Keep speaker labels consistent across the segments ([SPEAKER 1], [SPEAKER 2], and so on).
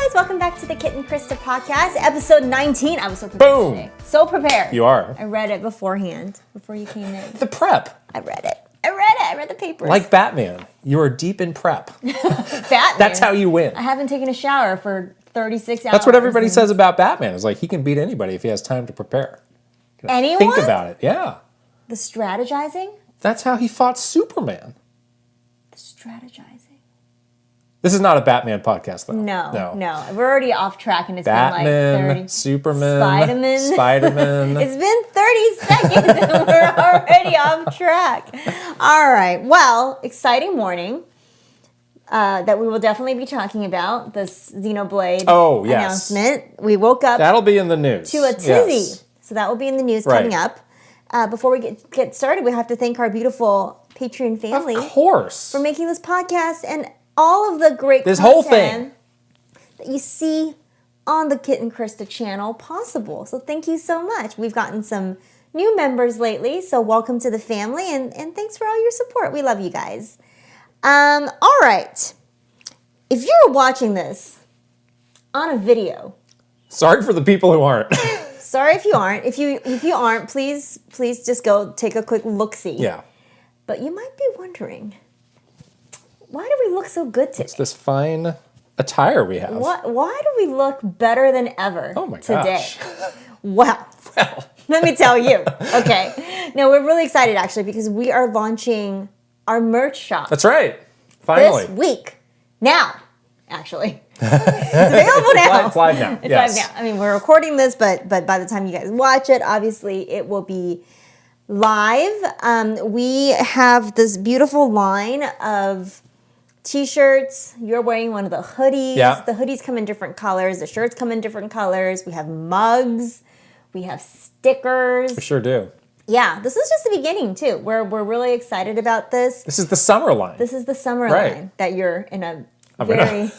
[SPEAKER 1] guys, welcome back to the Kit Krysta Podcast, episode 19. I was so prepared today. So prepared.
[SPEAKER 2] You are.
[SPEAKER 1] I read it beforehand, before you came in.
[SPEAKER 2] The prep.
[SPEAKER 1] I read it. I read the papers.
[SPEAKER 2] Like Batman, you are deep in prep.
[SPEAKER 1] Batman.
[SPEAKER 2] That's how you win.
[SPEAKER 1] I haven't taken a shower for 36 hours.
[SPEAKER 2] That's what everybody says about Batman. Is like he can beat anybody if he has time to prepare.
[SPEAKER 1] Anyone?
[SPEAKER 2] Think about it. Yeah.
[SPEAKER 1] The strategizing?
[SPEAKER 2] That's how he fought Superman.
[SPEAKER 1] The strategizing.
[SPEAKER 2] This is not a Batman podcast, though.
[SPEAKER 1] No. We're already off track, and it's
[SPEAKER 2] Batman,
[SPEAKER 1] been like 30...
[SPEAKER 2] Superman, Spider-Man.
[SPEAKER 1] It's been 30 seconds, and we're already off track. All right. Well, exciting morning that we will definitely be talking about, this Xenoblade announcement. We woke up...
[SPEAKER 2] That'll be in the news.
[SPEAKER 1] ...to a tizzy. Yes. So that will be in the news coming up. Before we get started, we have to thank our beautiful Patreon family.
[SPEAKER 2] Of course.
[SPEAKER 1] For making this podcast and all of the great
[SPEAKER 2] content whole thing
[SPEAKER 1] that you see on the Kit and Krysta channel possible. So thank you so much. We've gotten some new members lately, so welcome to the family, and thanks for all your support. We love you guys. All right. If you're watching this on a video...
[SPEAKER 2] Sorry for the people who aren't.
[SPEAKER 1] Sorry if you aren't. If you aren't, please just go take a quick look-see.
[SPEAKER 2] Yeah.
[SPEAKER 1] But you might be wondering, why do we look so good today?
[SPEAKER 2] It's this fine attire we have.
[SPEAKER 1] Why do we look better than ever today?
[SPEAKER 2] Gosh.
[SPEAKER 1] Well, let me tell you. Okay. No, we're really excited, actually, because we are launching our merch shop.
[SPEAKER 2] That's right. Finally.
[SPEAKER 1] This week. Now, actually. It's available now.
[SPEAKER 2] It's live now.
[SPEAKER 1] It's live now. I mean, we're recording this, but by the time you guys watch it, obviously, it will be live. We have this beautiful line of t-shirts. You're wearing one of the hoodies.
[SPEAKER 2] Yeah.
[SPEAKER 1] The hoodies come in different colors. The shirts come in different colors. We have mugs. We have stickers.
[SPEAKER 2] We sure do.
[SPEAKER 1] Yeah, this is just the beginning, too. We're really excited about this.
[SPEAKER 2] This is the summer line.
[SPEAKER 1] This is the summer line that you're in a very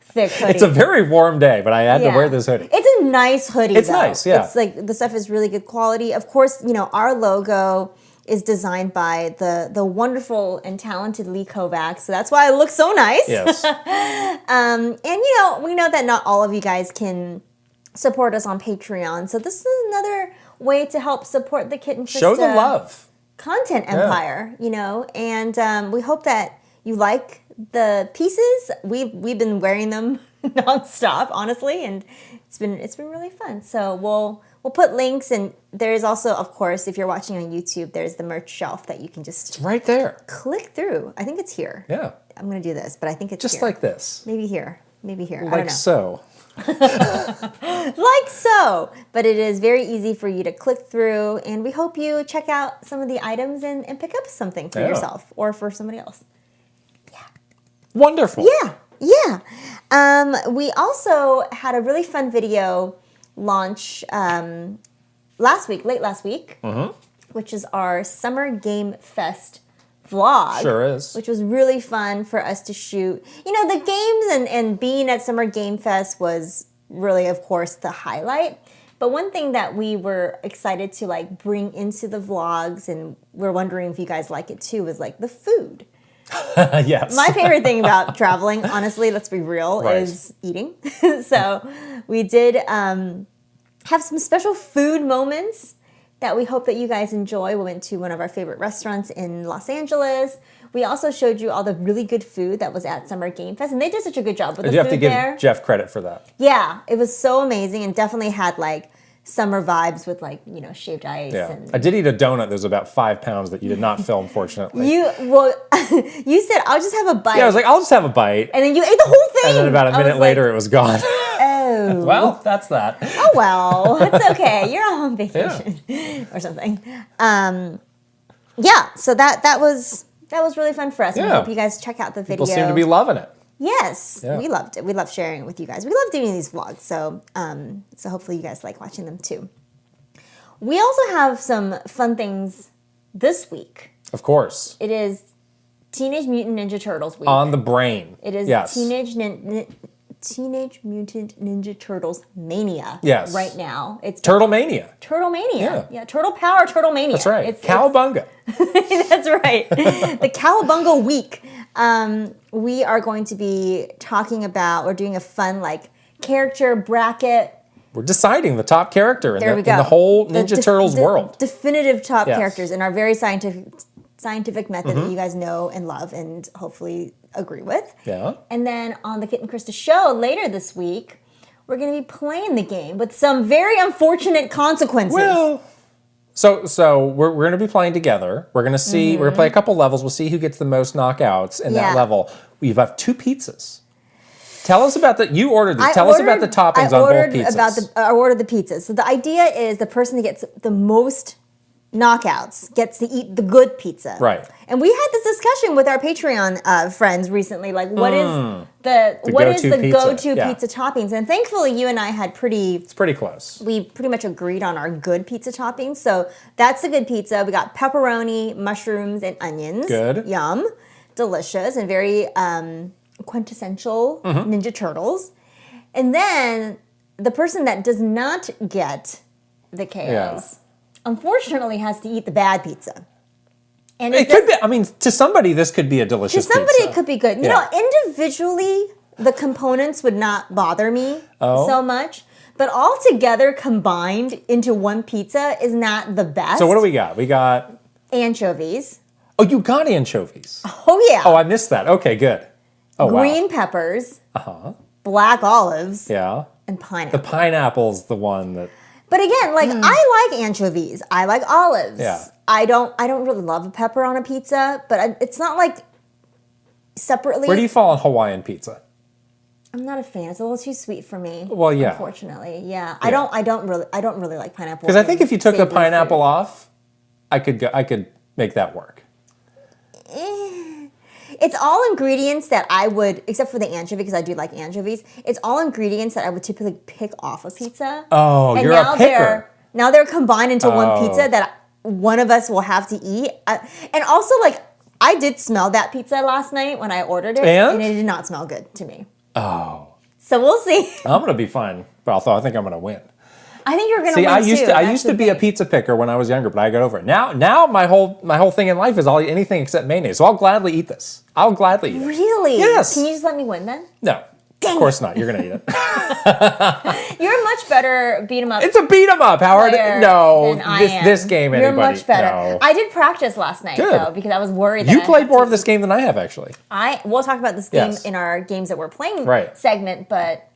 [SPEAKER 1] thick hoodie.
[SPEAKER 2] It's a very warm day, but I had to wear this hoodie.
[SPEAKER 1] It's a nice hoodie,
[SPEAKER 2] It's nice, yeah.
[SPEAKER 1] It's like, the stuff is really good quality. Of course, our logo is designed by the wonderful and talented Lee Kovacs, so that's why it looks so nice.
[SPEAKER 2] Yes.
[SPEAKER 1] And we know that not all of you guys can support us on Patreon, so this is another way to help support the Kit and Krysta
[SPEAKER 2] Show the love.
[SPEAKER 1] Content empire, and we hope that you like the pieces. We've been wearing them nonstop, honestly, and it's been really fun. So we'll put links, and there is also, of course, if you're watching on YouTube, there's the merch shelf that you can just...
[SPEAKER 2] It's right there.
[SPEAKER 1] ...click through. I think it's here.
[SPEAKER 2] Yeah.
[SPEAKER 1] I'm going to do this, but I think it's
[SPEAKER 2] just
[SPEAKER 1] here.
[SPEAKER 2] Like this.
[SPEAKER 1] Maybe here. Maybe here.
[SPEAKER 2] Like
[SPEAKER 1] I don't know.
[SPEAKER 2] so.
[SPEAKER 1] Like so. But it is very easy for you to click through, and we hope you check out some of the items and pick up something for yourself or for somebody else. Yeah.
[SPEAKER 2] Wonderful.
[SPEAKER 1] Yeah. We also had a really fun video launch late last week, which is our Summer Game Fest vlog.
[SPEAKER 2] Sure is.
[SPEAKER 1] Which was really fun for us to shoot. The games and being at Summer Game Fest was really, of course, the highlight. But one thing that we were excited to bring into the vlogs, and we're wondering if you guys like it too, was the food.
[SPEAKER 2] Yes.
[SPEAKER 1] My favorite thing about traveling, honestly, let's be real, is eating. So we did have some special food moments that we hope that you guys enjoy. We went to one of our favorite restaurants in Los Angeles. We also showed you all the really good food that was at Summer Game Fest, and they did such a good job with the food there.
[SPEAKER 2] You have to give Jeff credit for that.
[SPEAKER 1] Yeah, it was so amazing, and definitely had summer vibes with shaved ice.
[SPEAKER 2] Yeah.
[SPEAKER 1] And
[SPEAKER 2] I did eat a donut that was about 5 pounds that you did not film, fortunately.
[SPEAKER 1] You said, I'll just have a bite.
[SPEAKER 2] Yeah, I was like, I'll just have a bite.
[SPEAKER 1] And then you ate the whole thing.
[SPEAKER 2] And then about a minute later, it was gone.
[SPEAKER 1] Oh.
[SPEAKER 2] Well, that's that.
[SPEAKER 1] Oh, well, it's okay. You're on vacation or something. So that was really fun for us. Yeah. We hope you guys check out the video.
[SPEAKER 2] People seem to be loving it.
[SPEAKER 1] Yes, we loved it. We love sharing it with you guys. We love doing these vlogs, so hopefully you guys like watching them too. We also have some fun things this week.
[SPEAKER 2] Of course.
[SPEAKER 1] It is Teenage Mutant Ninja Turtles week.
[SPEAKER 2] On the brain.
[SPEAKER 1] It is Teenage Mutant Ninja Turtles Mania.
[SPEAKER 2] Yes.
[SPEAKER 1] Right now. It's
[SPEAKER 2] Turtle Mania.
[SPEAKER 1] Turtle Mania. Yeah. Turtle Power, Turtle Mania.
[SPEAKER 2] That's right. Cowabunga.
[SPEAKER 1] That's right. The Cowabunga week. We are going to be talking about, or doing a fun character bracket.
[SPEAKER 2] We're deciding the top character in
[SPEAKER 1] There we
[SPEAKER 2] the
[SPEAKER 1] go.
[SPEAKER 2] whole Ninja Turtles world.
[SPEAKER 1] Definitive top
[SPEAKER 2] Yes.
[SPEAKER 1] characters in our very scientific method that you guys know and love and hopefully agree with.
[SPEAKER 2] Yeah.
[SPEAKER 1] And then on the Kit and Krysta show later this week, we're going to be playing the game with some very unfortunate consequences.
[SPEAKER 2] Well, so we're going to be playing together. We're going to see. We're going to play a couple levels. We'll see who gets the most knockouts in that level. We have 2 pizzas. Tell us about that. You ordered these. Tell us about the toppings on both pizzas.
[SPEAKER 1] I ordered the pizzas. So the idea is the person that gets the most knockouts gets to eat the good pizza.
[SPEAKER 2] Right.
[SPEAKER 1] And we had this discussion with our Patreon friends recently. Like, what is the go-to pizza toppings? And thankfully, you and I had
[SPEAKER 2] It's pretty close.
[SPEAKER 1] We pretty much agreed on our good pizza toppings. So that's the good pizza. We got pepperoni, mushrooms, and onions.
[SPEAKER 2] Good.
[SPEAKER 1] Yum. Delicious and very quintessential Ninja Turtles. And then the person that does not get the KOs, unfortunately, has to eat the bad pizza. And
[SPEAKER 2] it could be. I mean, to somebody, this could be a delicious pizza.
[SPEAKER 1] To somebody, it could be good. You know, individually, the components would not bother me so much. But all together, combined into one pizza, is not the best.
[SPEAKER 2] So what do we got? We got
[SPEAKER 1] anchovies.
[SPEAKER 2] Oh, you got anchovies.
[SPEAKER 1] Oh, yeah.
[SPEAKER 2] Oh, I missed that. Okay, good. Oh,
[SPEAKER 1] green peppers.
[SPEAKER 2] Uh-huh.
[SPEAKER 1] Black olives.
[SPEAKER 2] Yeah.
[SPEAKER 1] And pineapple.
[SPEAKER 2] The pineapple's the one that...
[SPEAKER 1] But again, like, I like anchovies. I like olives.
[SPEAKER 2] Yeah.
[SPEAKER 1] I don't really love a pepper on a pizza, but it's not like separately.
[SPEAKER 2] Where do you fall on Hawaiian pizza?
[SPEAKER 1] I'm not a fan. It's a little too sweet for me.
[SPEAKER 2] Well, yeah.
[SPEAKER 1] Unfortunately, yeah. I don't really like pineapple.
[SPEAKER 2] Because I think if you took the pineapple off, I could make that work.
[SPEAKER 1] It's all ingredients that I would, except for the anchovy, because I do like anchovies. It's all ingredients that I would typically pick off a pizza.
[SPEAKER 2] Oh, and you're a picker.
[SPEAKER 1] Now they're combined into one pizza that one of us will have to eat. And also, like, I did smell that pizza last night when I ordered it, and it did not smell good to me.
[SPEAKER 2] Oh.
[SPEAKER 1] So we'll see.
[SPEAKER 2] I'm going to be fine, but although I think I'm going to win.
[SPEAKER 1] I think you're going to win
[SPEAKER 2] I used to be a pizza picker when I was younger, but I got over it. Now my whole thing in life is I'll eat anything except mayonnaise. So I'll gladly eat this. I'll gladly eat it.
[SPEAKER 1] Really?
[SPEAKER 2] Yes.
[SPEAKER 1] Can you just let me win then?
[SPEAKER 2] No. Of course not. You're going to eat
[SPEAKER 1] it. You're a much better beat 'em up.
[SPEAKER 2] It's a beat 'em up, Howard. No, this game.
[SPEAKER 1] You're much better. No. I did practice last night though because I was worried.
[SPEAKER 2] You played more of this game than I have actually.
[SPEAKER 1] We'll talk about this game in our games that we're playing segment, but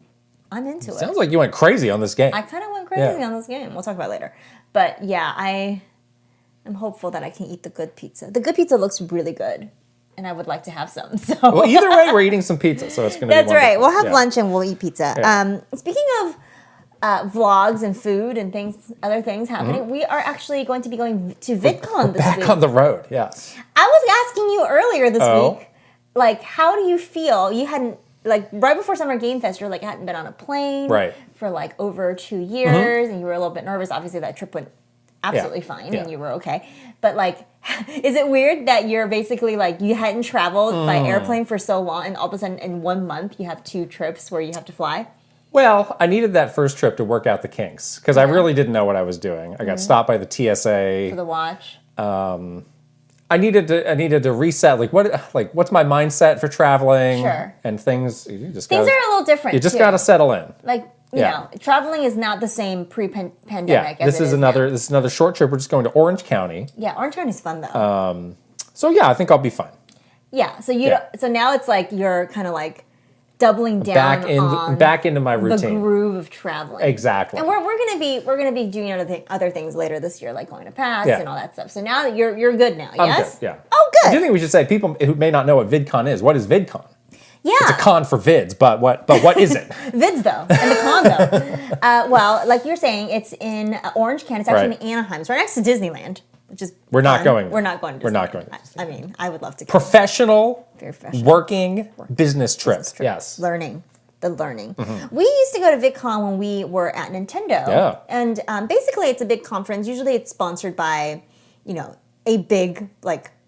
[SPEAKER 1] I'm into it.
[SPEAKER 2] Sounds like you went crazy on this game.
[SPEAKER 1] I kind of went crazy on this game. We'll talk about it later. But yeah, I am hopeful that I can eat the good pizza. The good pizza looks really good. And I would like to have some. So.
[SPEAKER 2] Well, either way, we're eating some pizza, so it's going to be wonderful.
[SPEAKER 1] That's right. We'll have lunch and we'll eat pizza. Yeah. Speaking of vlogs and food and other things happening, we are actually going to be going to VidCon this week.
[SPEAKER 2] Back on the road, yes.
[SPEAKER 1] I was asking you earlier this week, like, how do you feel? You hadn't, like, right before Summer Game Fest, you're like, hadn't been on a plane for like over 2 years, and you were a little bit nervous. Obviously, that trip went absolutely fine, and you were okay. But, like, is it weird that you're basically, like, you hadn't traveled by airplane for so long, and all of a sudden, in 1 month, you have 2 trips where you have to fly?
[SPEAKER 2] Well, I needed that first trip to work out the kinks, because I really didn't know what I was doing. I got stopped by the TSA.
[SPEAKER 1] For the watch?
[SPEAKER 2] I needed to reset, what's my mindset for traveling?
[SPEAKER 1] Sure.
[SPEAKER 2] And things.
[SPEAKER 1] Things are a little different,
[SPEAKER 2] You just got to settle in.
[SPEAKER 1] Like, you know, traveling is not the same pre-pandemic as
[SPEAKER 2] this is another short trip. We're just going to Orange County.
[SPEAKER 1] Yeah, Orange County's fun though.
[SPEAKER 2] So yeah, I think I'll be fine.
[SPEAKER 1] Yeah. So so now it's like you're kind of like doubling down
[SPEAKER 2] back into my routine,
[SPEAKER 1] the groove of traveling.
[SPEAKER 2] Exactly.
[SPEAKER 1] And we're gonna be doing other things later this year, like going to PAX and all that stuff. So now you're good now. Yes.
[SPEAKER 2] Good, yeah.
[SPEAKER 1] Oh, good.
[SPEAKER 2] I do think we should say people who may not know what VidCon is. What is VidCon?
[SPEAKER 1] Yeah.
[SPEAKER 2] It's a con for vids, but what is it?
[SPEAKER 1] Vids, though, and the con, though. Well, like you're saying, it's in Orange County. It's actually in Anaheim. It's right next to Disneyland, which is
[SPEAKER 2] We're not going
[SPEAKER 1] to Disneyland.
[SPEAKER 2] We're not going to
[SPEAKER 1] I mean, I would love to go.
[SPEAKER 2] Professional, working business trip. Yes.
[SPEAKER 1] Learning. We used to go to VidCon when we were at Nintendo.
[SPEAKER 2] Yeah.
[SPEAKER 1] And basically, it's a big conference. Usually, it's sponsored by, a big,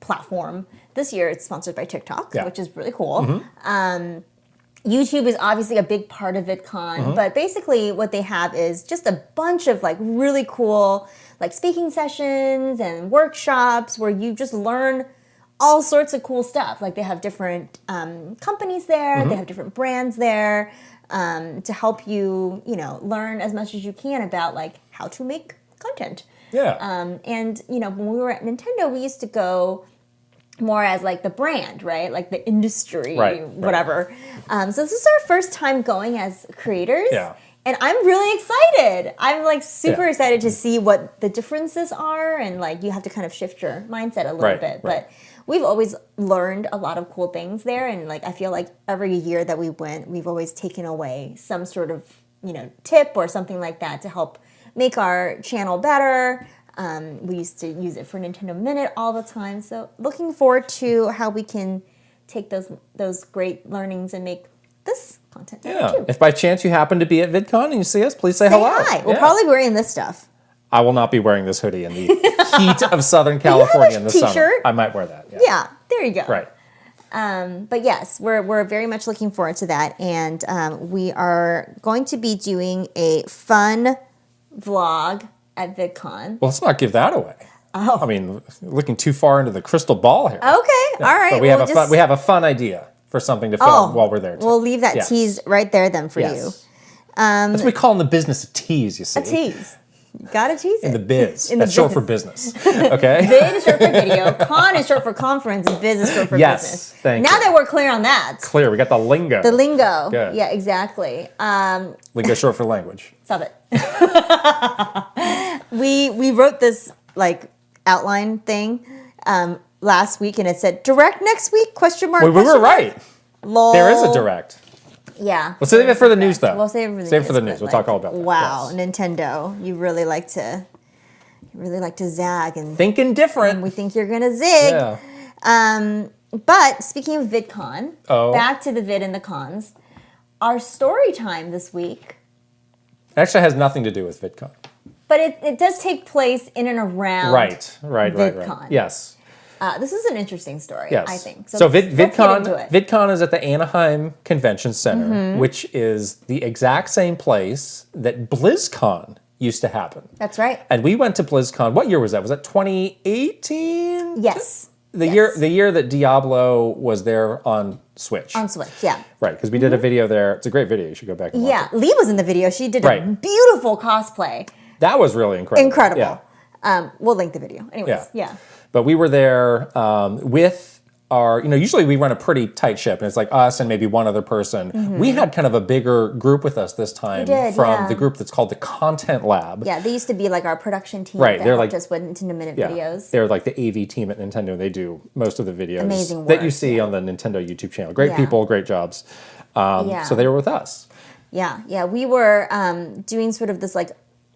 [SPEAKER 1] platform. This year, it's sponsored by TikTok, which is really cool. YouTube is obviously a big part of VidCon, but basically what they have is just a bunch of really cool speaking sessions and workshops where you just learn all sorts of cool stuff. Like they have different companies there. They have different brands there to help you, learn as much as you can about like how to make content.
[SPEAKER 2] Yeah.
[SPEAKER 1] And when we were at Nintendo, we used to go more as like the brand, right? Like the industry, whatever. So this is our first time going as creators.
[SPEAKER 2] Yeah.
[SPEAKER 1] And I'm really excited. I'm like super excited to see what the differences are. And like you have to kind of shift your mindset a little bit. But we've always learned a lot of cool things there. And like I feel like every year that we went, we've always taken away some sort of, tip or something like that to help make our channel better. We used to use it for Nintendo Minute all the time. So looking forward to how we can take those great learnings and make this content better too.
[SPEAKER 2] If by chance you happen to be at VidCon and you see us, please say hello.
[SPEAKER 1] Hi. We'll probably be wearing this stuff.
[SPEAKER 2] I will not be wearing this hoodie in the heat of Southern California in the summer. I might wear that.
[SPEAKER 1] Yeah, there you go.
[SPEAKER 2] Right.
[SPEAKER 1] But yes, we're very much looking forward to that. And we are going to be doing a fun vlog at VidCon.
[SPEAKER 2] Well, let's not give that away.
[SPEAKER 1] Oh.
[SPEAKER 2] I mean, looking too far into the crystal ball here.
[SPEAKER 1] Okay, all right.
[SPEAKER 2] But we have a fun idea for something to film while we're there.
[SPEAKER 1] We'll leave that tease right there then for you.
[SPEAKER 2] That's what we call in the business a tease, you see.
[SPEAKER 1] A tease. You gotta tease it.
[SPEAKER 2] In the biz. That's short for business. Okay?
[SPEAKER 1] Vid is short for video. Con is short for conference. And biz is short for business.
[SPEAKER 2] Thank
[SPEAKER 1] now
[SPEAKER 2] you.
[SPEAKER 1] that we're clear on that.
[SPEAKER 2] Clear. We got the lingo.
[SPEAKER 1] The lingo.
[SPEAKER 2] Good.
[SPEAKER 1] Yeah, exactly.
[SPEAKER 2] Lingo short for language.
[SPEAKER 1] Stop it. We wrote this like outline thing last week, and it said direct next week? ?
[SPEAKER 2] We were right.
[SPEAKER 1] Lol.
[SPEAKER 2] There is a direct.
[SPEAKER 1] Yeah.
[SPEAKER 2] We'll save it for the news, though.
[SPEAKER 1] We'll save it for the news.
[SPEAKER 2] Save it for the news. We'll talk all about that.
[SPEAKER 1] Wow, Nintendo, you really like to zag and
[SPEAKER 2] thinking different.
[SPEAKER 1] And we think you're gonna zig.
[SPEAKER 2] Yeah.
[SPEAKER 1] But speaking of VidCon, back to the vid and the cons. Our story time this week.
[SPEAKER 2] It actually has nothing to do with VidCon.
[SPEAKER 1] But it does take place in and around VidCon.
[SPEAKER 2] Yes.
[SPEAKER 1] This is an interesting story, I think.
[SPEAKER 2] So VidCon is at the Anaheim Convention Center, which is the exact same place that BlizzCon used to happen.
[SPEAKER 1] That's right.
[SPEAKER 2] And we went to BlizzCon. What year was that? Was that 2018?
[SPEAKER 1] Yes.
[SPEAKER 2] The year that Diablo was there on Switch.
[SPEAKER 1] On Switch, yeah.
[SPEAKER 2] Right, because we did a video there. It's a great video. You should go back and watch it.
[SPEAKER 1] Lee was in the video. She did a beautiful cosplay.
[SPEAKER 2] That was really incredible.
[SPEAKER 1] Yeah. We'll link the video. Anyways, yeah.
[SPEAKER 2] But we were there with our, usually we run a pretty tight ship, and it's like us and maybe one other person. We had kind of a bigger group with us this time from the group that's called the Content Lab.
[SPEAKER 1] Yeah, they used to be like our production team that helped us with Nintendo Minute videos.
[SPEAKER 2] They're like the AV team at Nintendo. They do most of the videos
[SPEAKER 1] Amazing work,
[SPEAKER 2] that you see on the Nintendo YouTube channel. Great people, great jobs. So they were with us.
[SPEAKER 1] Yeah. We were doing sort of this like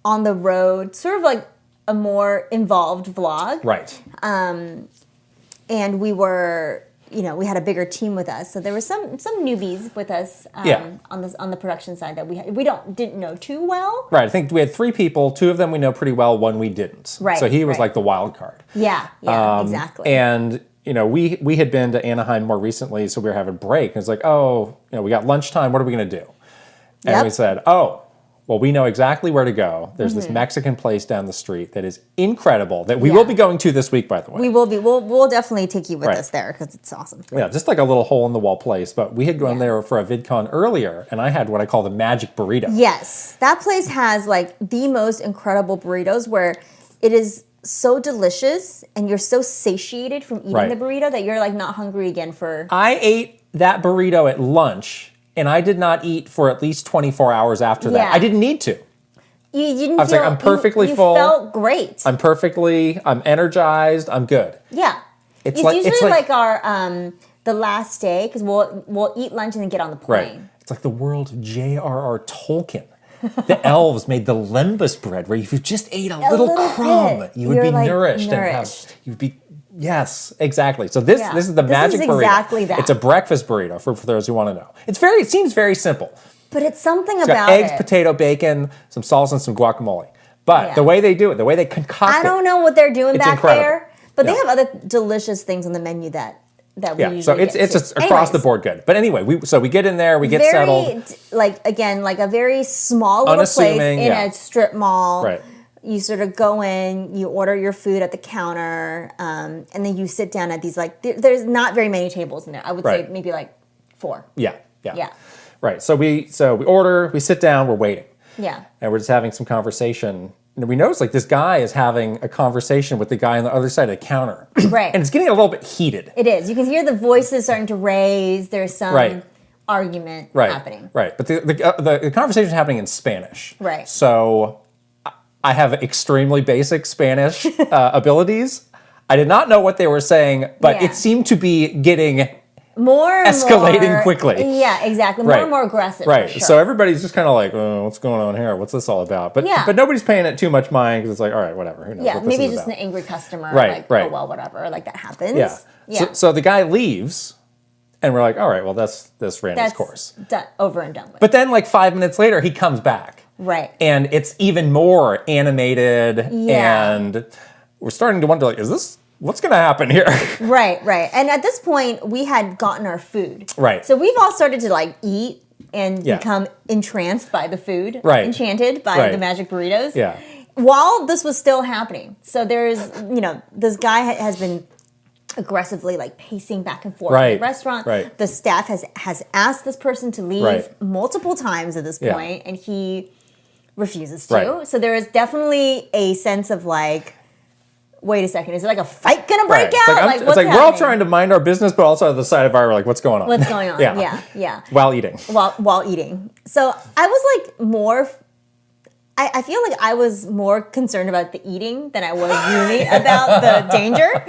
[SPEAKER 1] on the road, sort of like a more involved vlog.
[SPEAKER 2] Right.
[SPEAKER 1] And we were, we had a bigger team with us, so there were some newbies with us on the production side that we didn't know too well.
[SPEAKER 2] Right, I think we had 3 people. 2 of them we know pretty well. 1 we didn't.
[SPEAKER 1] Right.
[SPEAKER 2] So he was like the wild card.
[SPEAKER 1] Yeah, exactly.
[SPEAKER 2] And we had been to Anaheim more recently, so we were having a break. And it's like, we got lunchtime. What are we going to do? And we said, well, we know exactly where to go. There's this Mexican place down the street that is incredible that we will be going to this week, by the way.
[SPEAKER 1] We will be. We'll definitely take you with us there because it's awesome.
[SPEAKER 2] Yeah, just like a little hole-in-the-wall place. But we had gone there for a VidCon earlier, and I had what I call the magic burrito.
[SPEAKER 1] Yes. That place has like the most incredible burritos where it is so delicious and you're so satiated from eating the burrito that you're like not hungry again for...
[SPEAKER 2] I ate that burrito at lunch. And I did not eat for at least 24 hours after that. I didn't need to.
[SPEAKER 1] You didn't
[SPEAKER 2] I was like, I'm perfectly full.
[SPEAKER 1] You felt great.
[SPEAKER 2] I'm energized. I'm good.
[SPEAKER 1] Yeah. It's usually like our, the last day, because we'll eat lunch and then get on the plane.
[SPEAKER 2] Right. It's like the world of J.R.R. Tolkien. The elves made the lembas bread, where if you just ate a little crumb, you would be like nourished. You'd be... Yes, exactly. So this is the magic burrito.
[SPEAKER 1] Exactly that.
[SPEAKER 2] It's a breakfast burrito for those who want to know. It seems very simple.
[SPEAKER 1] But it's something
[SPEAKER 2] it's
[SPEAKER 1] about
[SPEAKER 2] got eggs, potato, bacon, some salsa, and some guacamole. But the way they do it, the way they concoct it,
[SPEAKER 1] I don't know what they're doing back
[SPEAKER 2] incredible.
[SPEAKER 1] there, but they have other delicious things on the menu that we usually
[SPEAKER 2] so it's just across the board good. But anyway, we get in there, we get settled.
[SPEAKER 1] Like a very small little place in a strip mall.
[SPEAKER 2] Right.
[SPEAKER 1] you sort of go in, you order your food at the counter, and then you sit down at these, like, there's not very many tables in there. I would say maybe like 4.
[SPEAKER 2] Yeah. Right. So we order, we sit down, we're waiting.
[SPEAKER 1] Yeah.
[SPEAKER 2] And we're just having some conversation. And we notice, like, this guy is having a conversation with the guy on the other side of the counter.
[SPEAKER 1] Right.
[SPEAKER 2] And it's getting a little bit heated.
[SPEAKER 1] It is. You can hear the voices starting to raise. There's some argument happening.
[SPEAKER 2] Right. But the conversation is happening in Spanish.
[SPEAKER 1] Right.
[SPEAKER 2] So I have extremely basic Spanish abilities. I did not know what they were saying, but it seemed to be getting escalating quickly.
[SPEAKER 1] Yeah, exactly. More and more aggressive.
[SPEAKER 2] Right.
[SPEAKER 1] For sure.
[SPEAKER 2] So everybody's just kind of like, oh, what's going on here? What's this all about? But nobody's paying it too much mind because it's like, all right, whatever. Who knows what this
[SPEAKER 1] maybe
[SPEAKER 2] is
[SPEAKER 1] just
[SPEAKER 2] about.
[SPEAKER 1] an angry customer.
[SPEAKER 2] Right.
[SPEAKER 1] Oh, well, whatever. Like, that happens.
[SPEAKER 2] Yeah. So the guy leaves, and we're like, all right, well, this ran its course.
[SPEAKER 1] Done, over and done with.
[SPEAKER 2] But then, like, 5 minutes later, he comes back.
[SPEAKER 1] Right.
[SPEAKER 2] And it's even more animated, and we're starting to wonder, like, what's going to happen here?
[SPEAKER 1] Right. And at this point, we had gotten our food.
[SPEAKER 2] Right.
[SPEAKER 1] So we've all started to, like, eat and become entranced by the food.
[SPEAKER 2] Right.
[SPEAKER 1] Enchanted by the magic burritos.
[SPEAKER 2] Yeah.
[SPEAKER 1] While this was still happening. So there's, this guy has been aggressively, like, pacing back and forth in the restaurant.
[SPEAKER 2] Right.
[SPEAKER 1] The staff has asked this person to leave multiple times at this point, and he refuses to.
[SPEAKER 2] Right.
[SPEAKER 1] So there is definitely a sense of, like, wait a second, is it like a fight gonna break out?
[SPEAKER 2] It's like we're all trying to mind our business, but also at the side of our, like, what's going on?
[SPEAKER 1] What's going on? Yeah.
[SPEAKER 2] While eating.
[SPEAKER 1] While eating. So I was like more, I feel like I was more concerned about the eating than I was really about the danger,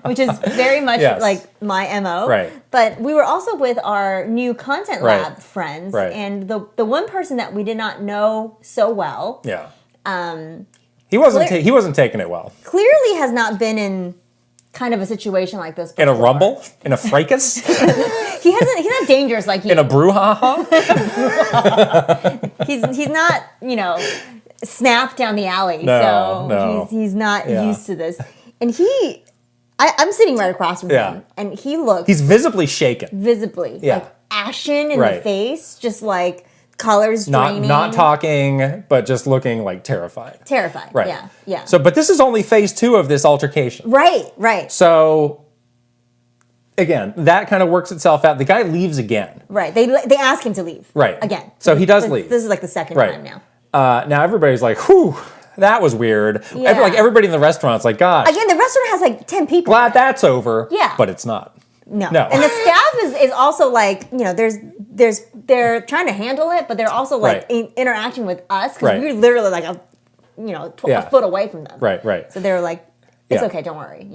[SPEAKER 1] which is very much like my MO.
[SPEAKER 2] Right.
[SPEAKER 1] But we were also with our new content lab friends, and the one person that we did not know so well.
[SPEAKER 2] Yeah. He wasn't taking it well.
[SPEAKER 1] Clearly has not been in kind of a situation like this before.
[SPEAKER 2] In a rumble? In a fracas?
[SPEAKER 1] He's not dangerous like you.
[SPEAKER 2] In a brouhaha?
[SPEAKER 1] He's not, snapped down the alley.
[SPEAKER 2] No.
[SPEAKER 1] He's not used to this. And I'm sitting right across from him, and he looks...
[SPEAKER 2] He's visibly shaken.
[SPEAKER 1] Like ashen in the face, just like... colors draining.
[SPEAKER 2] Not talking, but just looking like terrified.
[SPEAKER 1] Right. Yeah.
[SPEAKER 2] So, but this is only phase 2 of this altercation.
[SPEAKER 1] Right.
[SPEAKER 2] So, again, that kind of works itself out. The guy leaves again.
[SPEAKER 1] Right. They ask him to leave.
[SPEAKER 2] Right.
[SPEAKER 1] Again.
[SPEAKER 2] So he does leave.
[SPEAKER 1] This is like the second time now.
[SPEAKER 2] Now everybody's like, whew, that was weird.
[SPEAKER 1] Yeah.
[SPEAKER 2] Like everybody in the restaurant's like, gosh.
[SPEAKER 1] Again, the restaurant has like 10 people.
[SPEAKER 2] Glad that's over.
[SPEAKER 1] Yeah.
[SPEAKER 2] But it's not.
[SPEAKER 1] No. And the staff is also like, they're trying to handle it, but they're also like interacting with us because we're literally like a foot away from them.
[SPEAKER 2] Right.
[SPEAKER 1] So they're like, it's okay, don't worry,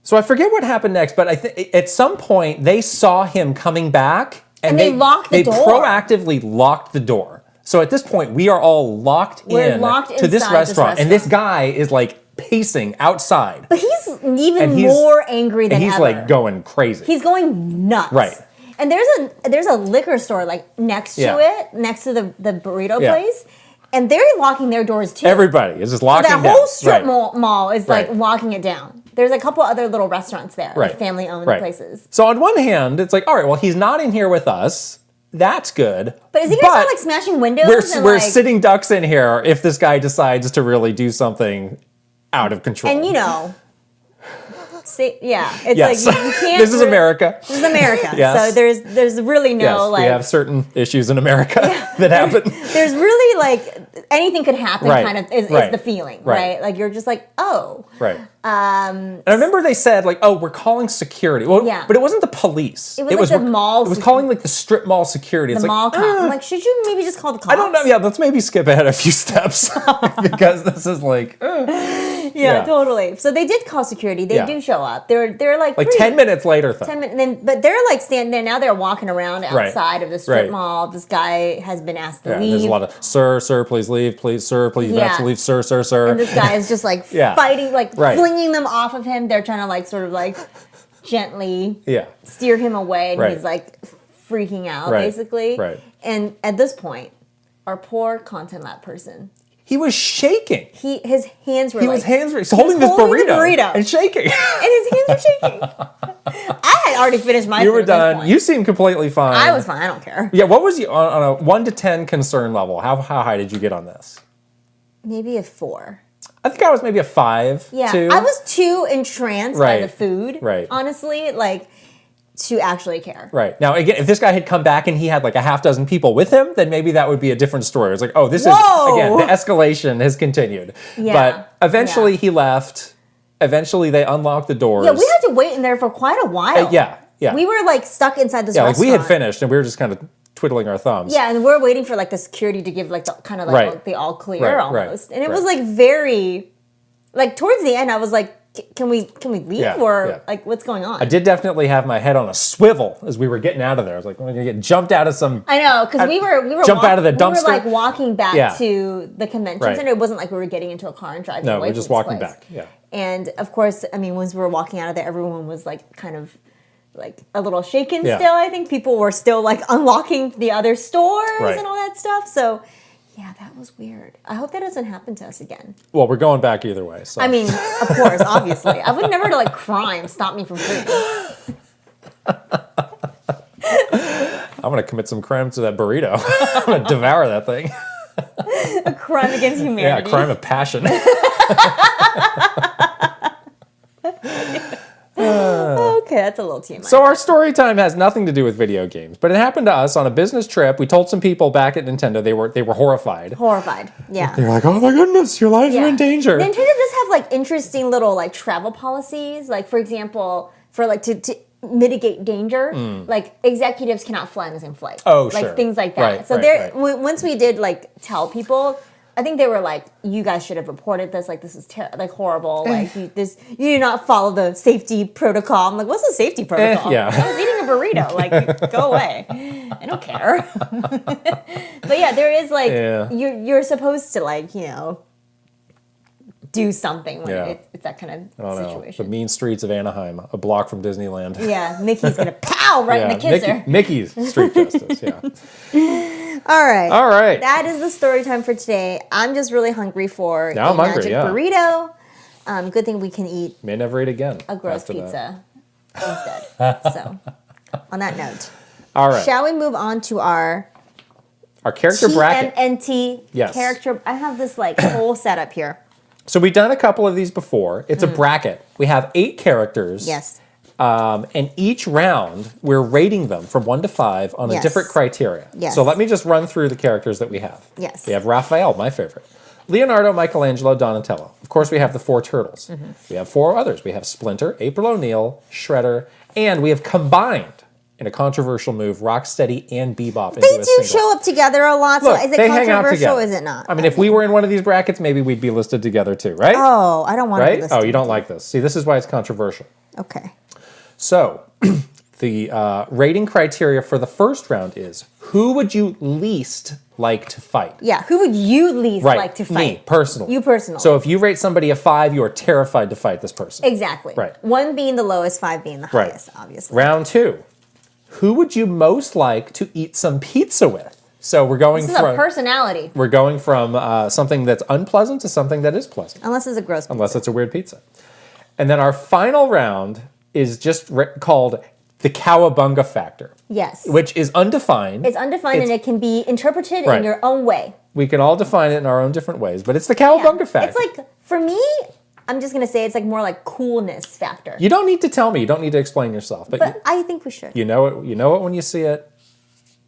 [SPEAKER 2] So I forget what happened next, but I think at some point they saw him coming back and
[SPEAKER 1] they locked the door.
[SPEAKER 2] They proactively locked the door. So at this point we are all locked to this restaurant, and this guy is like pacing outside.
[SPEAKER 1] But he's even more angry than ever.
[SPEAKER 2] And he's like going crazy.
[SPEAKER 1] He's going nuts.
[SPEAKER 2] Right.
[SPEAKER 1] And there's a liquor store like next to it, next to the burrito place, and they're locking their doors too.
[SPEAKER 2] Everybody is just locking down.
[SPEAKER 1] So that whole strip mall is like locking it down. There's a couple other little restaurants there, like family-owned places.
[SPEAKER 2] So on one hand, it's like, all right, well, he's not in here with us. That's good.
[SPEAKER 1] But is he going to start like smashing windows?
[SPEAKER 2] We're sitting ducks in here if this guy decides to really do something out of control.
[SPEAKER 1] And it's
[SPEAKER 2] yes.
[SPEAKER 1] like you can't.
[SPEAKER 2] This is America.
[SPEAKER 1] Yes. So there's really no
[SPEAKER 2] we have certain issues in America that happen.
[SPEAKER 1] There's really like anything could happen. Kind of is the feeling, right? Like you're just like, oh,
[SPEAKER 2] right. And I remember they said like, oh, we're calling security. Well, but it wasn't the police.
[SPEAKER 1] It was like the mall.
[SPEAKER 2] It was calling like the strip mall security. It's
[SPEAKER 1] the
[SPEAKER 2] like,
[SPEAKER 1] mall cop. I'm like, should you maybe just call the cops?
[SPEAKER 2] I don't know. Yeah, let's maybe skip ahead a few steps because this is like.
[SPEAKER 1] Yeah, totally. So they did call security. They do show up. They're like
[SPEAKER 2] 10 minutes later.
[SPEAKER 1] 10 minutes, but they're like standing there now. They're walking around outside of the strip mall. This guy has been asked to leave.
[SPEAKER 2] There's a lot of sir, please leave, please, sir, please, you have to leave, sir.
[SPEAKER 1] And this guy is just like fighting, like flinging them off of him. They're trying to like sort of like gently steer him away, and he's like freaking out basically.
[SPEAKER 2] Right.
[SPEAKER 1] And at this point, our poor content lab person.
[SPEAKER 2] He was shaking.
[SPEAKER 1] His hands were
[SPEAKER 2] He's holding this burrito and shaking.
[SPEAKER 1] And his hands were shaking. I had already finished my food.
[SPEAKER 2] You were done. You seemed completely fine.
[SPEAKER 1] I was fine. I don't care.
[SPEAKER 2] Yeah, what was you on a 1 to 10 concern level? How high did you get on this?
[SPEAKER 1] Maybe a 4.
[SPEAKER 2] I think I was maybe a 5.
[SPEAKER 1] Yeah,
[SPEAKER 2] 2.
[SPEAKER 1] I was too entranced by the food.
[SPEAKER 2] Right.
[SPEAKER 1] Honestly, like, to actually care.
[SPEAKER 2] Right. Now, again, if this guy had come back and he had like a half dozen people with him, then maybe that would be a different story. It's like, oh, this is, again, the escalation has continued. Yeah. But eventually he left. Eventually they unlocked the doors.
[SPEAKER 1] Yeah, we had to wait in there for quite a while.
[SPEAKER 2] Yeah.
[SPEAKER 1] We were like stuck inside this restaurant.
[SPEAKER 2] Like we had finished and we were just kind of twiddling our thumbs.
[SPEAKER 1] Yeah, and we're waiting for like the security to give like the kind of like the all clear almost. And it was like very, like towards the end I was like, can we leave or like what's going on?
[SPEAKER 2] I did definitely have my head on a swivel as we were getting out of there. I was like, we're gonna get jumped out of some.
[SPEAKER 1] I know, because we were
[SPEAKER 2] jump out of the dumpster.
[SPEAKER 1] We were like walking back to the convention center. It wasn't like we were getting into a car and driving away.
[SPEAKER 2] No, we're just walking back. Yeah.
[SPEAKER 1] And of course, I mean, once we were walking out of there, everyone was like kind of like a little shaken still. I think people were still like unlocking the other stores and all that stuff. So. Yeah, that was weird. I hope that doesn't happen to us again. Well,
[SPEAKER 2] we're going back either way. So.
[SPEAKER 1] I mean, of course, obviously. I would never let crime stop me from food.
[SPEAKER 2] I'm going to commit some crime to that burrito. I'm going to devour that thing.
[SPEAKER 1] A crime against humanity.
[SPEAKER 2] Yeah, a crime of passion.
[SPEAKER 1] Okay, that's a little too much.
[SPEAKER 2] So our story time has nothing to do with video games, but it happened to us on a business trip. We told some people back at Nintendo they were horrified.
[SPEAKER 1] Horrified, yeah.
[SPEAKER 2] They were like, "Oh my goodness, your lives are in danger."
[SPEAKER 1] Nintendo does have like interesting little like travel policies. Like for example, for like to mitigate danger, like executives cannot fly on the same flight.
[SPEAKER 2] Oh,
[SPEAKER 1] like
[SPEAKER 2] sure.
[SPEAKER 1] things like that. Once we did like tell people. I think they were like, "You guys should have reported this. Like, this is like horrible. Like, you do not follow the safety protocol." I'm like, "What's the safety protocol?"
[SPEAKER 2] Yeah.
[SPEAKER 1] I was eating a burrito. Like, go away. I don't care. But yeah, there is like you're supposed to like do something when it's that kind of situation.
[SPEAKER 2] The mean streets of Anaheim, a block from Disneyland.
[SPEAKER 1] Yeah, Mickey's gonna pow right in the kisser.
[SPEAKER 2] Mickey's street justice. Yeah.
[SPEAKER 1] All right.
[SPEAKER 2] That
[SPEAKER 1] is the story time for today. I'm just really hungry for a magic burrito. Good thing we can eat.
[SPEAKER 2] May never eat again.
[SPEAKER 1] A gross pizza instead. So, on that note,
[SPEAKER 2] all right.
[SPEAKER 1] Shall we move on to our
[SPEAKER 2] character bracket?
[SPEAKER 1] TMNT character. I have this like whole setup here.
[SPEAKER 2] So we've done a couple of these before. It's a bracket. We have 8 characters.
[SPEAKER 1] Yes.
[SPEAKER 2] And each round, we're rating them from 1 to 5 on a different criteria.
[SPEAKER 1] Yes.
[SPEAKER 2] So let me just run through the characters that we have.
[SPEAKER 1] Yes.
[SPEAKER 2] We have Raphael, my favorite. Leonardo, Michelangelo, Donatello. Of course, we have the 4 turtles. We have 4 others. We have Splinter, April O'Neil, Shredder, and we have combined, in a controversial move, Rocksteady and Bebop into a single.
[SPEAKER 1] They do show up together a lot, so is it controversial or is it not?
[SPEAKER 2] I mean, if we were in one of these brackets, maybe we'd be listed together too, right?
[SPEAKER 1] Oh, I don't want to be listed.
[SPEAKER 2] Oh, you don't like this. See, this is why it's controversial.
[SPEAKER 1] Okay.
[SPEAKER 2] So, the rating criteria for the first round is, who would you least like to fight?
[SPEAKER 1] Yeah, who would you least like to fight?
[SPEAKER 2] Me, personally.
[SPEAKER 1] You personally.
[SPEAKER 2] So if you rate somebody a 5, you are terrified to fight this person.
[SPEAKER 1] Exactly.
[SPEAKER 2] Right.
[SPEAKER 1] 1 being the lowest, 5 being the highest, obviously.
[SPEAKER 2] Round 2. Who would you most like to eat some pizza with? So we're going
[SPEAKER 1] this is a personality.
[SPEAKER 2] We're going from something that's unpleasant to something that is pleasant.
[SPEAKER 1] Unless it's a gross pizza.
[SPEAKER 2] Unless it's a weird pizza. And then our final round is just called the cowabunga factor.
[SPEAKER 1] Yes.
[SPEAKER 2] Which is undefined.
[SPEAKER 1] It's undefined and it can be interpreted in your own way.
[SPEAKER 2] We can all define it in our own different ways, but it's the cowabunga factor.
[SPEAKER 1] It's like, for me, I'm just going to say it's like more like coolness factor.
[SPEAKER 2] You don't need to tell me. You don't need to explain yourself. But
[SPEAKER 1] I think we should.
[SPEAKER 2] You know it. You know it when you see it.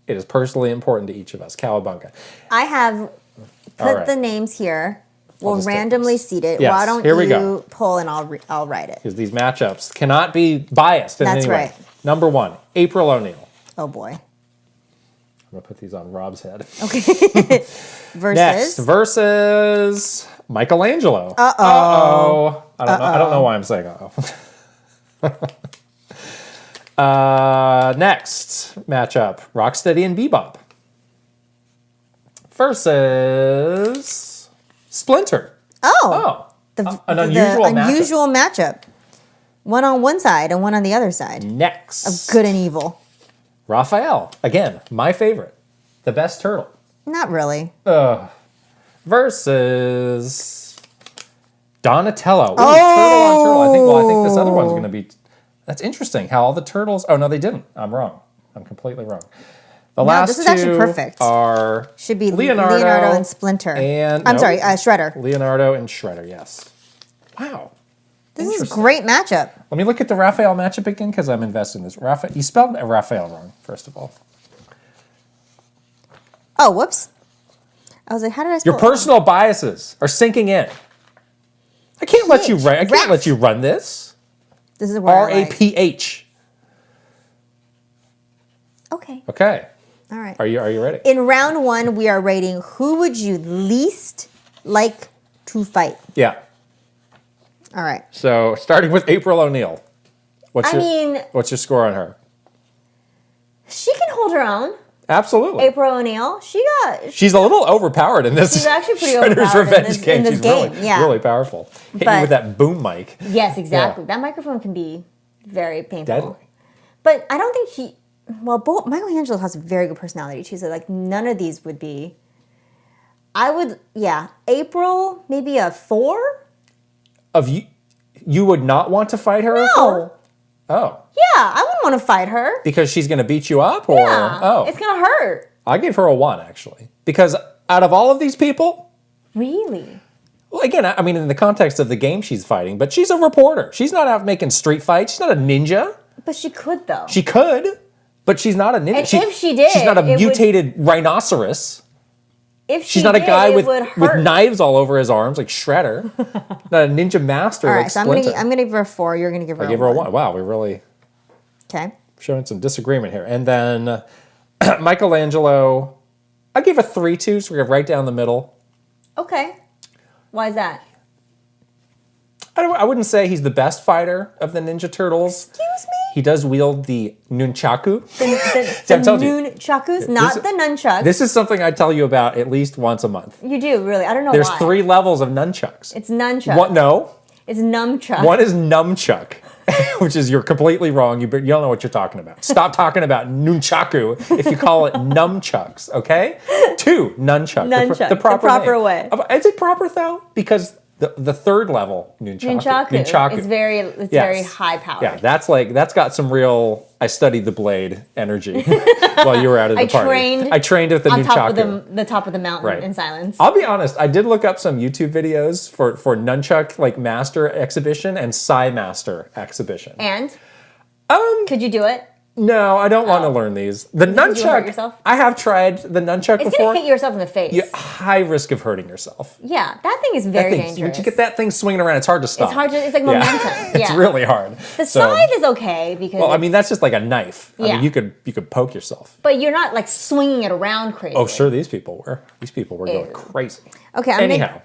[SPEAKER 2] It is personally important to each of us. Cowabunga.
[SPEAKER 1] I have put the names here. We'll randomly seed it.
[SPEAKER 2] Yes,
[SPEAKER 1] Why don't you pull and I'll write it.
[SPEAKER 2] Because these matchups cannot be biased in any way. That's right. Number 1, April O'Neil.
[SPEAKER 1] Oh boy.
[SPEAKER 2] I'm going to put these on Rob's head.
[SPEAKER 1] Okay.
[SPEAKER 2] Next, versus Michelangelo. Uh-oh. I don't know why I'm saying uh-oh. Next matchup, Rocksteady and Bebop. Versus Splinter.
[SPEAKER 1] Oh.
[SPEAKER 2] An unusual
[SPEAKER 1] matchup. One on one side and one on the other side.
[SPEAKER 2] Next.
[SPEAKER 1] Of good and evil.
[SPEAKER 2] Raphael. Again, my favorite. The best turtle.
[SPEAKER 1] Not really.
[SPEAKER 2] Versus Donatello. Ooh, turtle on turtle. I think this other one's going to be... That's interesting how all the turtles... Oh, no, they didn't. I'm wrong. I'm completely wrong. The last
[SPEAKER 1] this is actually perfect.
[SPEAKER 2] Are
[SPEAKER 1] should be Leonardo and Splinter.
[SPEAKER 2] And
[SPEAKER 1] Shredder.
[SPEAKER 2] Leonardo and Shredder, yes. Wow.
[SPEAKER 1] This is a great matchup.
[SPEAKER 2] Let me look at the Raphael matchup again because I'm invested in this. You spelled Raphael wrong, first of all.
[SPEAKER 1] Oh, whoops. I was like, how did I spell
[SPEAKER 2] Your personal biases are sinking in. I can't let you run. I can't let you run this.
[SPEAKER 1] This is where
[SPEAKER 2] RAPH.
[SPEAKER 1] Okay.
[SPEAKER 2] Okay.
[SPEAKER 1] All right.
[SPEAKER 2] Are you ready?
[SPEAKER 1] In round 1, we are rating who would you least like to fight.
[SPEAKER 2] Yeah.
[SPEAKER 1] All right.
[SPEAKER 2] So starting with April O'Neil. What's your score on her?
[SPEAKER 1] She can hold her own.
[SPEAKER 2] Absolutely.
[SPEAKER 1] April O'Neil. She's
[SPEAKER 2] a little overpowered in this.
[SPEAKER 1] She's actually pretty
[SPEAKER 2] Shredder's
[SPEAKER 1] overpowered
[SPEAKER 2] Revenge game.
[SPEAKER 1] in this
[SPEAKER 2] She's
[SPEAKER 1] game.
[SPEAKER 2] really powerful. Hitting you with that boom mic.
[SPEAKER 1] Yes, exactly. Yeah. That microphone can be very painful.
[SPEAKER 2] Deadly.
[SPEAKER 1] But I don't think Michelangelo has a very good personality too, so like none of these would be. April, maybe a 4?
[SPEAKER 2] Of you would not want to fight her?
[SPEAKER 1] No.
[SPEAKER 2] Oh.
[SPEAKER 1] Yeah, I wouldn't want to fight her.
[SPEAKER 2] Because she's going to beat you up? Or
[SPEAKER 1] it's going to hurt.
[SPEAKER 2] I gave her a 1, actually. Because out of all of these people...
[SPEAKER 1] Really?
[SPEAKER 2] Well, again, I mean, in the context of the game she's fighting, but she's a reporter. She's not out making street fights. She's not a ninja.
[SPEAKER 1] But she could, though.
[SPEAKER 2] She could, but she's not a ninja.
[SPEAKER 1] And if she did...
[SPEAKER 2] She's not a mutated rhinoceros. She's not a guy with knives all over his arms like Shredder. Not a ninja master like Splinter.
[SPEAKER 1] I'm going to give her a 4. You're going to give her a 1. I
[SPEAKER 2] give her a 1. Wow, we really showing some disagreement here. And then Michelangelo, I gave a 3 too, so we're right down the middle.
[SPEAKER 1] Okay. Why is that?
[SPEAKER 2] I wouldn't say he's the best fighter of the Ninja Turtles.
[SPEAKER 1] Excuse me?
[SPEAKER 2] He does wield the nunchaku.
[SPEAKER 1] The nunchakus, not the nunchucks.
[SPEAKER 2] This is something I tell you about at least once a month.
[SPEAKER 1] You do, really. I don't know
[SPEAKER 2] There's
[SPEAKER 1] why.
[SPEAKER 2] 3 levels of nunchucks.
[SPEAKER 1] It's nunchuck.
[SPEAKER 2] No.
[SPEAKER 1] It's numchuck.
[SPEAKER 2] One is numchuck, which is you're completely wrong. You don't know what you're talking about. Stop talking about nunchaku if you call it numchucks, okay? 2, nunchuck.
[SPEAKER 1] Nunchuck,
[SPEAKER 2] the proper
[SPEAKER 1] way.
[SPEAKER 2] Is it proper, though? Because... The third level nunchaku.
[SPEAKER 1] It's very high powered.
[SPEAKER 2] Yeah, that's got some real. I studied the blade energy while you were out at the party. I trained with the nunchaku.
[SPEAKER 1] The top of the mountain in silence.
[SPEAKER 2] I'll be honest. I did look up some YouTube videos for nunchuck master exhibition and Sai master exhibition.
[SPEAKER 1] And could you do it?
[SPEAKER 2] No, I don't want to learn these. The nunchuck. Did you hurt yourself? I have tried the nunchuck before.
[SPEAKER 1] It's going to hit yourself in the face.
[SPEAKER 2] High risk of hurting yourself.
[SPEAKER 1] Yeah, that thing is very dangerous.
[SPEAKER 2] Once you get that thing swinging around, it's hard to stop.
[SPEAKER 1] It's like momentum.
[SPEAKER 2] It's really hard.
[SPEAKER 1] The scythe is okay because.
[SPEAKER 2] Well, I mean, that's just like a knife. I mean, you could poke yourself.
[SPEAKER 1] But you're not like swinging it around crazy.
[SPEAKER 2] Oh, sure, these people were. These people were going crazy.
[SPEAKER 1] Okay,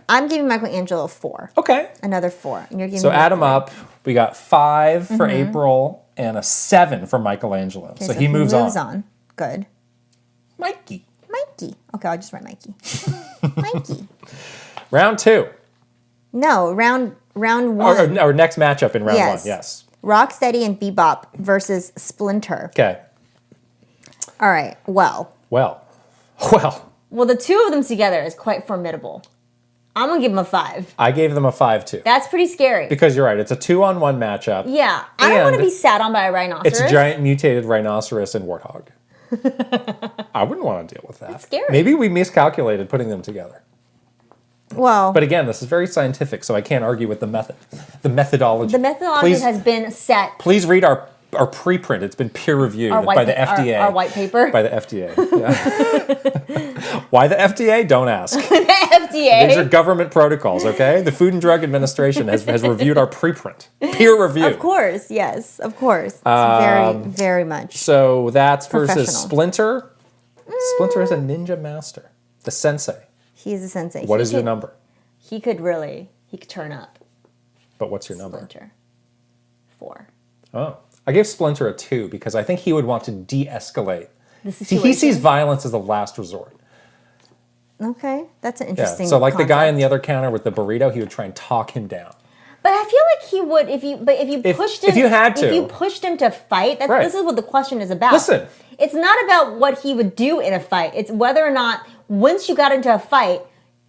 [SPEAKER 1] I'm giving Michelangelo a 4.
[SPEAKER 2] Okay.
[SPEAKER 1] Another 4. And you're giving
[SPEAKER 2] me add them up. We got 5 for April. And a 7 for Michelangelo. Okay, so he moves on.
[SPEAKER 1] Good.
[SPEAKER 2] Mikey.
[SPEAKER 1] Okay, I'll just write Mikey. Mikey.
[SPEAKER 2] Round 2.
[SPEAKER 1] No, round 1.
[SPEAKER 2] Or next matchup in round 1, yes.
[SPEAKER 1] Rocksteady and Bebop versus Splinter.
[SPEAKER 2] Okay.
[SPEAKER 1] All right, well, the 2 of them together is quite formidable. I'm going to give them a 5.
[SPEAKER 2] I gave them a 5 too.
[SPEAKER 1] That's pretty scary.
[SPEAKER 2] Because you're right, it's a 2-on-1 matchup.
[SPEAKER 1] Yeah, I don't want to be sat on by a rhinoceros.
[SPEAKER 2] It's a giant mutated rhinoceros and warthog. I wouldn't want to deal with that.
[SPEAKER 1] It's scary.
[SPEAKER 2] Maybe we miscalculated putting them together.
[SPEAKER 1] Well.
[SPEAKER 2] But again, this is very scientific, so I can't argue with the method. The methodology.
[SPEAKER 1] The methodology has been set.
[SPEAKER 2] Please read our preprint. It's been peer reviewed by the FDA.
[SPEAKER 1] Our white paper?
[SPEAKER 2] By the FDA. Yeah. Why the FDA? Don't ask.
[SPEAKER 1] The FDA?
[SPEAKER 2] These are government protocols, okay? The Food and Drug Administration has reviewed our preprint. Peer review.
[SPEAKER 1] Of course, yes. Of course. It's very, very much.
[SPEAKER 2] So that's versus Splinter. Splinter is a ninja master. The sensei.
[SPEAKER 1] He is a sensei.
[SPEAKER 2] What is your number?
[SPEAKER 1] He could turn up.
[SPEAKER 2] But what's your number?
[SPEAKER 1] Splinter. 4.
[SPEAKER 2] Oh. I gave Splinter a 2 because I think he would want to de-escalate.
[SPEAKER 1] See,
[SPEAKER 2] he sees violence as a last resort.
[SPEAKER 1] Okay, that's an interesting.
[SPEAKER 2] So, like concept. The guy on the other counter with the burrito, he would try and talk him down.
[SPEAKER 1] But I feel like he would if you pushed him.
[SPEAKER 2] If you had to,
[SPEAKER 1] if you pushed him to fight, this is what the question is about.
[SPEAKER 2] Listen,
[SPEAKER 1] it's not about what he would do in a fight. It's whether or not once you got into a fight,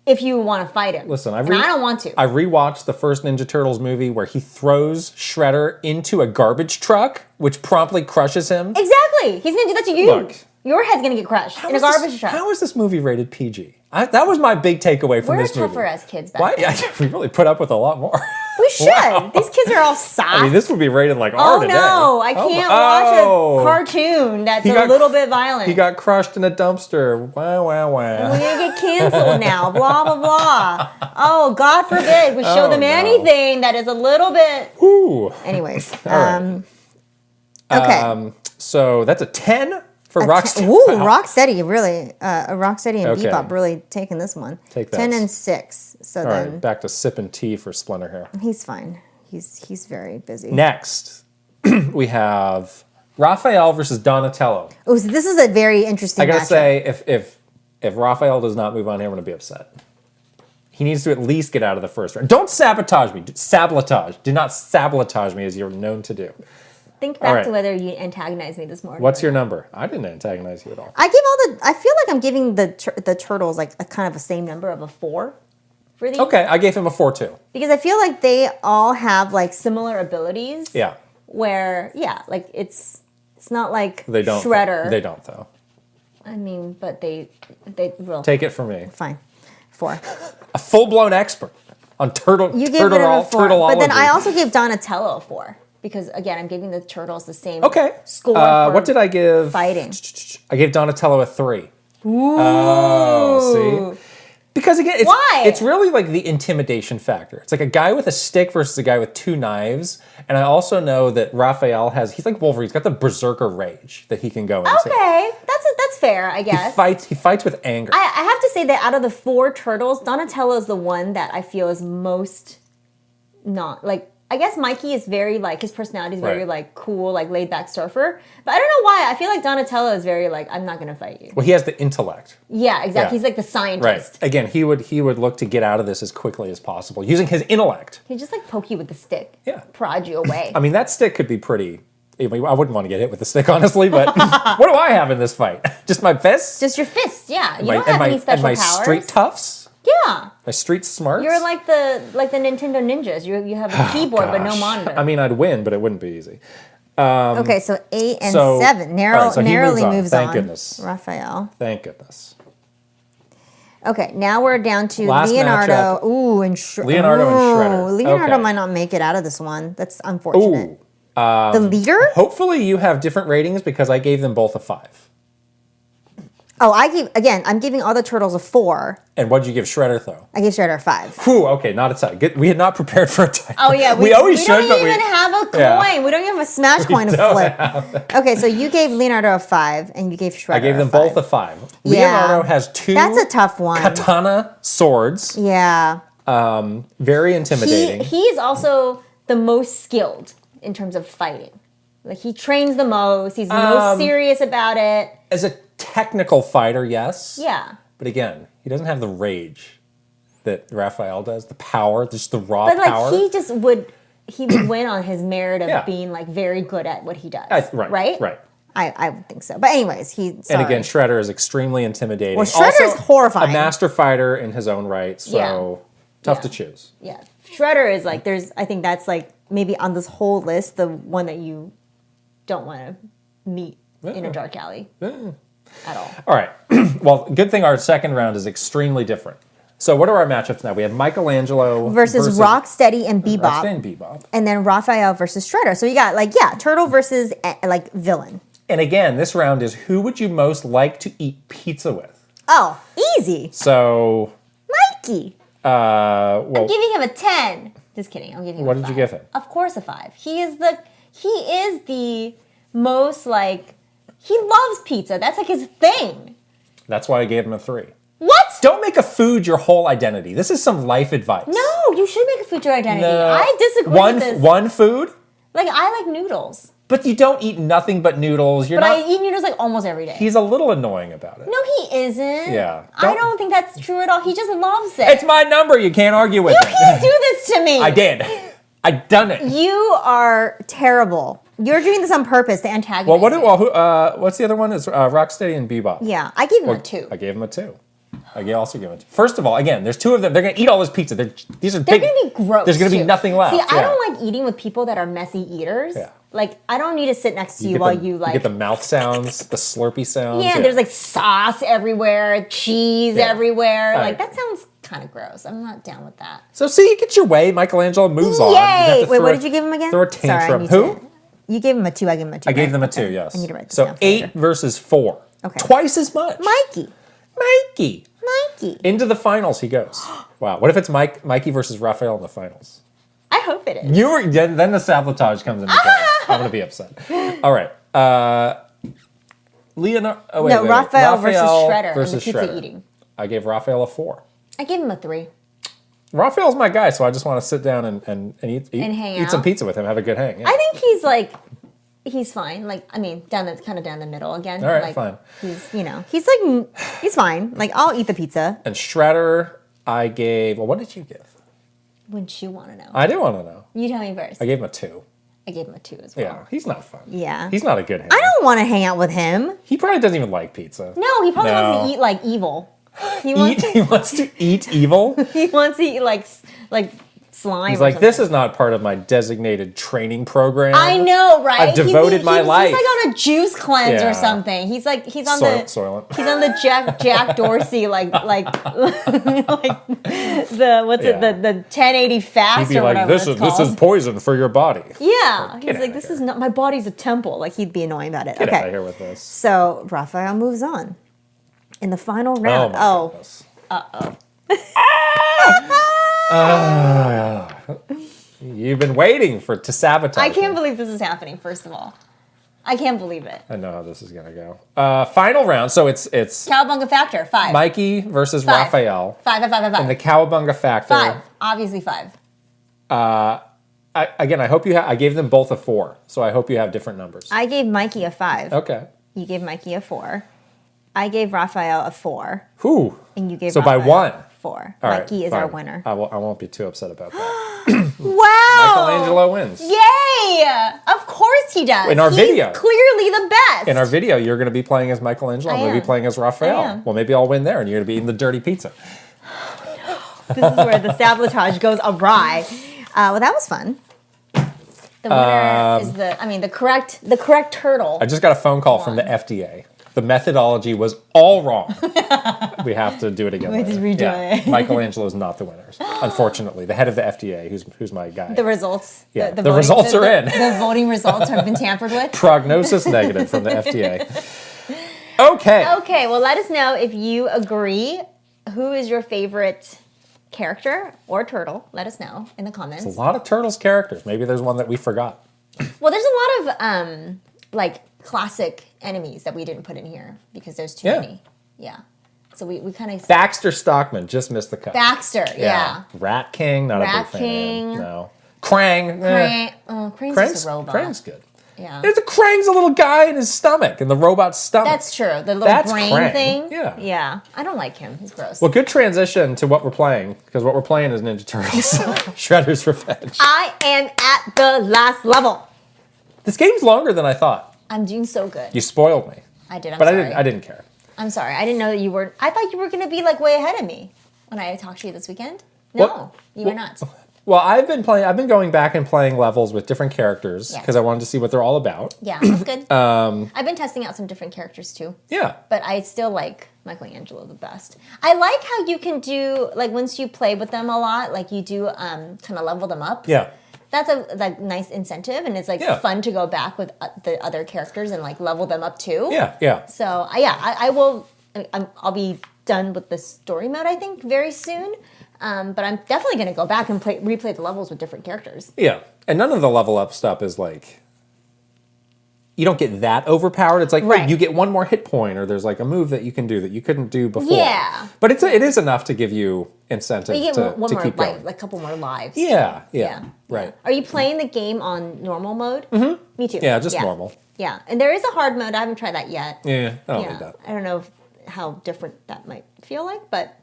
[SPEAKER 1] if you want to fight him.
[SPEAKER 2] Listen, I
[SPEAKER 1] don't want to.
[SPEAKER 2] I rewatched the first Ninja Turtles movie where he throws Shredder into a garbage truck, which promptly crushes him.
[SPEAKER 1] Exactly. He's going to do that to you.
[SPEAKER 2] Look,
[SPEAKER 1] Your head's going to get crushed in a garbage truck.
[SPEAKER 2] How is this movie rated PG? That was my big takeaway from this movie.
[SPEAKER 1] We're tougher as kids back then.
[SPEAKER 2] We really put up with a lot more.
[SPEAKER 1] We should. Wow. These kids are all soft.
[SPEAKER 2] I mean, this would be rated like R today.
[SPEAKER 1] Oh, no. I can't watch a cartoon that's a little bit violent.
[SPEAKER 2] He got crushed in a dumpster. Wow, wow, wow.
[SPEAKER 1] We're going to get canceled now. Blah, blah, blah. Oh, God forbid we show them anything that is a little bit...
[SPEAKER 2] Ooh.
[SPEAKER 1] Anyways.
[SPEAKER 2] Right.
[SPEAKER 1] Okay.
[SPEAKER 2] So that's a 10 for Rocksteady.
[SPEAKER 1] Ooh, Rocksteady, really. Rocksteady and Bebop really taking this one.
[SPEAKER 2] Take that.
[SPEAKER 1] 10 and 6. So
[SPEAKER 2] All
[SPEAKER 1] then...
[SPEAKER 2] right, back to sipping tea for Splinter here.
[SPEAKER 1] He's fine. He's very busy.
[SPEAKER 2] Next, we have Raphael versus Donatello.
[SPEAKER 1] Oh, so this is a very interesting
[SPEAKER 2] I gotta
[SPEAKER 1] matchup.
[SPEAKER 2] say, if Raphael does not move on here, I'm gonna be upset. He needs to at least get out of the first round. Don't sabotage me. Sabotage. Do not sabotage me as you're known to do.
[SPEAKER 1] Think back to whether you antagonized me this morning.
[SPEAKER 2] What's your number? I didn't antagonize you at all.
[SPEAKER 1] I feel like I'm giving the turtles like a kind of the same number of a 4 for these.
[SPEAKER 2] Okay, I gave him a 4 too.
[SPEAKER 1] Because I feel like they all have like similar abilities.
[SPEAKER 2] Yeah.
[SPEAKER 1] Where like it's not like
[SPEAKER 2] they don't
[SPEAKER 1] Shredder.
[SPEAKER 2] They don't though.
[SPEAKER 1] I mean, but they will.
[SPEAKER 2] Take it from me.
[SPEAKER 1] Fine. 4.
[SPEAKER 2] A full-blown expert on turtle.
[SPEAKER 1] You gave it a 4,
[SPEAKER 2] turtleology.
[SPEAKER 1] but then I also gave Donatello a 4 because again, I'm giving the turtles the same score.
[SPEAKER 2] What did I give?
[SPEAKER 1] Fighting.
[SPEAKER 2] I gave Donatello a 3.
[SPEAKER 1] Ooh.
[SPEAKER 2] Oh, see. Because again,
[SPEAKER 1] Why?
[SPEAKER 2] It's really like the intimidation factor. It's like a guy with a stick versus a guy with 2 knives. And I also know that Raphael he's like Wolverine. He's got the berserker rage that he can go into.
[SPEAKER 1] Okay, that's fair, I guess.
[SPEAKER 2] He fights with anger.
[SPEAKER 1] I have to say that out of the 4 turtles, Donatello is the one that I feel is most not like. I guess Mikey is very like his personality is very like cool, like laid back surfer. But I don't know why. I feel like Donatello is very like I'm not gonna fight you.
[SPEAKER 2] Well, he has the intellect.
[SPEAKER 1] Yeah, exactly. Yeah. He's like the scientist.
[SPEAKER 2] Right. Again, he would look to get out of this as quickly as possible using his intellect.
[SPEAKER 1] He'd just like poke you with the stick.
[SPEAKER 2] Yeah.
[SPEAKER 1] Prod you away.
[SPEAKER 2] I mean, that stick could be pretty. I wouldn't want to get hit with the stick, honestly. But what do I have in this fight? Just my fists?
[SPEAKER 1] Just your fists. Yeah. You don't have any special powers.
[SPEAKER 2] And my street toughs.
[SPEAKER 1] Yeah.
[SPEAKER 2] My street smarts.
[SPEAKER 1] You're like the Nintendo ninjas. You have a keyboard but no monitor.
[SPEAKER 2] I mean, I'd win, but it wouldn't be easy.
[SPEAKER 1] Okay, so 8 and 7. Narrowly moves on.
[SPEAKER 2] Thank goodness.
[SPEAKER 1] Raphael.
[SPEAKER 2] Thank goodness.
[SPEAKER 1] Okay, now we're down to
[SPEAKER 2] Last
[SPEAKER 1] Leonardo.
[SPEAKER 2] Matchup.
[SPEAKER 1] Ooh, and Shredder.
[SPEAKER 2] Leonardo and Shredder.
[SPEAKER 1] Leonardo might not make it out of this one. That's unfortunate.
[SPEAKER 2] Ooh.
[SPEAKER 1] The leader?
[SPEAKER 2] Hopefully you have different ratings because I gave them both a 5.
[SPEAKER 1] Oh, I'm giving all the turtles a 4.
[SPEAKER 2] And what did you give Shredder, though?
[SPEAKER 1] I gave Shredder a 5.
[SPEAKER 2] Whew, okay, not a tie. We had not prepared for a tie.
[SPEAKER 1] Oh, yeah.
[SPEAKER 2] We always should, but
[SPEAKER 1] we don't even have a coin. Yeah. We don't even have a smash coin to flip. Okay, so you gave Leonardo a 5, and you gave Shredder a 5.
[SPEAKER 2] I gave them both a 5.
[SPEAKER 1] Yeah.
[SPEAKER 2] Leonardo has 2
[SPEAKER 1] That's a tough one.
[SPEAKER 2] Katana swords.
[SPEAKER 1] Yeah.
[SPEAKER 2] Very intimidating.
[SPEAKER 1] He is also the most skilled in terms of fighting. Like, he trains the most. He's the most serious about it.
[SPEAKER 2] As a technical fighter, yes.
[SPEAKER 1] Yeah.
[SPEAKER 2] But again, he doesn't have the rage that Raphael does, the power, just the raw
[SPEAKER 1] But
[SPEAKER 2] power.
[SPEAKER 1] like he would win on his merit of being like very good at what he does. Right? I would think so. But anyways, And
[SPEAKER 2] again, Shredder is extremely intimidating.
[SPEAKER 1] Well, Shredder is horrifying.
[SPEAKER 2] A master fighter in his own right, so tough to choose.
[SPEAKER 1] Yeah. Shredder is like I think that's like maybe on this whole list the one that you don't want to meet in a dark alley. At all.
[SPEAKER 2] All right. Well, good thing our second round is extremely different. So what are our matchups now? We have Michelangelo
[SPEAKER 1] versus Rocksteady and Bebop.
[SPEAKER 2] Rocksteady and Bebop.
[SPEAKER 1] And then Raphael versus Shredder. So you got turtle versus like villain.
[SPEAKER 2] And again, this round is who would you most like to eat pizza with?
[SPEAKER 1] Oh, easy.
[SPEAKER 2] So
[SPEAKER 1] Mikey. I'm giving him a 10. Just kidding. I'm giving him a 5.
[SPEAKER 2] What did you give him?
[SPEAKER 1] Of course a 5. He is the most like he loves pizza. That's like his thing.
[SPEAKER 2] That's why I gave him a 3.
[SPEAKER 1] What?
[SPEAKER 2] Don't make a food your whole identity. This is some life advice.
[SPEAKER 1] No, you should make a food your identity.
[SPEAKER 2] No.
[SPEAKER 1] I disagree with this.
[SPEAKER 2] One food?
[SPEAKER 1] Like, I like noodles.
[SPEAKER 2] But you don't eat nothing but noodles.
[SPEAKER 1] I eat noodles like almost every day.
[SPEAKER 2] He's a little annoying about it.
[SPEAKER 1] No, he isn't.
[SPEAKER 2] Yeah.
[SPEAKER 1] I don't think that's true at all. He just loves it.
[SPEAKER 2] It's my number. You can't argue with it.
[SPEAKER 1] You can't do this to me.
[SPEAKER 2] I did. I done it.
[SPEAKER 1] You are terrible. You're doing this on purpose to antagonize me.
[SPEAKER 2] What's the other one? It's Rocksteady and Bebop.
[SPEAKER 1] Yeah, I gave him a 2.
[SPEAKER 2] I gave him a 2. I also gave him a 2. First of all, again, there's 2 of them. They're going to eat all this pizza. They're
[SPEAKER 1] going to be gross.
[SPEAKER 2] There's going to be nothing left.
[SPEAKER 1] See, I don't like eating with people that are messy eaters.
[SPEAKER 2] Yeah.
[SPEAKER 1] Like, I don't need to sit next to you while you like...
[SPEAKER 2] You get the mouth sounds, the slurpy sounds.
[SPEAKER 1] Yeah, there's like sauce everywhere, cheese everywhere. Like,
[SPEAKER 2] right.
[SPEAKER 1] that sounds kind of gross. I'm not down with that.
[SPEAKER 2] So see, you get your way. Michelangelo moves on.
[SPEAKER 1] Yay! Wait, what did you give him again?
[SPEAKER 2] Throw a tantrum.
[SPEAKER 1] Sorry, you gave him a 2, I gave him a 2.
[SPEAKER 2] I gave them a 2, yes.
[SPEAKER 1] I need to write this
[SPEAKER 2] so
[SPEAKER 1] down
[SPEAKER 2] 8 versus 4.
[SPEAKER 1] Okay.
[SPEAKER 2] Twice as much. Mikey. Into the finals he goes. Wow. What if it's Mikey versus Raphael in the finals?
[SPEAKER 1] I hope it is.
[SPEAKER 2] Then the sabotage comes into play. I'm going to be upset. All right. Leonardo. Oh, wait,
[SPEAKER 1] Raphael versus Shredder in the pizza eating.
[SPEAKER 2] I gave Raphael a 4.
[SPEAKER 1] I gave him a 3.
[SPEAKER 2] Raphael's my guy, so I just want to sit down and eat some pizza with him, have a good hang. Yeah.
[SPEAKER 1] I think he's fine. Like, I mean, down the middle again.
[SPEAKER 2] All right,
[SPEAKER 1] like,
[SPEAKER 2] fine.
[SPEAKER 1] He's fine. Like, I'll eat the pizza.
[SPEAKER 2] And Shredder, I gave. Well, what did you give?
[SPEAKER 1] Wouldn't you want to know?
[SPEAKER 2] I do want to know.
[SPEAKER 1] You tell me first.
[SPEAKER 2] I gave him a 2.
[SPEAKER 1] I gave him a 2 as well.
[SPEAKER 2] Yeah, he's not fun.
[SPEAKER 1] Yeah,
[SPEAKER 2] he's not a good hang.
[SPEAKER 1] I don't want to hang out with him.
[SPEAKER 2] He probably doesn't even like pizza.
[SPEAKER 1] No, he probably wants to eat like evil.
[SPEAKER 2] He wants to eat evil.
[SPEAKER 1] He wants to eat like slime.
[SPEAKER 2] He's like, this is not part of my designated training program.
[SPEAKER 1] I know, right?
[SPEAKER 2] I've devoted my life.
[SPEAKER 1] He's like on a juice cleanse or something. He's on the Jack Dorsey the the 1080 fast
[SPEAKER 2] he'd be
[SPEAKER 1] or
[SPEAKER 2] like,
[SPEAKER 1] whatever
[SPEAKER 2] this is poison for your body.
[SPEAKER 1] Yeah, he's like, this is not, my body's a temple. Like, he'd be annoying about it.
[SPEAKER 2] Get out of here with this.
[SPEAKER 1] So Raphael moves on in the final round.
[SPEAKER 2] You've been waiting to sabotage.
[SPEAKER 1] I can't believe this is happening. First of all, I can't believe it.
[SPEAKER 2] I know how this is gonna go. Final round. So it's
[SPEAKER 1] Cowabunga Factor 5.
[SPEAKER 2] Mikey versus Raphael.
[SPEAKER 1] 5.
[SPEAKER 2] And the Cowabunga Factor.
[SPEAKER 1] 5. Obviously 5.
[SPEAKER 2] I hope you have. I gave them both a 4, so I hope you have different numbers.
[SPEAKER 1] I gave Mikey a 5.
[SPEAKER 2] Okay.
[SPEAKER 1] You gave Mikey a 4. I gave Raphael a 4.
[SPEAKER 2] Whoo.
[SPEAKER 1] And you gave
[SPEAKER 2] so
[SPEAKER 1] Raphael
[SPEAKER 2] by 1.
[SPEAKER 1] 4.
[SPEAKER 2] All
[SPEAKER 1] Mikey
[SPEAKER 2] right,
[SPEAKER 1] is our winner.
[SPEAKER 2] I won't be too upset about that.
[SPEAKER 1] Wow.
[SPEAKER 2] Michelangelo wins.
[SPEAKER 1] Yay! Of course he does.
[SPEAKER 2] In our video.
[SPEAKER 1] He's clearly the best.
[SPEAKER 2] In our video, you're going to be playing as Michelangelo. I'm going to be playing as Raphael. Well, maybe I'll win there, and you're going to be eating the dirty pizza.
[SPEAKER 1] This is where the sabotage goes awry. Well, that was fun. The winner is the correct turtle.
[SPEAKER 2] I just got a phone call from the FDA. The methodology was all wrong. We have to do it again.
[SPEAKER 1] We have to redo it.
[SPEAKER 2] Michelangelo is not the winners, unfortunately. The head of the FDA, who's my guy.
[SPEAKER 1] The results.
[SPEAKER 2] Yeah, the results are in.
[SPEAKER 1] The voting results have been tampered with.
[SPEAKER 2] Prognosis negative from the FDA. Okay.
[SPEAKER 1] Okay, well, let us know if you agree. Who is your favorite character or turtle? Let us know in the comments.
[SPEAKER 2] It's a lot of Turtles characters. Maybe there's one that we forgot.
[SPEAKER 1] Well, there's a lot of classic enemies that we didn't put in here because there's too many. Yeah. So we kind of...
[SPEAKER 2] Baxter Stockman just missed the cut.
[SPEAKER 1] Baxter, yeah.
[SPEAKER 2] Rat King, not
[SPEAKER 1] Rat
[SPEAKER 2] a big
[SPEAKER 1] King.
[SPEAKER 2] fan. No. Krang.
[SPEAKER 1] Krang's just a robot.
[SPEAKER 2] Krang's good.
[SPEAKER 1] Yeah.
[SPEAKER 2] Krang's a little guy in his stomach, in the robot's stomach.
[SPEAKER 1] That's true. The little brain
[SPEAKER 2] Krang.
[SPEAKER 1] thing.
[SPEAKER 2] Yeah.
[SPEAKER 1] Yeah. I don't like him. He's gross.
[SPEAKER 2] Well, good transition to what we're playing, because what we're playing is Ninja Turtles. Shredder's Revenge.
[SPEAKER 1] I am at the last level.
[SPEAKER 2] This game's longer than I thought.
[SPEAKER 1] I'm doing so good.
[SPEAKER 2] You spoiled me.
[SPEAKER 1] I did.
[SPEAKER 2] But I didn't care.
[SPEAKER 1] I'm sorry. I didn't know that you were. I thought you were going to be way ahead of me when I talked to you this weekend. No, you were not.
[SPEAKER 2] Well, I've been going back and playing levels with different characters because I wanted to see what they're all about.
[SPEAKER 1] Yeah, that's good. I've been testing out some different characters too.
[SPEAKER 2] Yeah.
[SPEAKER 1] But I still like Michelangelo the best. I like how you can do, once you play with them a lot, you do kind of level them up.
[SPEAKER 2] Yeah.
[SPEAKER 1] That's a nice incentive, and it's fun to go back with the other characters and level them up too.
[SPEAKER 2] Yeah, yeah.
[SPEAKER 1] So I will. I'll be done with the story mode, I think, very soon. But I'm definitely going to go back and replay the levels with different characters.
[SPEAKER 2] Yeah, and none of the level up stuff is you don't get that overpowered. It's
[SPEAKER 1] right.
[SPEAKER 2] You get one more hit point, or there's a move that you can do that you couldn't do before.
[SPEAKER 1] Yeah.
[SPEAKER 2] But it is enough to give you incentive to keep going.
[SPEAKER 1] A couple more lives.
[SPEAKER 2] Yeah. Right.
[SPEAKER 1] Are you playing the game on normal mode?
[SPEAKER 2] Mm-hmm.
[SPEAKER 1] Me too.
[SPEAKER 2] Yeah, just normal.
[SPEAKER 1] Yeah, and there is a hard mode. I haven't tried that yet.
[SPEAKER 2] Yeah, I don't need that.
[SPEAKER 1] I don't know how different that might feel like, but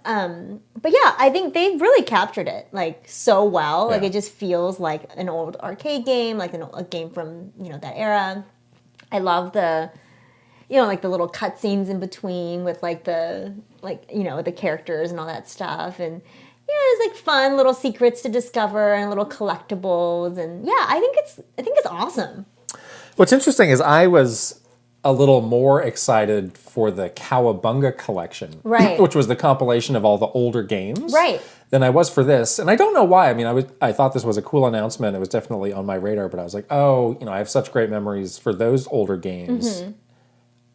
[SPEAKER 1] yeah, I think they've really captured it so well.
[SPEAKER 2] Yeah.
[SPEAKER 1] It just feels like an old arcade game, a game from that era. I love the the little cutscenes in between with the characters and all that stuff, and there's like fun little secrets to discover and little collectibles, and yeah, I think it's awesome.
[SPEAKER 2] What's interesting is I was a little more excited for the Cowabunga collection,
[SPEAKER 1] right?
[SPEAKER 2] Which was the compilation of all the older games,
[SPEAKER 1] right?
[SPEAKER 2] Than I was for this, and I don't know why. I mean, I thought this was a cool announcement. It was definitely on my radar, but I was like, oh, I have such great memories for those older games.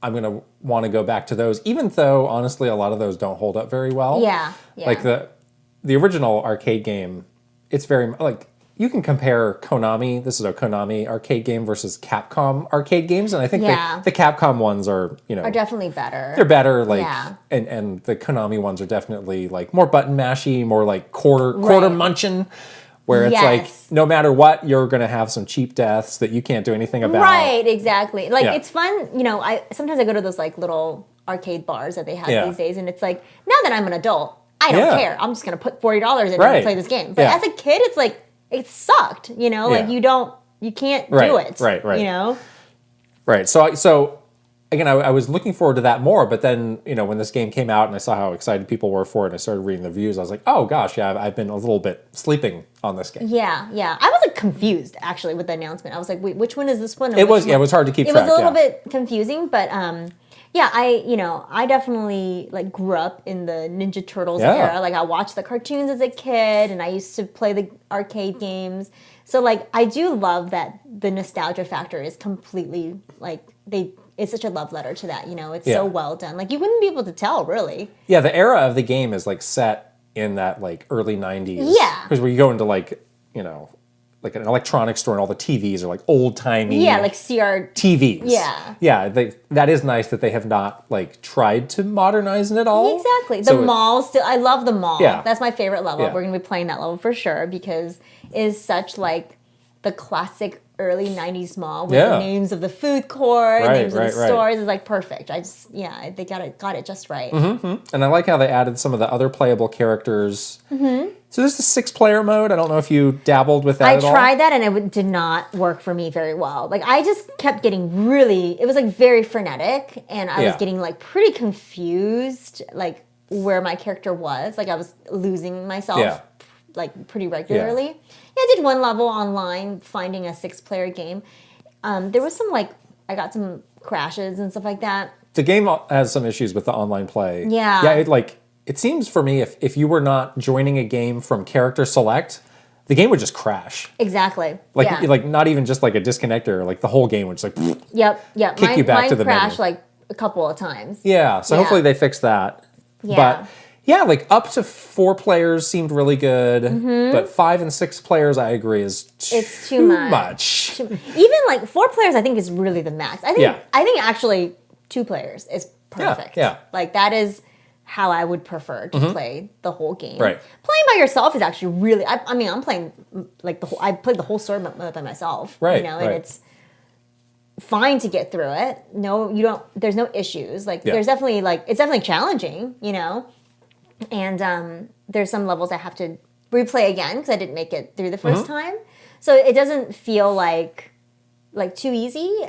[SPEAKER 2] I'm gonna want to go back to those, even though honestly, a lot of those don't hold up very well.
[SPEAKER 1] Yeah.
[SPEAKER 2] Like the original arcade game, it's very like. You can compare Konami, this is a Konami arcade game versus Capcom arcade games, and I think the Capcom ones are
[SPEAKER 1] definitely better.
[SPEAKER 2] They're better, and the Konami ones are definitely like more button mashy, more like quarter munching, where it's like no matter what, you're gonna have some cheap deaths that you can't do anything about.
[SPEAKER 1] Right, exactly. Like it's fun, I sometimes I go to those like little arcade bars that they have these days, and it's like now that I'm an adult, I don't care. I'm just gonna put $40 in and play this game. But as a kid, it's like it sucked, like you can't do it.
[SPEAKER 2] Right. Right. So again, I was looking forward to that more, but then, when this game came out and I saw how excited people were for it and I started reading the reviews, I was like, oh gosh, yeah, I've been a little bit sleeping on this game.
[SPEAKER 1] Yeah. I was like confused actually with the announcement. I was like, wait, which one is this one?
[SPEAKER 2] It was hard to keep track.
[SPEAKER 1] It was a little bit confusing, but I definitely like grew up in the Ninja Turtles era. Like I watched the cartoons as a kid and I used to play the arcade games. So like I do love that the nostalgia factor is completely like it's such a love letter to that, it's so well done. Like you wouldn't be able to tell really.
[SPEAKER 2] Yeah, the era of the game is like set in that like early 90s.
[SPEAKER 1] Yeah.
[SPEAKER 2] Because where you go into like, like an electronics store and all the TVs are like old timey.
[SPEAKER 1] Yeah, like CR
[SPEAKER 2] TVs.
[SPEAKER 1] Yeah.
[SPEAKER 2] Yeah, that is nice that they have not like tried to modernize it at all.
[SPEAKER 1] Exactly. The mall still, I love the mall.
[SPEAKER 2] Yeah.
[SPEAKER 1] That's my favorite level.
[SPEAKER 2] Yeah.
[SPEAKER 1] We're going to be playing that level for sure because it is such like the classic early 90s mall with the names of the food court, names of the stores is like perfect. They got it just right.
[SPEAKER 2] Mm-hmm. And I like how they added some of the other playable characters. Mm-hmm. So there's the 6-player mode. I don't know if you dabbled with that at all.
[SPEAKER 1] I tried that and it did not work for me very well. Like I just kept getting it was like very frenetic and I was getting like pretty confused like where my character was. Like I was losing myself like pretty regularly. Yeah, I did one level online finding a 6-player game. There was some I got some crashes and stuff like that.
[SPEAKER 2] The game has some issues with the online play.
[SPEAKER 1] Yeah.
[SPEAKER 2] Yeah, it seems for me if you were not joining a game from character select, the game would just crash.
[SPEAKER 1] Exactly.
[SPEAKER 2] Like not even just like a disconnector, like the whole game would just like
[SPEAKER 1] Yep.
[SPEAKER 2] kick you back to the
[SPEAKER 1] crashed
[SPEAKER 2] menu.
[SPEAKER 1] like a couple of times.
[SPEAKER 2] Yeah, so hopefully they fix that.
[SPEAKER 1] Yeah.
[SPEAKER 2] But yeah, like up to 4 players seemed really good, but 5 and 6 players, I agree,
[SPEAKER 1] it's too much. Even like 4 players, I think is really the max. I think actually 2 players is perfect.
[SPEAKER 2] Yeah.
[SPEAKER 1] Like that is how I would prefer to play the whole game.
[SPEAKER 2] Right.
[SPEAKER 1] Playing by yourself is actually really. I'm playing like I played the whole story mode by myself.
[SPEAKER 2] Right.
[SPEAKER 1] And it's fine to get through it. No, you don't. There's no issues. Like there's definitely it's definitely challenging. And there's some levels I have to replay again because I didn't make it through the first time. So it doesn't feel like too easy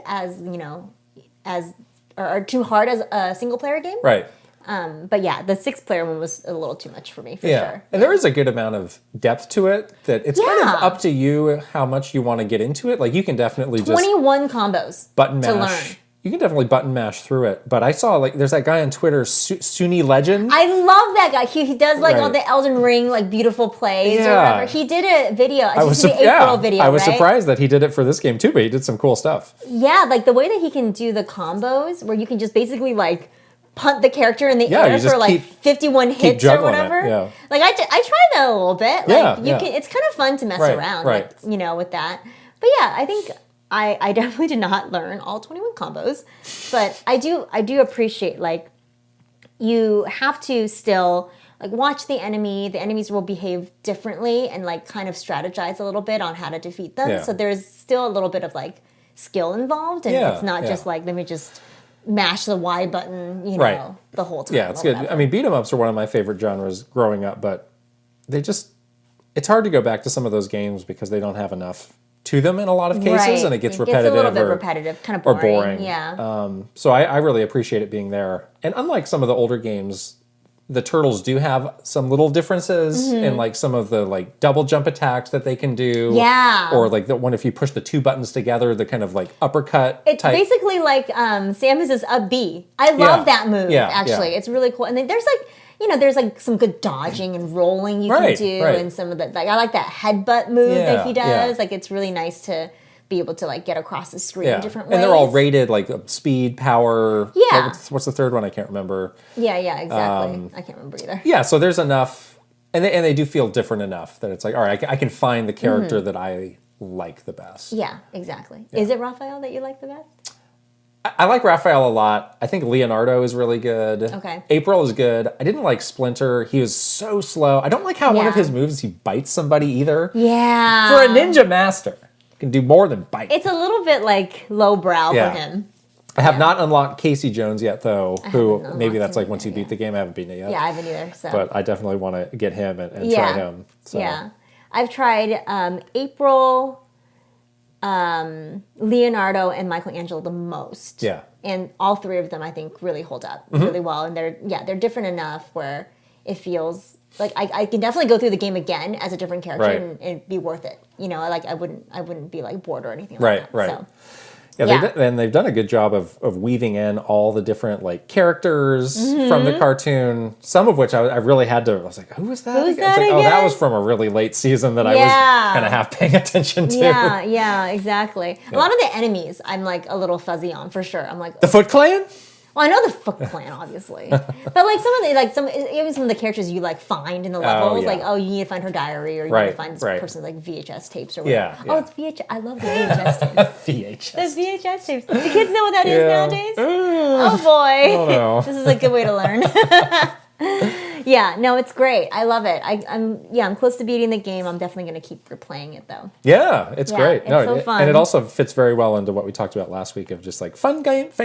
[SPEAKER 1] or too hard as a single player game.
[SPEAKER 2] Right.
[SPEAKER 1] But yeah, the 6-player one was a little too much for me for sure.
[SPEAKER 2] And there is a good amount of depth to it that it's kind of up to you how much you want to get into it. Like you can definitely
[SPEAKER 1] 21 combos
[SPEAKER 2] button mash.
[SPEAKER 1] To learn.
[SPEAKER 2] You can definitely button mash through it. But I saw there's that guy on Twitter, Suni Legend.
[SPEAKER 1] I love that guy. He does all the Elden Ring beautiful plays or whatever. He did a video. The April video.
[SPEAKER 2] I was surprised that he did it for this game too, but he did some cool stuff.
[SPEAKER 1] Yeah, like the way that he can do the combos where you can just basically punt the character in the air for 51 hits or whatever. Like I tried that a little bit. It's kind of fun to mess around with that. But yeah, I think I definitely did not learn all 21 combos, but I do appreciate you have to still watch the enemy. The enemies will behave differently and kind of strategize a little bit on how to defeat them.
[SPEAKER 2] Yeah.
[SPEAKER 1] So there's still a little bit of skill involved, and it's not just let me just mash the Y button, the whole time.
[SPEAKER 2] Yeah, it's good. I mean, beat 'em ups are one of my favorite genres growing up, but it's hard to go back to some of those games because they don't have enough to them in a lot of cases, and it gets repetitive.
[SPEAKER 1] It's a little bit repetitive, kind of boring.
[SPEAKER 2] Yeah. So I really appreciate it being there. And unlike some of the older games, the turtles do have some little differences in like some of the like double jump attacks that they can do.
[SPEAKER 1] Yeah.
[SPEAKER 2] Or like the one if you push the 2 buttons together, the kind of like uppercut.
[SPEAKER 1] It's
[SPEAKER 2] type.
[SPEAKER 1] basically like Samus's up B. I love that move, actually. It's really cool. And then there's like, there's like some good dodging and rolling you can do, and some of the I like that headbutt move that he does. Yeah. Like it's really nice to be able to like get across the screen in different ways.
[SPEAKER 2] And they're all rated like speed, power.
[SPEAKER 1] Yeah.
[SPEAKER 2] What's the third one? I can't remember.
[SPEAKER 1] Yeah, exactly. I can't remember either.
[SPEAKER 2] Yeah, so there's enough, and they do feel different enough that it's like, all right, I can find the character that I like the best.
[SPEAKER 1] Yeah, exactly. Yeah. Is it Raphael that you like the best?
[SPEAKER 2] I like Raphael a lot. I think Leonardo is really good.
[SPEAKER 1] Okay.
[SPEAKER 2] April is good. I didn't like Splinter. He was so slow. I don't like how one of his moves is he bites somebody either.
[SPEAKER 1] Yeah.
[SPEAKER 2] For a ninja master, can do more than bite.
[SPEAKER 1] It's a little bit like lowbrow for him.
[SPEAKER 2] I have not unlocked Casey Jones yet, though. Who maybe that's like once you beat the game. I haven't beaten it yet.
[SPEAKER 1] Yeah, I haven't either. So,
[SPEAKER 2] but I definitely want to get him and try him. So.
[SPEAKER 1] Yeah, I've tried April, Leonardo, and Michelangelo the most.
[SPEAKER 2] Yeah,
[SPEAKER 1] and all 3 of them I think really hold up really well, and they're different enough where it feels like I can definitely go through the game again as a different character and it'd be worth it. Like I wouldn't be like bored or anything like that.
[SPEAKER 2] Right.
[SPEAKER 1] So,
[SPEAKER 2] they've done a good job of weaving in all the different like characters from the cartoon. Some of which I really had to. I was like, who was that?
[SPEAKER 1] Who's that again?
[SPEAKER 2] Oh, that was from a really late season that I was kind of half paying attention to.
[SPEAKER 1] Yeah, exactly. Yeah. A lot of the enemies I'm like a little fuzzy on for sure. I'm like
[SPEAKER 2] the Foot Clan.
[SPEAKER 1] Well, I know the Foot Clan, obviously, but like even some of the characters you like find in the levels, you need to find her diary, or you need to find this person's like VHS tapes or whatever. Yeah. Oh, it's VHS. I love the VHS tapes. The VHS tapes. Do kids know what that is nowadays? Oh boy,
[SPEAKER 2] oh, no.
[SPEAKER 1] This is a good way to learn. Yeah, no, it's great. I love it. I'm close to beating the game. I'm definitely going to keep replaying it though.
[SPEAKER 2] Yeah, it's great.
[SPEAKER 1] It's so fun.
[SPEAKER 2] And it also fits very well into what we talked about last week of just like fun games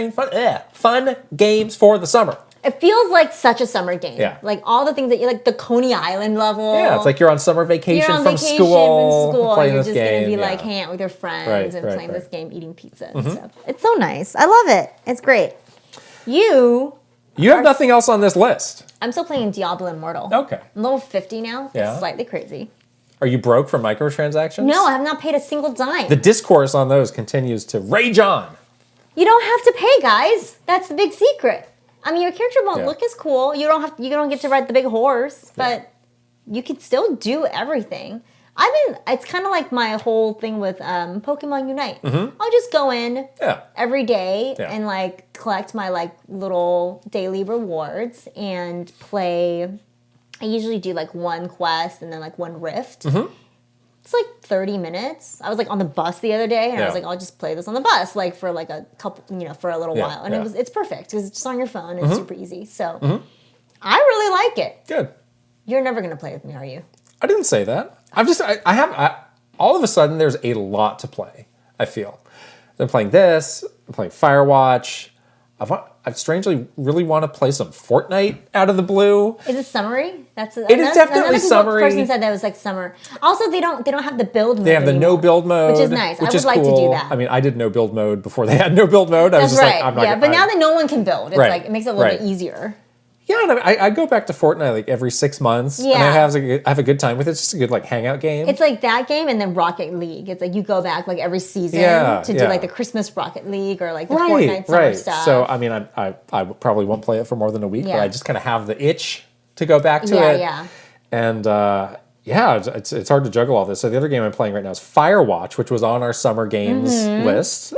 [SPEAKER 2] for the summer.
[SPEAKER 1] It feels like such a summer game.
[SPEAKER 2] Yeah.
[SPEAKER 1] Like all the things that you like, the Coney Island level.
[SPEAKER 2] Yeah, it's like you're on summer vacation from school
[SPEAKER 1] and you're just going to be like hanging out with your friends and playing this game, eating pizza and stuff. It's so nice. I love it. It's great. You
[SPEAKER 2] have nothing else on this list.
[SPEAKER 1] I'm still playing Diablo Immortal.
[SPEAKER 2] Okay.
[SPEAKER 1] I'm level 50 now.
[SPEAKER 2] Yeah.
[SPEAKER 1] It's slightly crazy.
[SPEAKER 2] Are you broke from microtransactions?
[SPEAKER 1] No, I have not paid a single dime.
[SPEAKER 2] The discourse on those continues to rage on.
[SPEAKER 1] You don't have to pay, guys. That's the big secret. I mean, your character won't look as cool. You don't get to ride the big horse, but you can still do everything. It's kind of like my whole thing with Pokemon Unite. I'll just go in every day and like collect my like little daily rewards and play. I usually do like one quest and then like one rift. It's like 30 minutes. I was like on the bus the other day and I was like, I'll just play this on the bus like for like a couple, for a little while. And it's perfect because it's just on your phone. It's super easy. So I really like it.
[SPEAKER 2] Good.
[SPEAKER 1] You're never going to play with me, are you? I
[SPEAKER 2] didn't say that. All of a sudden there's a lot to play, I feel. I'm playing this, I'm playing Firewatch. I strangely really want to play some Fortnite out of the blue.
[SPEAKER 1] Is it summery?
[SPEAKER 2] It is definitely summery.
[SPEAKER 1] Person said that was like summer. Also, they don't have the build mode.
[SPEAKER 2] They have the no build mode,
[SPEAKER 1] which is nice. I would like to do that.
[SPEAKER 2] I mean, I did no build mode before they had no build mode. I was just like, I'm not.
[SPEAKER 1] But now that no one can build, it's like it makes it a little bit easier.
[SPEAKER 2] Yeah, and I go back to Fortnite like every 6 months. Yeah. And I have a good time with it. It's just a good like hangout game.
[SPEAKER 1] It's like that game and then Rocket League. It's like you go back like every season to do like the Christmas Rocket League or like the Fortnite summer stuff.
[SPEAKER 2] So I mean, I probably won't play it for more than a week, but I just kind of have the itch to go back to it. Yeah. And it's hard to juggle all this. So the other game I'm playing right now is Firewatch, which was on our summer games list.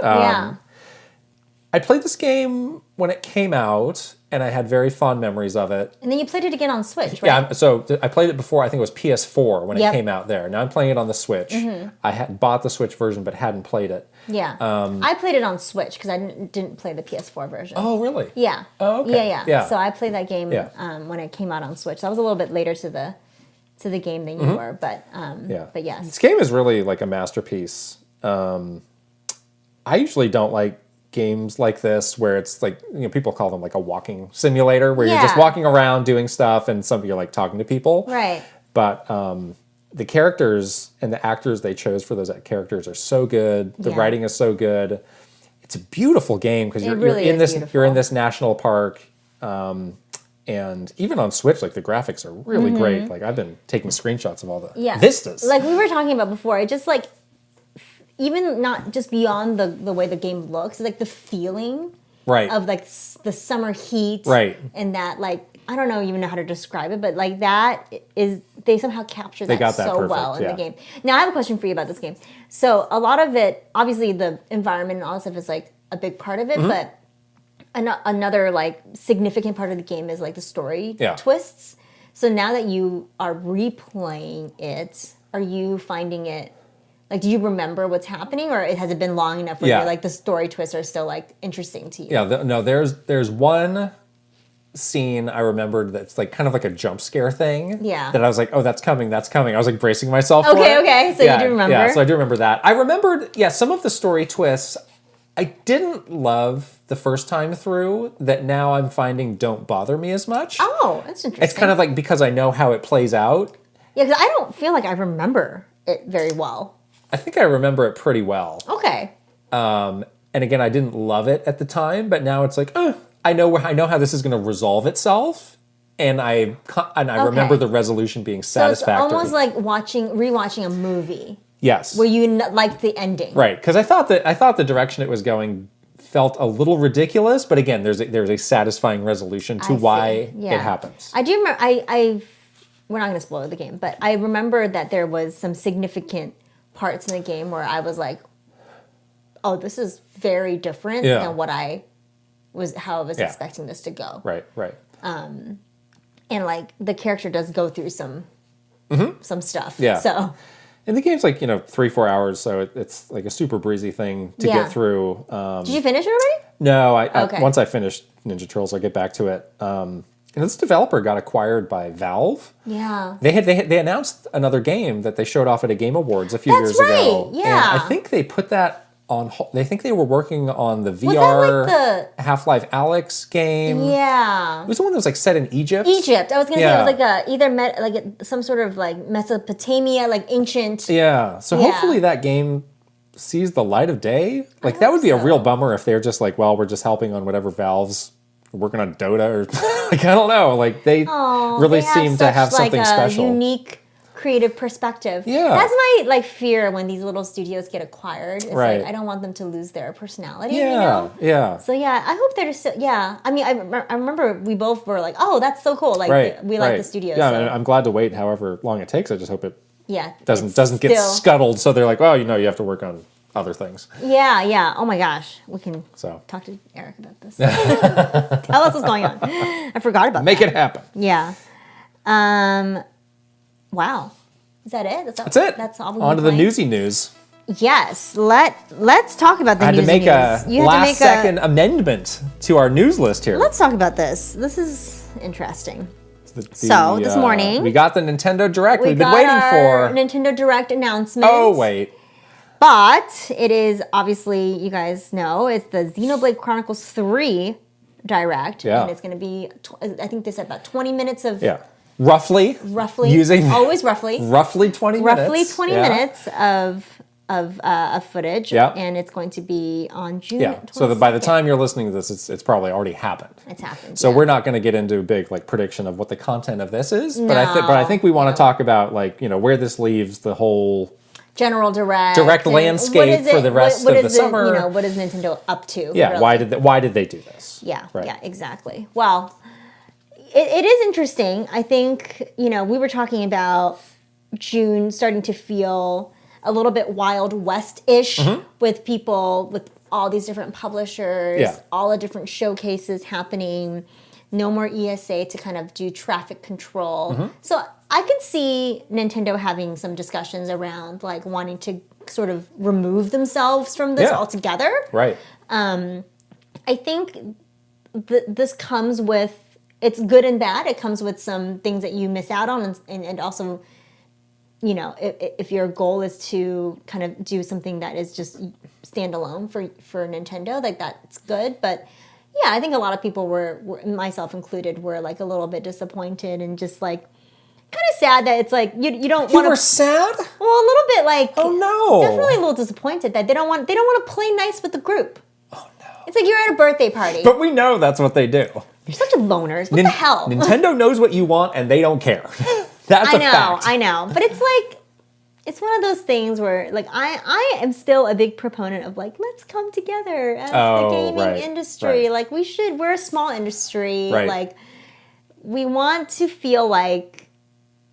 [SPEAKER 2] I played this game when it came out, and I had very fond memories of it.
[SPEAKER 1] And then you played it again on Switch, right?
[SPEAKER 2] Yeah, so I played it before, I think it was PS4 when it came out there. Now I'm playing it on the Switch. I had bought the Switch version, but hadn't played it.
[SPEAKER 1] Yeah. I played it on Switch because I didn't play the PS4 version.
[SPEAKER 2] Oh, really?
[SPEAKER 1] Yeah.
[SPEAKER 2] Oh, okay.
[SPEAKER 1] Yeah. So I played that game when it came out on Switch. So I was a little bit later to the game than you were, but yes.
[SPEAKER 2] This game is really like a masterpiece. I usually don't like games like this where it's like, people call them like a walking simulator where you're just walking around doing stuff and you're like talking to people.
[SPEAKER 1] Right.
[SPEAKER 2] But the characters and the actors they chose for those characters are so good. The writing is so good. It's a beautiful game because you're in this national park. And even on Switch, like the graphics are really great. Like I've been taking screenshots of all the vistas.
[SPEAKER 1] Like we were talking about before, it just like, even not just beyond the way the game looks, like the feeling of like the summer heat. And that like, I don't even know how to describe it, but like that is, they somehow capture that so well in the game. Now I have a question for you about this game. So a lot of it, obviously the environment and all that stuff is like a big part of it, but another like significant part of the game is like the story twists. So now that you are replaying it, are you finding it, like, do you remember what's happening, or has it been long enough where you're like the story twists are still like interesting to you?
[SPEAKER 2] No, there's one scene I remembered that's like kind of like a jump scare thing. That I was like, oh, that's coming. I was like bracing myself for it.
[SPEAKER 1] Okay. So you do remember?
[SPEAKER 2] Yeah, so I do remember that. I remembered, some of the story twists I didn't love the first time through, that now I'm finding don't bother me as much.
[SPEAKER 1] Oh, that's interesting.
[SPEAKER 2] It's kind of like because I know how it plays out.
[SPEAKER 1] Yeah, because I don't feel like I remember it very well.
[SPEAKER 2] I think I remember it pretty well.
[SPEAKER 1] Okay.
[SPEAKER 2] And again, I didn't love it at the time, but now it's like, I know how this is going to resolve itself, and I remember the resolution being satisfactory.
[SPEAKER 1] So it's almost like rewatching a movie.
[SPEAKER 2] Yes.
[SPEAKER 1] Where you like the ending.
[SPEAKER 2] Right, because I thought the direction it was going felt a little ridiculous, but again, there's a satisfying resolution to why it happens.
[SPEAKER 1] I do remember. We're not going to spoil the game, but I remember that there was some significant parts in the game where I was like, "Oh, this is very different than what I was expecting this to go."
[SPEAKER 2] Right.
[SPEAKER 1] And like the character does go through some stuff.
[SPEAKER 2] Yeah.
[SPEAKER 1] So.
[SPEAKER 2] And the game's like 3-4 hours, so it's like a super breezy thing to get through.
[SPEAKER 1] Did you finish it already?
[SPEAKER 2] No, once I finished Ninja Turtles, I'll get back to it. And this developer got acquired by Valve.
[SPEAKER 1] Yeah.
[SPEAKER 2] They announced another game that they showed off at a Game Awards a few years ago.
[SPEAKER 1] Yeah.
[SPEAKER 2] And I think they put that on. They think they were working on the VR Half-Life Alyx game.
[SPEAKER 1] Yeah.
[SPEAKER 2] It was the one that was like set in Egypt.
[SPEAKER 1] I was gonna say it was like some sort of like Mesopotamia, like ancient.
[SPEAKER 2] Yeah. So hopefully that game sees the light of day. Like that would be a real bummer if they're just like, well, we're just helping on whatever Valve's working on Dota or like I don't know. Like they really seem to have something special.
[SPEAKER 1] Unique creative perspective.
[SPEAKER 2] Yeah.
[SPEAKER 1] That's my like fear when these little studios get acquired. It's like I don't want them to lose their personality.
[SPEAKER 2] Yeah. Yeah.
[SPEAKER 1] So I hope they're still I mean I remember we both were like, oh, that's so cool. Like we like the studios.
[SPEAKER 2] Yeah,
[SPEAKER 1] so.
[SPEAKER 2] I'm glad to wait however long it takes. I just hope it doesn't get
[SPEAKER 1] still
[SPEAKER 2] scuttled so they're like, well, you have to work on other things.
[SPEAKER 1] Yeah. Oh my gosh. We can talk to Eric about this. Tell us what's going on. I forgot about that.
[SPEAKER 2] Make it happen.
[SPEAKER 1] Yeah. Wow. Is that it?
[SPEAKER 2] That's it.
[SPEAKER 1] That's all.
[SPEAKER 2] On to the newsy news.
[SPEAKER 1] Yes. Let's talk about the newsy news.
[SPEAKER 2] I had to make a last-second amendment to our news list here.
[SPEAKER 1] Let's talk about this. This is interesting. So this morning
[SPEAKER 2] we got the Nintendo Direct. We've been waiting for
[SPEAKER 1] Nintendo Direct announcement.
[SPEAKER 2] Oh wait.
[SPEAKER 1] But it is obviously, you guys know, it's the Xenoblade Chronicles 3 Direct.
[SPEAKER 2] Yeah.
[SPEAKER 1] And it's going to be, I think they said about 20 minutes of...
[SPEAKER 2] Yeah. Roughly. Using...
[SPEAKER 1] Always roughly.
[SPEAKER 2] Roughly 20 minutes.
[SPEAKER 1] Roughly 20 minutes of footage.
[SPEAKER 2] Yeah.
[SPEAKER 1] And it's going to be on June 22nd.
[SPEAKER 2] So by the time you're listening to this, it's probably already happened.
[SPEAKER 1] It's happened.
[SPEAKER 2] So we're not going to get into a big like prediction of what the content of this is. But I think we want to talk about like, where this leaves the whole...
[SPEAKER 1] General direct
[SPEAKER 2] landscape for the rest of the summer.
[SPEAKER 1] What is Nintendo up to?
[SPEAKER 2] Yeah,
[SPEAKER 1] really?
[SPEAKER 2] why did they do this?
[SPEAKER 1] Yeah, exactly. Well, it is interesting. I think, we were talking about June starting to feel a little bit Wild West-ish with people, with all these different publishers, all the different showcases happening, no more ESA to kind of do traffic control. So I could see Nintendo having some discussions around like wanting to sort of remove themselves from this altogether.
[SPEAKER 2] Right.
[SPEAKER 1] I think this comes with, it's good and bad. It comes with some things that you miss out on and also, if your goal is to kind of do something that is just standalone for Nintendo, like that's good. But yeah, I think a lot of people were, myself included, were like a little bit disappointed and just like kind of sad that it's like you don't want to.
[SPEAKER 2] You were sad?
[SPEAKER 1] Well, a little bit like.
[SPEAKER 2] Oh no!
[SPEAKER 1] Definitely a little disappointed that they don't want to play nice with the group.
[SPEAKER 2] Oh no!
[SPEAKER 1] It's like you're at a birthday party.
[SPEAKER 2] But we know that's what they do.
[SPEAKER 1] You're such a loners. What the hell?
[SPEAKER 2] Nintendo knows what you want and they don't care. That's a fact.
[SPEAKER 1] I know. But it's like, it's one of those things where, like, I am still a big proponent of, like, let's come together as the gaming industry.
[SPEAKER 2] Right.
[SPEAKER 1] Like, we're a small industry.
[SPEAKER 2] Right.
[SPEAKER 1] Like, we want to feel like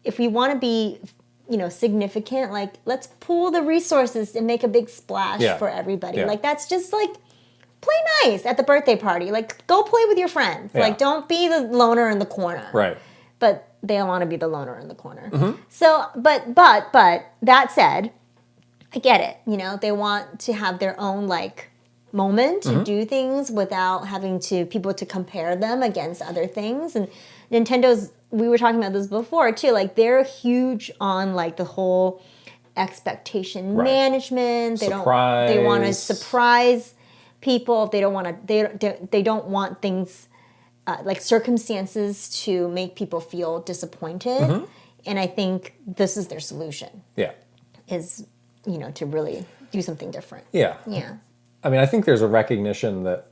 [SPEAKER 1] if we want to be, significant, like, let's pool the resources and make a big splash for everybody. Like, that's just, like, play nice at the birthday party. Like, go play with your friends. Yeah. Like, don't be the loner in the corner.
[SPEAKER 2] Right.
[SPEAKER 1] But they don't want to be the loner in the corner. Mm-hmm. So, but that said, I get it. They want to have their own, like, moment to do things without having people to compare them against other things. And Nintendo's, we were talking about this before too, like, they're huge on, like, the whole expectation management. They want to surprise people. They don't want things like circumstances to make people feel disappointed. Mm-hmm. And I think this is their solution. Yeah. Is, to really do something different. Yeah. Yeah.
[SPEAKER 2] I mean, I think there's a recognition that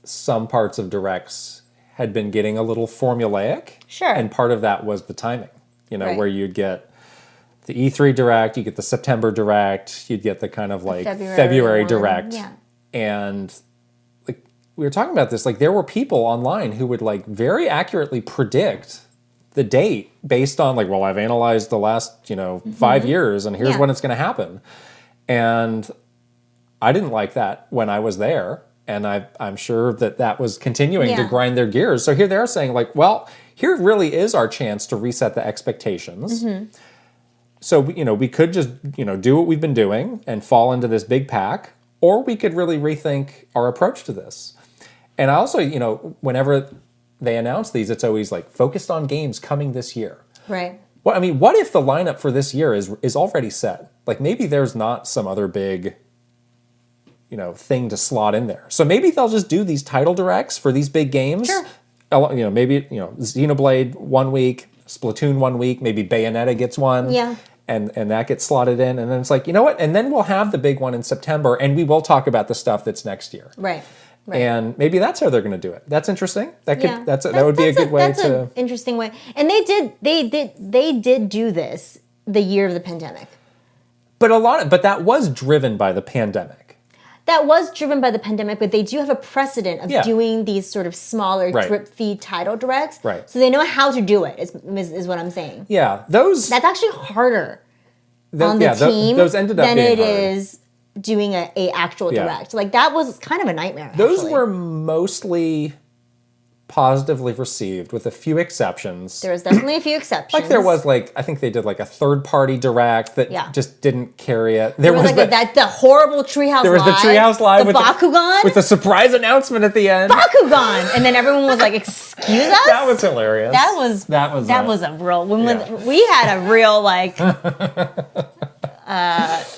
[SPEAKER 2] some parts of Directs had been getting a little formulaic. Sure. And part of that was the timing, where you'd get the E3 Direct, you get the September Direct, you'd get the kind of like February Direct. Yeah. And like we were talking about this, like there were people online who would like very accurately predict the date based on like, well, I've analyzed the last, 5 years and here's when it's going to happen. And I didn't like that when I was there. And I'm sure that was continuing to grind their gears. So here they're saying like, well, here really is our chance to reset the expectations. Mm-hmm. So, we could just, do what we've been doing and fall into this big pack, or we could really rethink our approach to this. And I also, whenever they announce these, it's always like focused on games coming this year.
[SPEAKER 1] Right.
[SPEAKER 2] Well, I mean, what if the lineup for this year is already set? Like maybe there's not some other big, thing to slot in there. So maybe they'll just do these title directs for these big games. Sure. Maybe, Xenoblade 1 week, Splatoon 1 week, maybe Bayonetta gets one. Yeah. And that gets slotted in. And then it's like, you know what? And then we'll have the big one in September and we will talk about the stuff that's next year. Right. Right. And maybe that's how they're going to do it. That's interesting. That would be a good way to. That's an
[SPEAKER 1] interesting way. And they did do this the year of the pandemic.
[SPEAKER 2] But that was driven by the pandemic.
[SPEAKER 1] That was driven by the pandemic, but they do have a precedent of doing these sort of smaller drip feed title directs. Right. So they know how to do it. Is what I'm saying.
[SPEAKER 2] Yeah,
[SPEAKER 1] that's actually harder on the team those ended up than it is doing a actual direct. Like that was kind of a nightmare.
[SPEAKER 2] Those were mostly positively received with a few exceptions.
[SPEAKER 1] There was definitely a few exceptions.
[SPEAKER 2] Like there was I think they did like a third-party direct that just didn't carry it.
[SPEAKER 1] There was like the horrible Treehouse Live.
[SPEAKER 2] There was the Treehouse Live
[SPEAKER 1] with Bakugan.
[SPEAKER 2] With the surprise announcement at the end.
[SPEAKER 1] Bakugan! And then everyone was like, excuse us?
[SPEAKER 2] That was hilarious.
[SPEAKER 1] That was a real, we had a real like...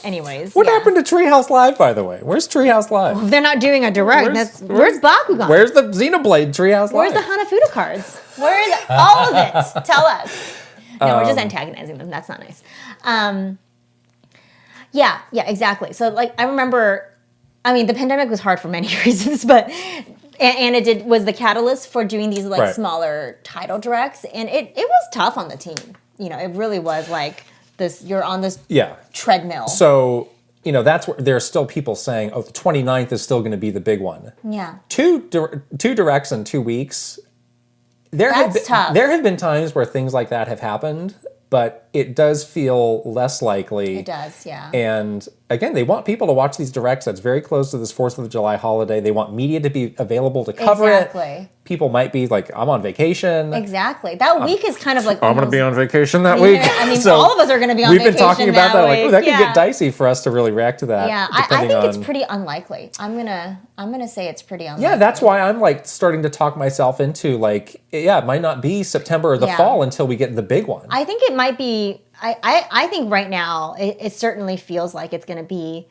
[SPEAKER 1] anyways.
[SPEAKER 2] What happened to Treehouse Live, by the way? Where's Treehouse Live?
[SPEAKER 1] Well, they're not doing a direct. Where's Bakugan?
[SPEAKER 2] Where's the Xenoblade Treehouse Live?
[SPEAKER 1] Where's the Hanafuda cards? Where is all of it? Tell us. No, we're just antagonizing them. That's not nice. Yeah, exactly. So, like, I remember, the pandemic was hard for many reasons, but... And it was the catalyst for doing these, like, smaller title directs. And it was tough on the team. It really was, like... You're on this treadmill.
[SPEAKER 2] So, that's where there are still people saying, the 29th is still going to be the big one. Yeah. Two directs in 2 weeks.
[SPEAKER 1] That's tough.
[SPEAKER 2] There have been times where things like that have happened, but it does feel less likely.
[SPEAKER 1] It does, yeah.
[SPEAKER 2] And again, they want people to watch these directs. That's very close to this 4th of July holiday. They want media to be available to cover it. People might be like, I'm on vacation.
[SPEAKER 1] Exactly. That week is kind of like...
[SPEAKER 2] I'm going to be on vacation that week.
[SPEAKER 1] So all of us are going to be on vacation.
[SPEAKER 2] We've been talking about that. Like, that could get dicey for us to really react to that.
[SPEAKER 1] Yeah, I think it's pretty unlikely. I'm gonna say it's pretty unlikely.
[SPEAKER 2] Yeah, that's why I'm like starting to talk myself into like, it might not be September or the fall until we get the big one.
[SPEAKER 1] I think it might be... I think right now it certainly feels like it's going to be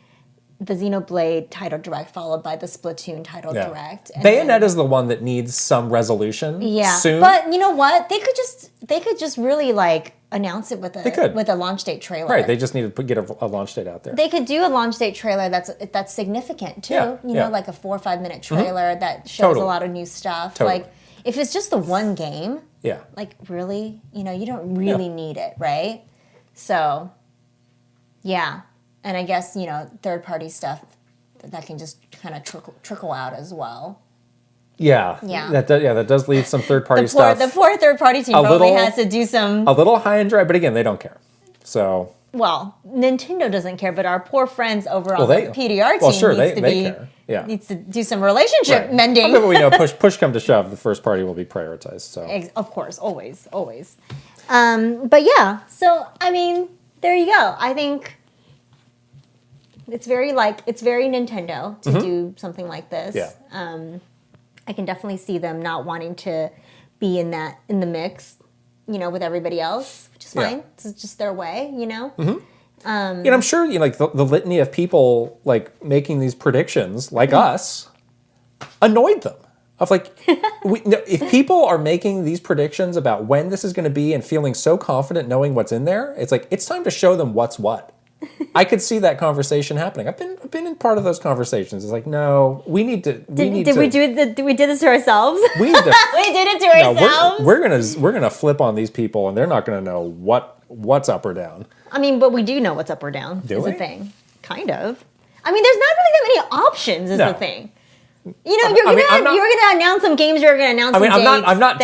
[SPEAKER 1] the Xenoblade title direct followed by the Splatoon title direct.
[SPEAKER 2] Bayonetta is the one that needs some resolution soon.
[SPEAKER 1] But you know what? They could just really like announce it with a launch date trailer.
[SPEAKER 2] Right. They just need to get a launch date out there.
[SPEAKER 1] They could do a launch date trailer that's significant too. Like a 4 or 5 minute trailer that shows a lot of new stuff. Totally. Like if it's just the one game,
[SPEAKER 2] Yeah.
[SPEAKER 1] like really, you don't really need it, right? So, yeah. And I guess, third-party stuff that can just kind of trickle out as well.
[SPEAKER 2] Yeah.
[SPEAKER 1] Yeah.
[SPEAKER 2] That does leave some third-party stuff.
[SPEAKER 1] The poor third-party team probably has to do some...
[SPEAKER 2] A little high and dry, but again, they don't care. So...
[SPEAKER 1] Well, Nintendo doesn't care, but our poor friends over on the PDR team needs to do some relationship mending.
[SPEAKER 2] I mean, we know push come to shove, the first party will be prioritized. So
[SPEAKER 1] of course, always. But yeah, so I mean, there you go. I think it's very Nintendo to do something like this.
[SPEAKER 2] Yeah.
[SPEAKER 1] I can definitely see them not wanting to be in the mix, with everybody else, which is fine. It's just their way,
[SPEAKER 2] Mm-hmm. I'm sure like the litany of people like making these predictions, like us, annoyed them. Of like, if people are making these predictions about when this is going to be and feeling so confident knowing what's in there, it's like it's time to show them what's what. I could see that conversation happening. I've been in part of those conversations. It's like, no, we need to. Did we do
[SPEAKER 1] this to ourselves?
[SPEAKER 2] We did
[SPEAKER 1] it to ourselves.
[SPEAKER 2] We're gonna flip on these people, and they're not gonna know what's up or down.
[SPEAKER 1] I mean, but we do know what's up or down.
[SPEAKER 2] Do we?
[SPEAKER 1] The thing, kind of. I mean, there's not really that many options. Is the thing. You're gonna announce some games. You're gonna announce.
[SPEAKER 2] I'm not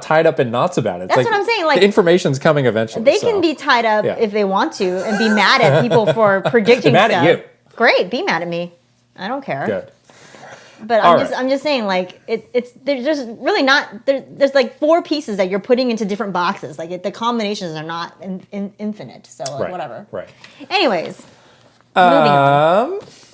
[SPEAKER 2] tied up in knots about it.
[SPEAKER 1] That's what I'm saying. Like
[SPEAKER 2] the information's coming eventually.
[SPEAKER 1] They can be tied up if they want to and be mad at people for predicting
[SPEAKER 2] mad
[SPEAKER 1] stuff.
[SPEAKER 2] At you.
[SPEAKER 1] Great, be mad at me. I don't care.
[SPEAKER 2] Good.
[SPEAKER 1] But I'm just saying, like there's just really not there's like 4 pieces that you're putting into different boxes. Like the combinations are not infinite. So like, whatever.
[SPEAKER 2] Right.
[SPEAKER 1] Anyways,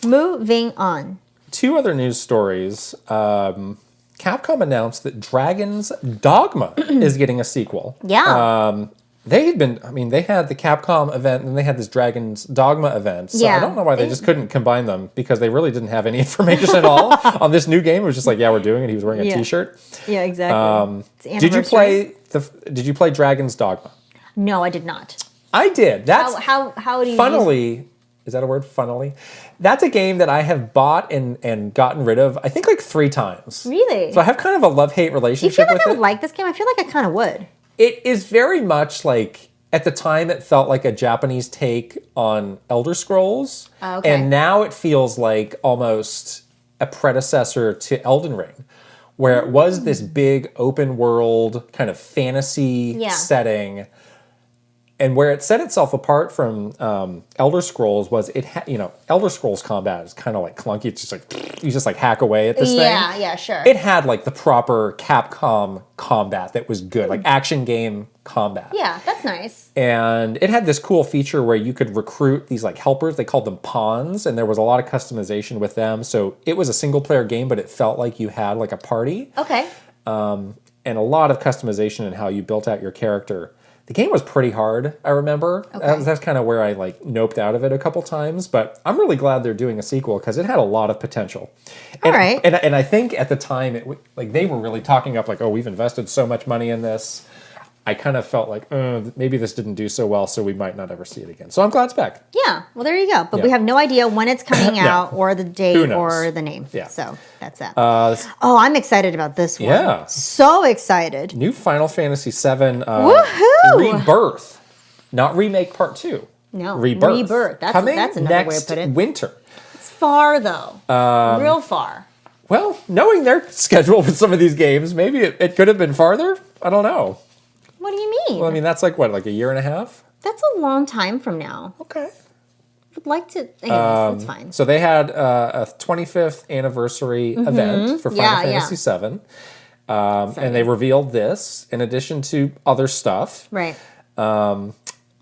[SPEAKER 1] moving on.
[SPEAKER 2] 2 other news stories. Capcom announced that Dragon's Dogma is getting a sequel.
[SPEAKER 1] Yeah.
[SPEAKER 2] They had the Capcom event and then they had this Dragon's Dogma event. So I don't know why they just couldn't combine them because they really didn't have any information at all on this new game. It was just like, we're doing it. He was wearing a t-shirt.
[SPEAKER 1] Yeah, exactly.
[SPEAKER 2] Did you play Dragon's Dogma?
[SPEAKER 1] No, I did not.
[SPEAKER 2] I did. That's
[SPEAKER 1] how do you
[SPEAKER 2] funnily. Is that a word? Funnily? That's a game that I have bought and gotten rid of, I think, like 3 times.
[SPEAKER 1] Really?
[SPEAKER 2] So I have kind of a love-hate relationship with it.
[SPEAKER 1] Do you feel like I would like this game? I feel like I kind of would.
[SPEAKER 2] It is very much like, at the time, it felt like a Japanese take on Elder Scrolls.
[SPEAKER 1] Oh, okay.
[SPEAKER 2] And now it feels like almost a predecessor to Elden Ring, where it was this big open world kind of fantasy setting. And where it set itself apart from Elder Scrolls was Elder Scrolls combat is kind of like clunky. It's just like you just like hack away at this thing.
[SPEAKER 1] Yeah, sure.
[SPEAKER 2] It had like the proper Capcom combat that was good, like action game combat.
[SPEAKER 1] Yeah, that's nice.
[SPEAKER 2] And it had this cool feature where you could recruit these like helpers. They called them pawns, and there was a lot of customization with them. So it was a single player game, but it felt like you had like a party.
[SPEAKER 1] Okay.
[SPEAKER 2] And a lot of customization in how you built out your character. The game was pretty hard, I remember. Okay. That's kind of where I like noped out of it a couple times, but I'm really glad they're doing a sequel because it had a lot of potential.
[SPEAKER 1] All right.
[SPEAKER 2] And I think at the time, they were really talking up like, oh, we've invested so much money in this. I kind of felt like, maybe this didn't do so well, so we might not ever see it again. So I'm glad it's back.
[SPEAKER 1] Yeah, well, there you go. But we have no idea when it's coming out or the date or the name. Yeah. So that's that. I'm excited about this one.
[SPEAKER 2] Yeah.
[SPEAKER 1] So excited.
[SPEAKER 2] New Final Fantasy VII
[SPEAKER 1] Woohoo!
[SPEAKER 2] Rebirth. Not Remake Part 2.
[SPEAKER 1] No.
[SPEAKER 2] Rebirth.
[SPEAKER 1] That's another way to put it.
[SPEAKER 2] Winter.
[SPEAKER 1] It's far, though. Real far.
[SPEAKER 2] Well, knowing their schedule with some of these games, maybe it could have been farther. I don't know.
[SPEAKER 1] What do you mean?
[SPEAKER 2] Well, I mean, that's like, what, like a year and a half?
[SPEAKER 1] That's a long time from now.
[SPEAKER 2] Okay.
[SPEAKER 1] I'd like to... Anyways, that's fine.
[SPEAKER 2] So they had a 25th anniversary event for Final Fantasy VII. And they revealed this in addition to other stuff.
[SPEAKER 1] Right.
[SPEAKER 2] And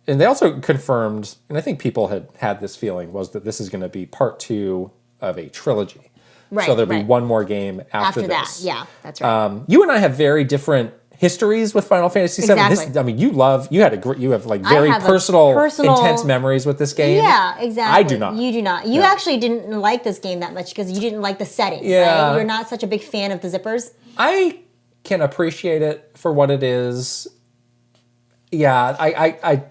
[SPEAKER 2] they also confirmed, and I think people had this feeling, was that this is going to be part 2 of a trilogy.
[SPEAKER 1] Right,
[SPEAKER 2] so there'll be one more game after this.
[SPEAKER 1] That, yeah, that's right.
[SPEAKER 2] You and I have very different histories with Final Fantasy VII.
[SPEAKER 1] Exactly.
[SPEAKER 2] You have like very personal, intense memories with this game.
[SPEAKER 1] Yeah, exactly.
[SPEAKER 2] I do not.
[SPEAKER 1] You do not. You actually didn't like this game that much because you didn't like the setting. Yeah. Right? You're not such a big fan of the zippers.
[SPEAKER 2] I can appreciate it for what it is. Yeah, I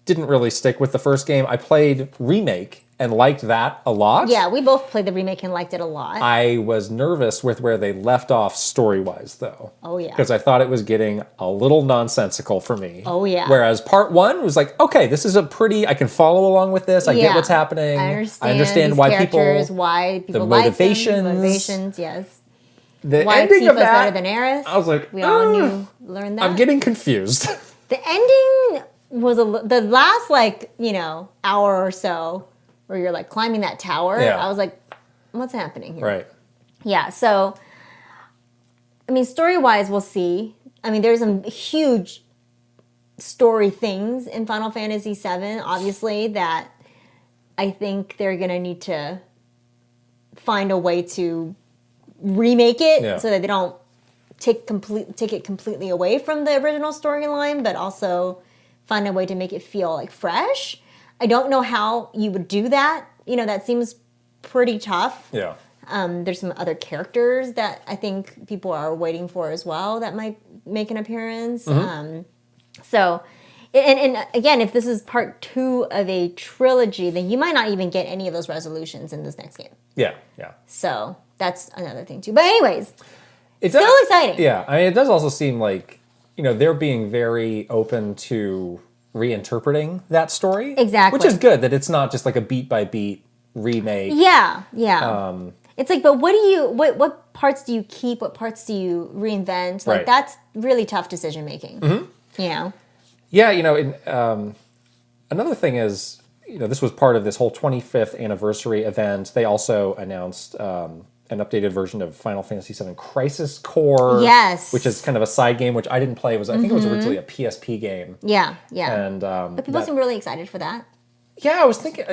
[SPEAKER 2] didn't really stick with the first game. I played Remake and liked that a lot.
[SPEAKER 1] Yeah, we both played the remake and liked it a lot.
[SPEAKER 2] I was nervous with where they left off story-wise, though.
[SPEAKER 1] Oh, yeah.
[SPEAKER 2] Because I thought it was getting a little nonsensical for me.
[SPEAKER 1] Oh, yeah.
[SPEAKER 2] Whereas part 1 was like, okay, this is I can follow along with this. I get what's happening.
[SPEAKER 1] I
[SPEAKER 2] understand why people
[SPEAKER 1] like
[SPEAKER 2] the motivations.
[SPEAKER 1] Motivations, yes.
[SPEAKER 2] The
[SPEAKER 1] Why
[SPEAKER 2] ending
[SPEAKER 1] Tifa's
[SPEAKER 2] of that,
[SPEAKER 1] better than Aerith.
[SPEAKER 2] I was like,
[SPEAKER 1] we all learned that.
[SPEAKER 2] I'm getting confused.
[SPEAKER 1] The ending was the last, hour or so where you're, climbing that tower.
[SPEAKER 2] Yeah.
[SPEAKER 1] I was like, what's happening here?
[SPEAKER 2] Right.
[SPEAKER 1] Yeah, so, story-wise, we'll see. There's some huge story things in Final Fantasy VII, obviously, that I think they're going to need to find a way to remake it so that they don't take it completely away from the original storyline, but also find a way to make it feel, fresh. I don't know how you would do that. That seems pretty tough.
[SPEAKER 2] Yeah.
[SPEAKER 1] There's some other characters that I think people are waiting for as well that might make an appearance. Mm-hmm. And again, if this is part 2 of a trilogy, then you might not even get any of those resolutions in this next game.
[SPEAKER 2] Yeah, yeah.
[SPEAKER 1] So that's another thing too. But anyways, it's still exciting.
[SPEAKER 2] Yeah, it does also seem like, they're being very open to reinterpreting that story.
[SPEAKER 1] Exactly.
[SPEAKER 2] Which is good, that it's not just like a beat-by-beat remake.
[SPEAKER 1] Yeah, yeah. It's like, but what parts do you keep? What parts do you reinvent?
[SPEAKER 2] Right.
[SPEAKER 1] That's really tough decision making. Mm-hmm.
[SPEAKER 2] Yeah, another thing is, this was part of this whole 25th anniversary event. They also announced an updated version of Final Fantasy VII Crisis Core.
[SPEAKER 1] Yes.
[SPEAKER 2] Which is kind of a side game, which I didn't play. I think it was originally a PSP game.
[SPEAKER 1] Yeah, yeah.
[SPEAKER 2] And
[SPEAKER 1] but people seem really excited for that.
[SPEAKER 2] Yeah, I was thinking,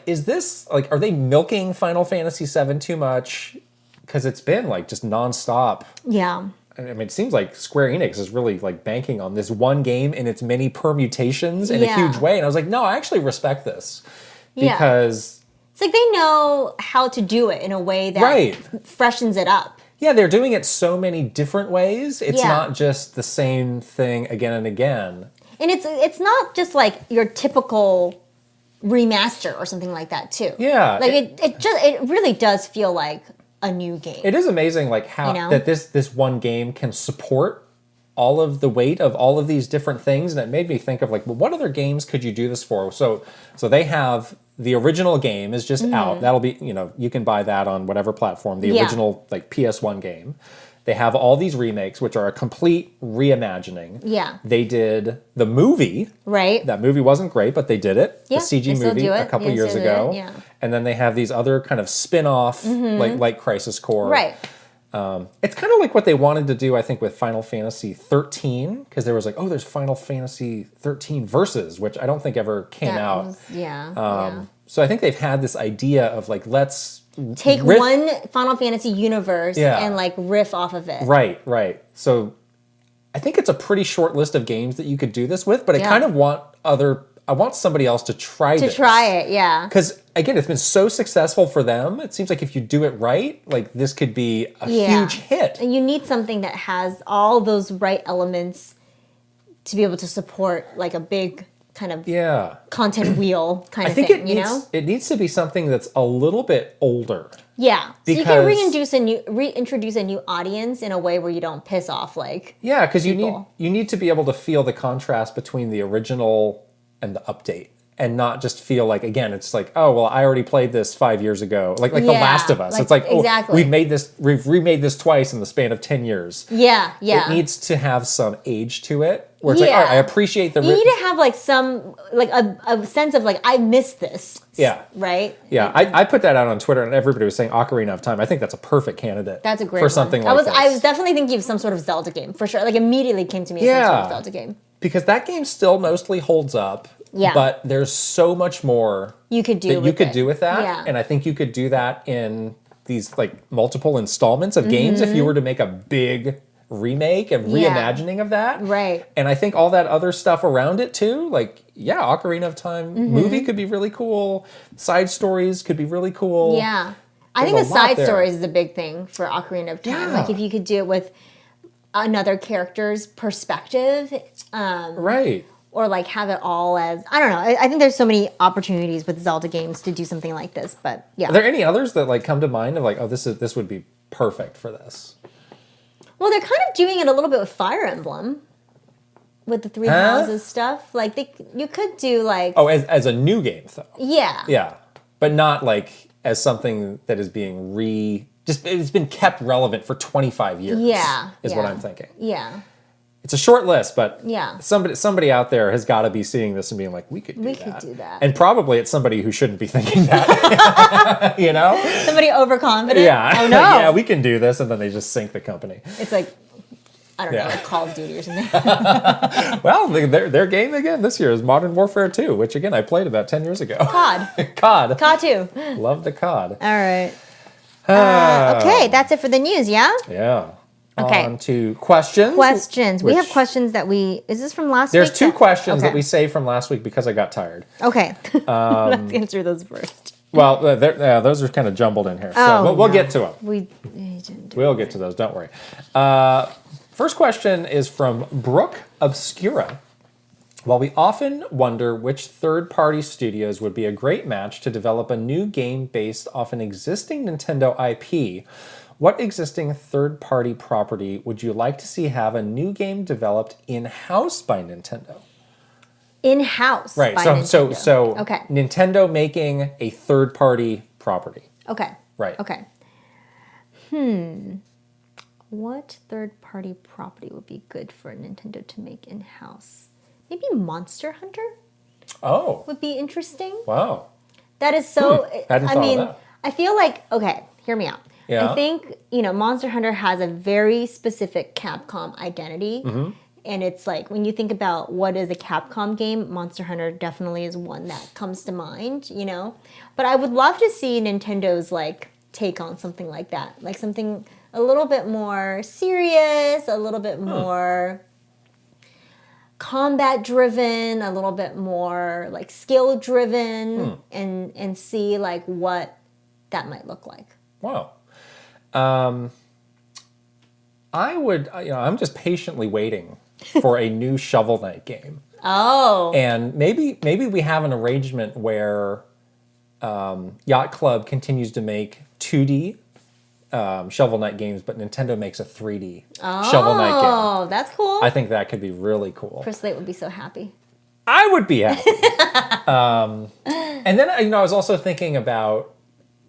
[SPEAKER 2] is this, are they milking Final Fantasy VII too much? Because it's been, just nonstop.
[SPEAKER 1] Yeah.
[SPEAKER 2] It seems like Square Enix is really, banking on this one game and its many permutations in a huge way. And I was like, no, I actually respect this. Because...
[SPEAKER 1] It's like they know how to do it in a way that freshens it up.
[SPEAKER 2] Yeah, they're doing it so many different ways. It's not just the same thing again and again.
[SPEAKER 1] And it's not just your typical remaster or something like that too.
[SPEAKER 2] Yeah.
[SPEAKER 1] It really does feel like a new game.
[SPEAKER 2] It is amazing how that this one game can support all of the weight of all of these different things, and it made me think of what other games could you do this for? So they have the original game is just out. That'll be, you can buy that on whatever platform, the original PS1 game. They have all these remakes, which are a complete reimagining.
[SPEAKER 1] Yeah.
[SPEAKER 2] They did the movie.
[SPEAKER 1] Right.
[SPEAKER 2] That movie wasn't great, but they did it.
[SPEAKER 1] Yeah,
[SPEAKER 2] the CG movie a couple years ago.
[SPEAKER 1] Yeah.
[SPEAKER 2] And then they have these other kind of spin-off, like Crisis Core.
[SPEAKER 1] Right.
[SPEAKER 2] It's kind of like what they wanted to do, I think, with Final Fantasy 13, because there was there's Final Fantasy 13 Versus, which I don't think ever came out. So I think they've had this idea of let's
[SPEAKER 1] take one Final Fantasy universe and riff off of it.
[SPEAKER 2] Right, right. So I think it's a pretty short list of games that you could do this with, but I kind of I want somebody else to try this.
[SPEAKER 1] To try it, yeah.
[SPEAKER 2] Because, again, it's been so successful for them. It seems like if you do it right, this could be a huge hit.
[SPEAKER 1] And you need something that has all those right elements to be able to support, a big kind of content wheel kind of thing,
[SPEAKER 2] it needs to be something that's a little bit older.
[SPEAKER 1] Yeah. So you can reintroduce a new audience in a way where you don't piss off,
[SPEAKER 2] Yeah, because you need to be able to feel the contrast between the original and the update, and not just feel again, it's oh, well, I already played this 5 years ago. The Last of Us. It's
[SPEAKER 1] exactly.
[SPEAKER 2] We've remade this twice in the span of 10 years.
[SPEAKER 1] Yeah, yeah.
[SPEAKER 2] It needs to have some age to it, where it's all right, I appreciate the...
[SPEAKER 1] You need to have some, a sense of I missed this.
[SPEAKER 2] Yeah.
[SPEAKER 1] Right?
[SPEAKER 2] Yeah, I put that out on Twitter, and everybody was saying Ocarina of Time. I think that's a perfect candidate.
[SPEAKER 1] That's a great
[SPEAKER 2] for something
[SPEAKER 1] one.
[SPEAKER 2] this.
[SPEAKER 1] I was definitely thinking of some sort of Zelda game, for sure. Immediately came to me as some sort of Zelda game.
[SPEAKER 2] Because that game still mostly holds up.
[SPEAKER 1] Yeah.
[SPEAKER 2] But there's so much more
[SPEAKER 1] you could do
[SPEAKER 2] with that.
[SPEAKER 1] Yeah.
[SPEAKER 2] And I think you could do that in these multiple installments of games if you were to make a big remake and reimagining of that.
[SPEAKER 1] Right.
[SPEAKER 2] And I think all that other stuff around it too, Ocarina of Time movie could be really cool. Side stories could be really cool.
[SPEAKER 1] Yeah. I think the side stories is a big thing for Ocarina of Time.
[SPEAKER 2] Yeah.
[SPEAKER 1] If you could do it with another character's perspective.
[SPEAKER 2] Right.
[SPEAKER 1] or like have it all as, I don't know. I think there's so many opportunities with Zelda games to do something like this, but yeah.
[SPEAKER 2] Are there any others that like come to mind of like, oh, this would be perfect for this?
[SPEAKER 1] Well, they're kind of doing it a little bit with Fire Emblem, with the three houses stuff. Like you could do like,
[SPEAKER 2] oh, as a new game though.
[SPEAKER 1] Yeah.
[SPEAKER 2] Yeah, but not like as something that is being it's been kept relevant for 25 years.
[SPEAKER 1] Yeah,
[SPEAKER 2] is what I'm thinking.
[SPEAKER 1] Yeah.
[SPEAKER 2] It's a short list, but
[SPEAKER 1] yeah,
[SPEAKER 2] somebody out there has got to be seeing this and being like, we could do that. And probably it's somebody who shouldn't be thinking that. You know?
[SPEAKER 1] Somebody overconfident.
[SPEAKER 2] Yeah.
[SPEAKER 1] Oh no.
[SPEAKER 2] Yeah, we can do this, and then they just sink the company.
[SPEAKER 1] It's like, I don't know, like Call of Duty or something.
[SPEAKER 2] Well, their game again this year is Modern Warfare 2, which again I played about 10 years ago.
[SPEAKER 1] COD.
[SPEAKER 2] COD
[SPEAKER 1] 2.
[SPEAKER 2] Love the COD.
[SPEAKER 1] All right. Okay, that's it for the news, yeah?
[SPEAKER 2] Yeah.
[SPEAKER 1] Okay.
[SPEAKER 2] On to questions.
[SPEAKER 1] We have questions that is this from last week?
[SPEAKER 2] There's two questions that we saved from last week because I got tired.
[SPEAKER 1] Okay. Let's answer those first.
[SPEAKER 2] Well, those are kind of jumbled in here. So we'll get to them. We'll get to those, don't worry. First question is from Brooke Obscura. While we often wonder which third-party studios would be a great match to develop a new game based off an existing Nintendo IP, what existing third-party property would you like to see have a new game developed in-house by Nintendo?
[SPEAKER 1] In-house
[SPEAKER 2] by Nintendo. So
[SPEAKER 1] okay.
[SPEAKER 2] Nintendo making a third-party property.
[SPEAKER 1] Okay.
[SPEAKER 2] Right.
[SPEAKER 1] Okay. What third-party property would be good for Nintendo to make in-house? Maybe Monster Hunter?
[SPEAKER 2] Oh.
[SPEAKER 1] Would be interesting.
[SPEAKER 2] Wow.
[SPEAKER 1] That is so...
[SPEAKER 2] Hadn't thought of that.
[SPEAKER 1] I feel like... Okay, hear me out.
[SPEAKER 2] Yeah.
[SPEAKER 1] I think, Monster Hunter has a very specific Capcom identity. Mm-hmm. And it's like, when you think about what is a Capcom game, Monster Hunter definitely is one that comes to mind, But I would love to see Nintendo's, like, take on something like that. Like, something a little bit more serious, a little bit more combat-driven, a little bit more, like, skill-driven, and see, like, what that might look like.
[SPEAKER 2] Wow. I would, I'm just patiently waiting for a new Shovel Knight game.
[SPEAKER 1] Oh.
[SPEAKER 2] And maybe we have an arrangement where Yacht Club continues to make 2D Shovel Knight games, but Nintendo makes a 3D Shovel Knight game.
[SPEAKER 1] Oh, that's cool.
[SPEAKER 2] I think that could be really cool.
[SPEAKER 1] Chris Slate would be so happy.
[SPEAKER 2] I would be happy. And then, I was also thinking about,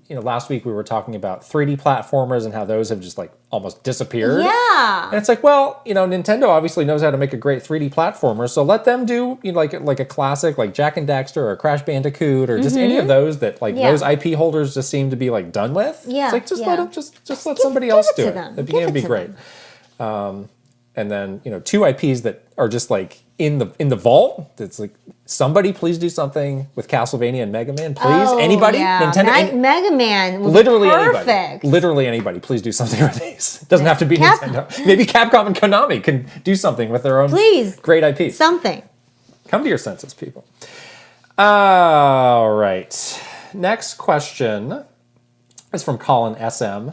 [SPEAKER 2] last week we were talking about 3D platformers and how those have just like almost disappeared.
[SPEAKER 1] Yeah.
[SPEAKER 2] And it's like, well, Nintendo obviously knows how to make a great 3D platformer, so let them do like a classic like Jak and Daxter or Crash Bandicoot or just any of those that like those IP holders just seem to be like done with.
[SPEAKER 1] Yeah.
[SPEAKER 2] It's like just let them just let somebody else do it. That'd be great. And then, 2 IPs that are just like in the vault. It's like, somebody please do something with Castlevania and Mega Man, please. Anybody?
[SPEAKER 1] Yeah.
[SPEAKER 2] Nintendo.
[SPEAKER 1] Mega Man would
[SPEAKER 2] literally
[SPEAKER 1] be perfect.
[SPEAKER 2] Anybody. Literally anybody. Please do something with these. It doesn't have to be Nintendo. Maybe Capcom and Konami can do something with their own great IPs.
[SPEAKER 1] Something.
[SPEAKER 2] Come to your senses, people. All right. Next question is from Colin SM.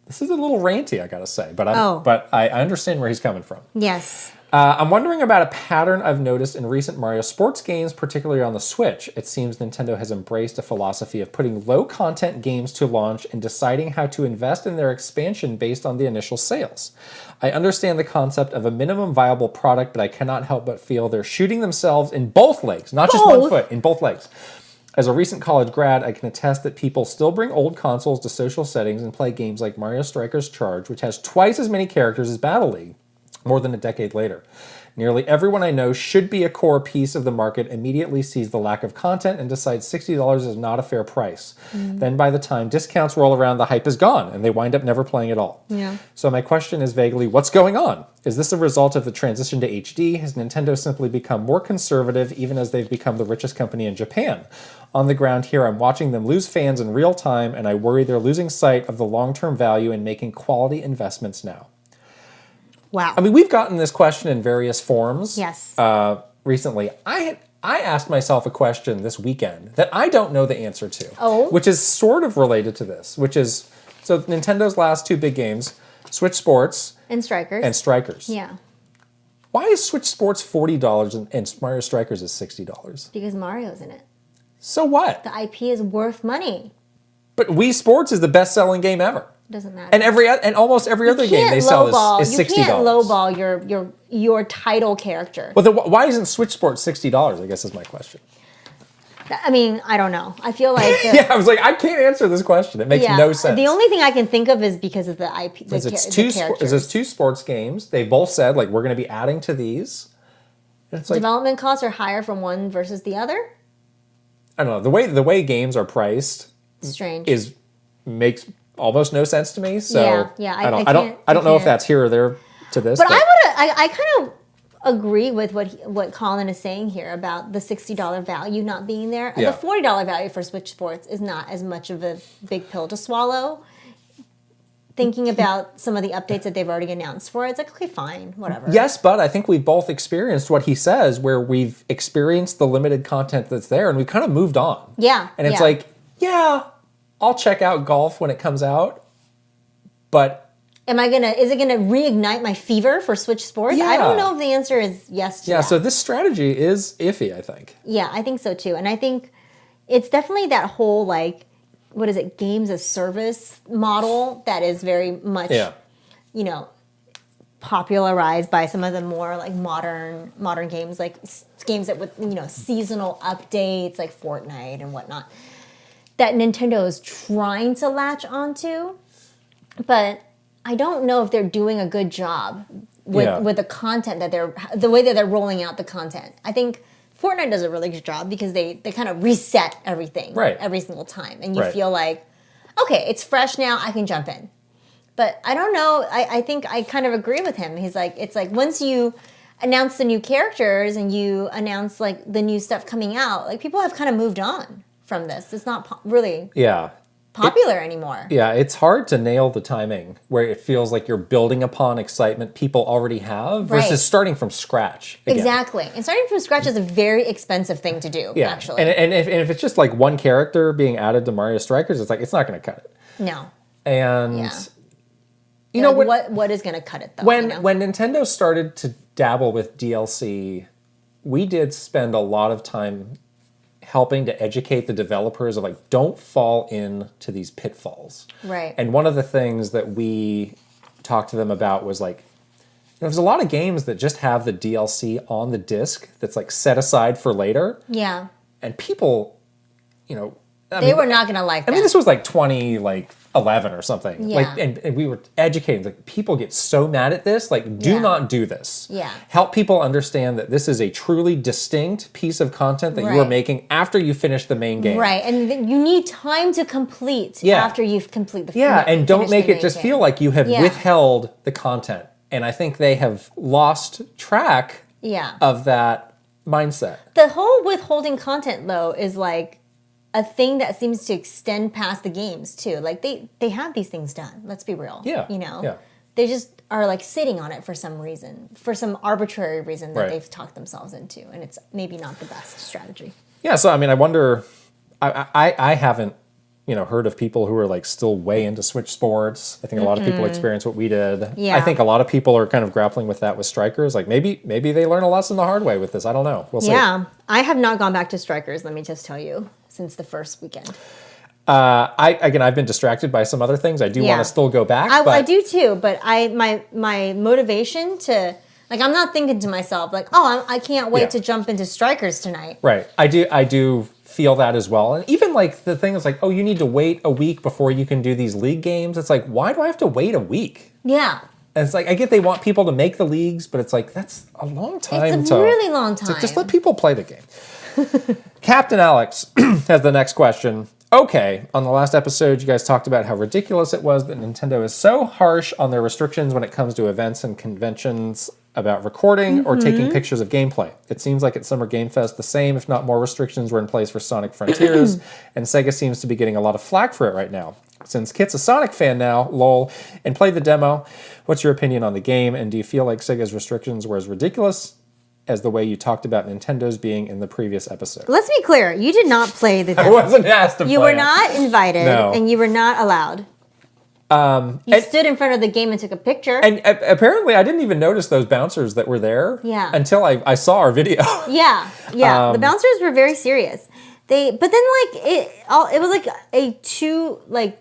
[SPEAKER 2] This is a little ranty, I gotta say, but I understand where he's coming from.
[SPEAKER 1] Yes.
[SPEAKER 2] I'm wondering about a pattern I've noticed in recent Mario sports games, particularly on the Switch. It seems Nintendo has embraced a philosophy of putting low-content games to launch and deciding how to invest in their expansion based on the initial sales. I understand the concept of a minimum viable product, but I cannot help but feel they're shooting themselves in both legs, not just one foot, in both legs. As a recent college grad, I can attest that people still bring old consoles to social settings and play games like Mario Strikers Charge, which has twice as many characters as Battle League, more than a decade later. Nearly everyone I know should be a core piece of the market immediately sees the lack of content and decides $60 is not a fair price. Then by the time discounts roll around, the hype is gone, and they wind up never playing at all.
[SPEAKER 1] Yeah.
[SPEAKER 2] So my question is vaguely, what's going on? Is this a result of the transition to HD? Has Nintendo simply become more conservative even as they've become the richest company in Japan? On the ground here, I'm watching them lose fans in real time, and I worry they're losing sight of the long-term value in making quality investments now.
[SPEAKER 1] Wow.
[SPEAKER 2] I mean, we've gotten this question in various forms.
[SPEAKER 1] Yes.
[SPEAKER 2] Recently. I asked myself a question this weekend that I don't know the answer to.
[SPEAKER 1] Oh.
[SPEAKER 2] Which is sort of related to this, which is, so Nintendo's last 2 big games, Switch Sports
[SPEAKER 1] and Strikers.
[SPEAKER 2] and Strikers.
[SPEAKER 1] Yeah.
[SPEAKER 2] Why is Switch Sports $40 and Mario Strikers is $60?
[SPEAKER 1] Because Mario's in it.
[SPEAKER 2] So what?
[SPEAKER 1] The IP is worth money.
[SPEAKER 2] But Wii Sports is the best-selling game ever.
[SPEAKER 1] Doesn't matter.
[SPEAKER 2] And almost every other game they sell is $60.
[SPEAKER 1] You can't lowball your title character.
[SPEAKER 2] Well, then why isn't Switch Sports $60? I guess is my question.
[SPEAKER 1] I mean, I don't know. I feel like
[SPEAKER 2] yeah, I was like, I can't answer this question. It makes no sense.
[SPEAKER 1] The only thing I can think of is because of the IP.
[SPEAKER 2] It's two sports games. They both said like we're going to be adding to these. And it's like,
[SPEAKER 1] development costs are higher from one versus the other.
[SPEAKER 2] I don't know. The way games are priced,
[SPEAKER 1] strange,
[SPEAKER 2] makes almost no sense to me. So
[SPEAKER 1] yeah.
[SPEAKER 2] I don't know if that's here or there to this.
[SPEAKER 1] But I kind of agree with what Colin is saying here about the $60 value not being there. Yeah. The $40 value for Switch Sports is not as much of a big pill to swallow. Thinking about some of the updates that they've already announced for it, it's like, okay, fine, whatever.
[SPEAKER 2] Yes, but I think we've both experienced what he says, where we've experienced the limited content that's there, and we kind of moved on.
[SPEAKER 1] Yeah.
[SPEAKER 2] And it's like, yeah, I'll check out golf when it comes out, but
[SPEAKER 1] is it gonna reignite my fever for Switch Sports? Yeah. I don't know if the answer is yes to that.
[SPEAKER 2] So this strategy is iffy, I think.
[SPEAKER 1] Yeah, I think so too. And I think it's definitely that whole like, what is it, games as service model that is very much popularized by some of the more like modern games, like games that with seasonal updates like Fortnite and whatnot, that Nintendo is trying to latch onto. But I don't know if they're doing a good job with the content the way that they're rolling out the content. I think Fortnite does a really good job because they kind of reset everything every single time. And you feel like, okay, it's fresh now, I can jump in. But I don't know, I think I kind of agree with him. He's like, it's like once you announce the new characters and you announce like the new stuff coming out, like people have kind of moved on from this. It's not really popular anymore. Yeah,
[SPEAKER 2] it's hard to nail the timing where it feels like you're building upon excitement people already have versus starting from scratch. Again.
[SPEAKER 1] Exactly. And starting from scratch is a very expensive thing to do, actually.
[SPEAKER 2] And if it's just like one character being added to Mario Strikers, it's like, it's not going to cut it.
[SPEAKER 1] No.
[SPEAKER 2] And,
[SPEAKER 1] what is going to cut it, though?
[SPEAKER 2] When Nintendo started to dabble with DLC, we did spend a lot of time helping to educate the developers of like, don't fall into these pitfalls.
[SPEAKER 1] Right.
[SPEAKER 2] And one of the things that we talked to them about was like, there's a lot of games that just have the DLC on the disc that's like set aside for later.
[SPEAKER 1] Yeah.
[SPEAKER 2] And people,
[SPEAKER 1] they were not going to like that.
[SPEAKER 2] I mean, this was like 2011 or something.
[SPEAKER 1] Yeah.
[SPEAKER 2] Like, and we were educating. Like, people get so mad at this. Like, do not do this.
[SPEAKER 1] Yeah.
[SPEAKER 2] Help people understand that this is a truly distinct piece of content that you are making after you finish the main game.
[SPEAKER 1] Right, and you need time to complete after you've completed the
[SPEAKER 2] and don't make it just feel like you have withheld the content. And I think they have lost track of that mindset.
[SPEAKER 1] The whole withholding content, though, is like a thing that seems to extend past the games too. Like they have these things done. Let's be real.
[SPEAKER 2] Yeah.
[SPEAKER 1] They just are like sitting on it for some reason, for some arbitrary reason that they've talked themselves into, and it's maybe not the best strategy.
[SPEAKER 2] Yeah. So I mean, I wonder. I haven't heard of people who are like still way into Switch Sports. I think a lot of people experience what we did.
[SPEAKER 1] Yeah.
[SPEAKER 2] I think a lot of people are kind of grappling with that with Strikers. Like maybe they learn a lesson the hard way with this. I don't know. We'll see.
[SPEAKER 1] Yeah. I have not gone back to Strikers. Let me just tell you. Since the first weekend.
[SPEAKER 2] I've been distracted by some other things. I do want to still go back.
[SPEAKER 1] I do too, but my motivation to, like, I'm not thinking to myself like, oh, I can't wait to jump into Strikers tonight.
[SPEAKER 2] Right. I do feel that as well. And even like the thing is like, oh, you need to wait a week before you can do these league games. It's like, why do I have to wait a week?
[SPEAKER 1] Yeah.
[SPEAKER 2] And it's like, I get they want people to make the leagues, but it's like, that's a long time.
[SPEAKER 1] It's a really long time.
[SPEAKER 2] Just let people play the game. Captain Alex has the next question. Okay, on the last episode, you guys talked about how ridiculous it was that Nintendo is so harsh on their restrictions when it comes to events and conventions about recording or taking pictures of gameplay. It seems like at Summer Game Fest, the same, if not more, restrictions were in place for Sonic Frontiers, and Sega seems to be getting a lot of flack for it right now. Since Kit's a Sonic fan now, lol, and played the demo, what's your opinion on the game, and do you feel like Sega's restrictions were as ridiculous as the way you talked about Nintendo's being in the previous episode?
[SPEAKER 1] Let's be clear. You did not play the demo.
[SPEAKER 2] I wasn't asked to play
[SPEAKER 1] You were not invited, and you were not allowed. You stood in front of the game and took a picture.
[SPEAKER 2] And apparently I didn't even notice those bouncers that were there until I saw our video.
[SPEAKER 1] Yeah. The bouncers were very serious. But then it was like a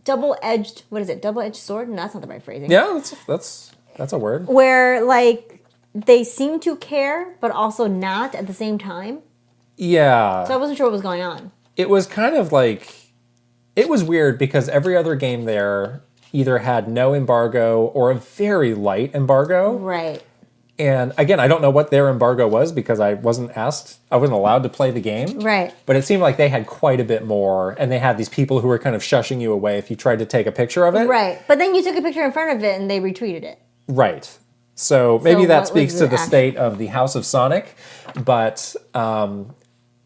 [SPEAKER 1] double-edged, what is it? Double-edged sword? No, that's not the right phrasing.
[SPEAKER 2] Yeah, that's a word.
[SPEAKER 1] Where they seem to care, but also not at the same time.
[SPEAKER 2] Yeah.
[SPEAKER 1] So I wasn't sure what was going on.
[SPEAKER 2] It was kind of it was weird because every other game there either had no embargo or a very light embargo.
[SPEAKER 1] Right.
[SPEAKER 2] And again, I don't know what their embargo was because I wasn't allowed to play the game.
[SPEAKER 1] Right.
[SPEAKER 2] But it seemed like they had quite a bit more, and they had these people who were kind of shushing you away if you tried to take a picture of it.
[SPEAKER 1] Right. But then you took a picture in front of it and they retweeted it.
[SPEAKER 2] Right. So maybe that speaks to the state of the House of Sonic. But,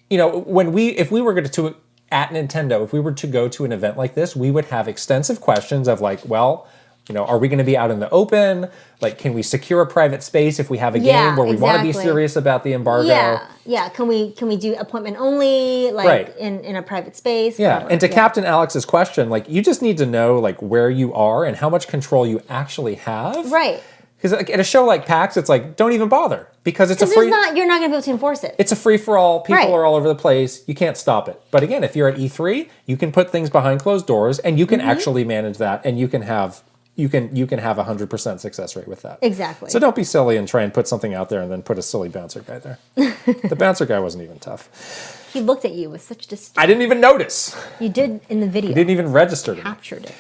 [SPEAKER 2] if we were going to, at Nintendo, if we were to go to an event like this, we would have extensive questions of are we going to be out in the open? Can we secure a private space if we have a game where we want to be serious about the embargo?
[SPEAKER 1] Yeah. Can we do appointment only, in a private space?
[SPEAKER 2] Yeah,
[SPEAKER 1] whatever.
[SPEAKER 2] and to Captain Alex's question, you just need to know where you are and how much control you actually have.
[SPEAKER 1] Right.
[SPEAKER 2] Because at a show like PAX, it's don't even bother because it's a free.
[SPEAKER 1] You're not going to be able to enforce it.
[SPEAKER 2] It's a free for all. People are all over the place. You can't stop it. But again, if you're at E3, you can put things behind closed doors, and you can actually manage that, and you can have 100% success rate with that.
[SPEAKER 1] Exactly.
[SPEAKER 2] So don't be silly and try and put something out there and then put a silly bouncer guy there. The bouncer guy wasn't even tough.
[SPEAKER 1] He looked at you with such disdain.
[SPEAKER 2] I didn't even notice.
[SPEAKER 1] You did in the video.
[SPEAKER 2] He didn't even register to me.
[SPEAKER 1] Captured it.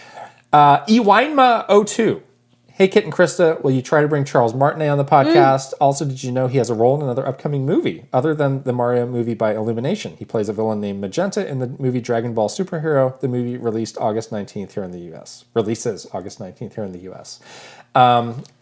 [SPEAKER 2] Ewinema02. Hey, Kit and Krysta, will you try to bring Charles Martinet on the podcast? Also, did you know he has a role in another upcoming movie other than the Mario movie by Illumination? He plays a villain named Magenta in the movie Dragon Ball Superhero. The movie released August 19th here in the U.S. Releases August 19th here in the U.S.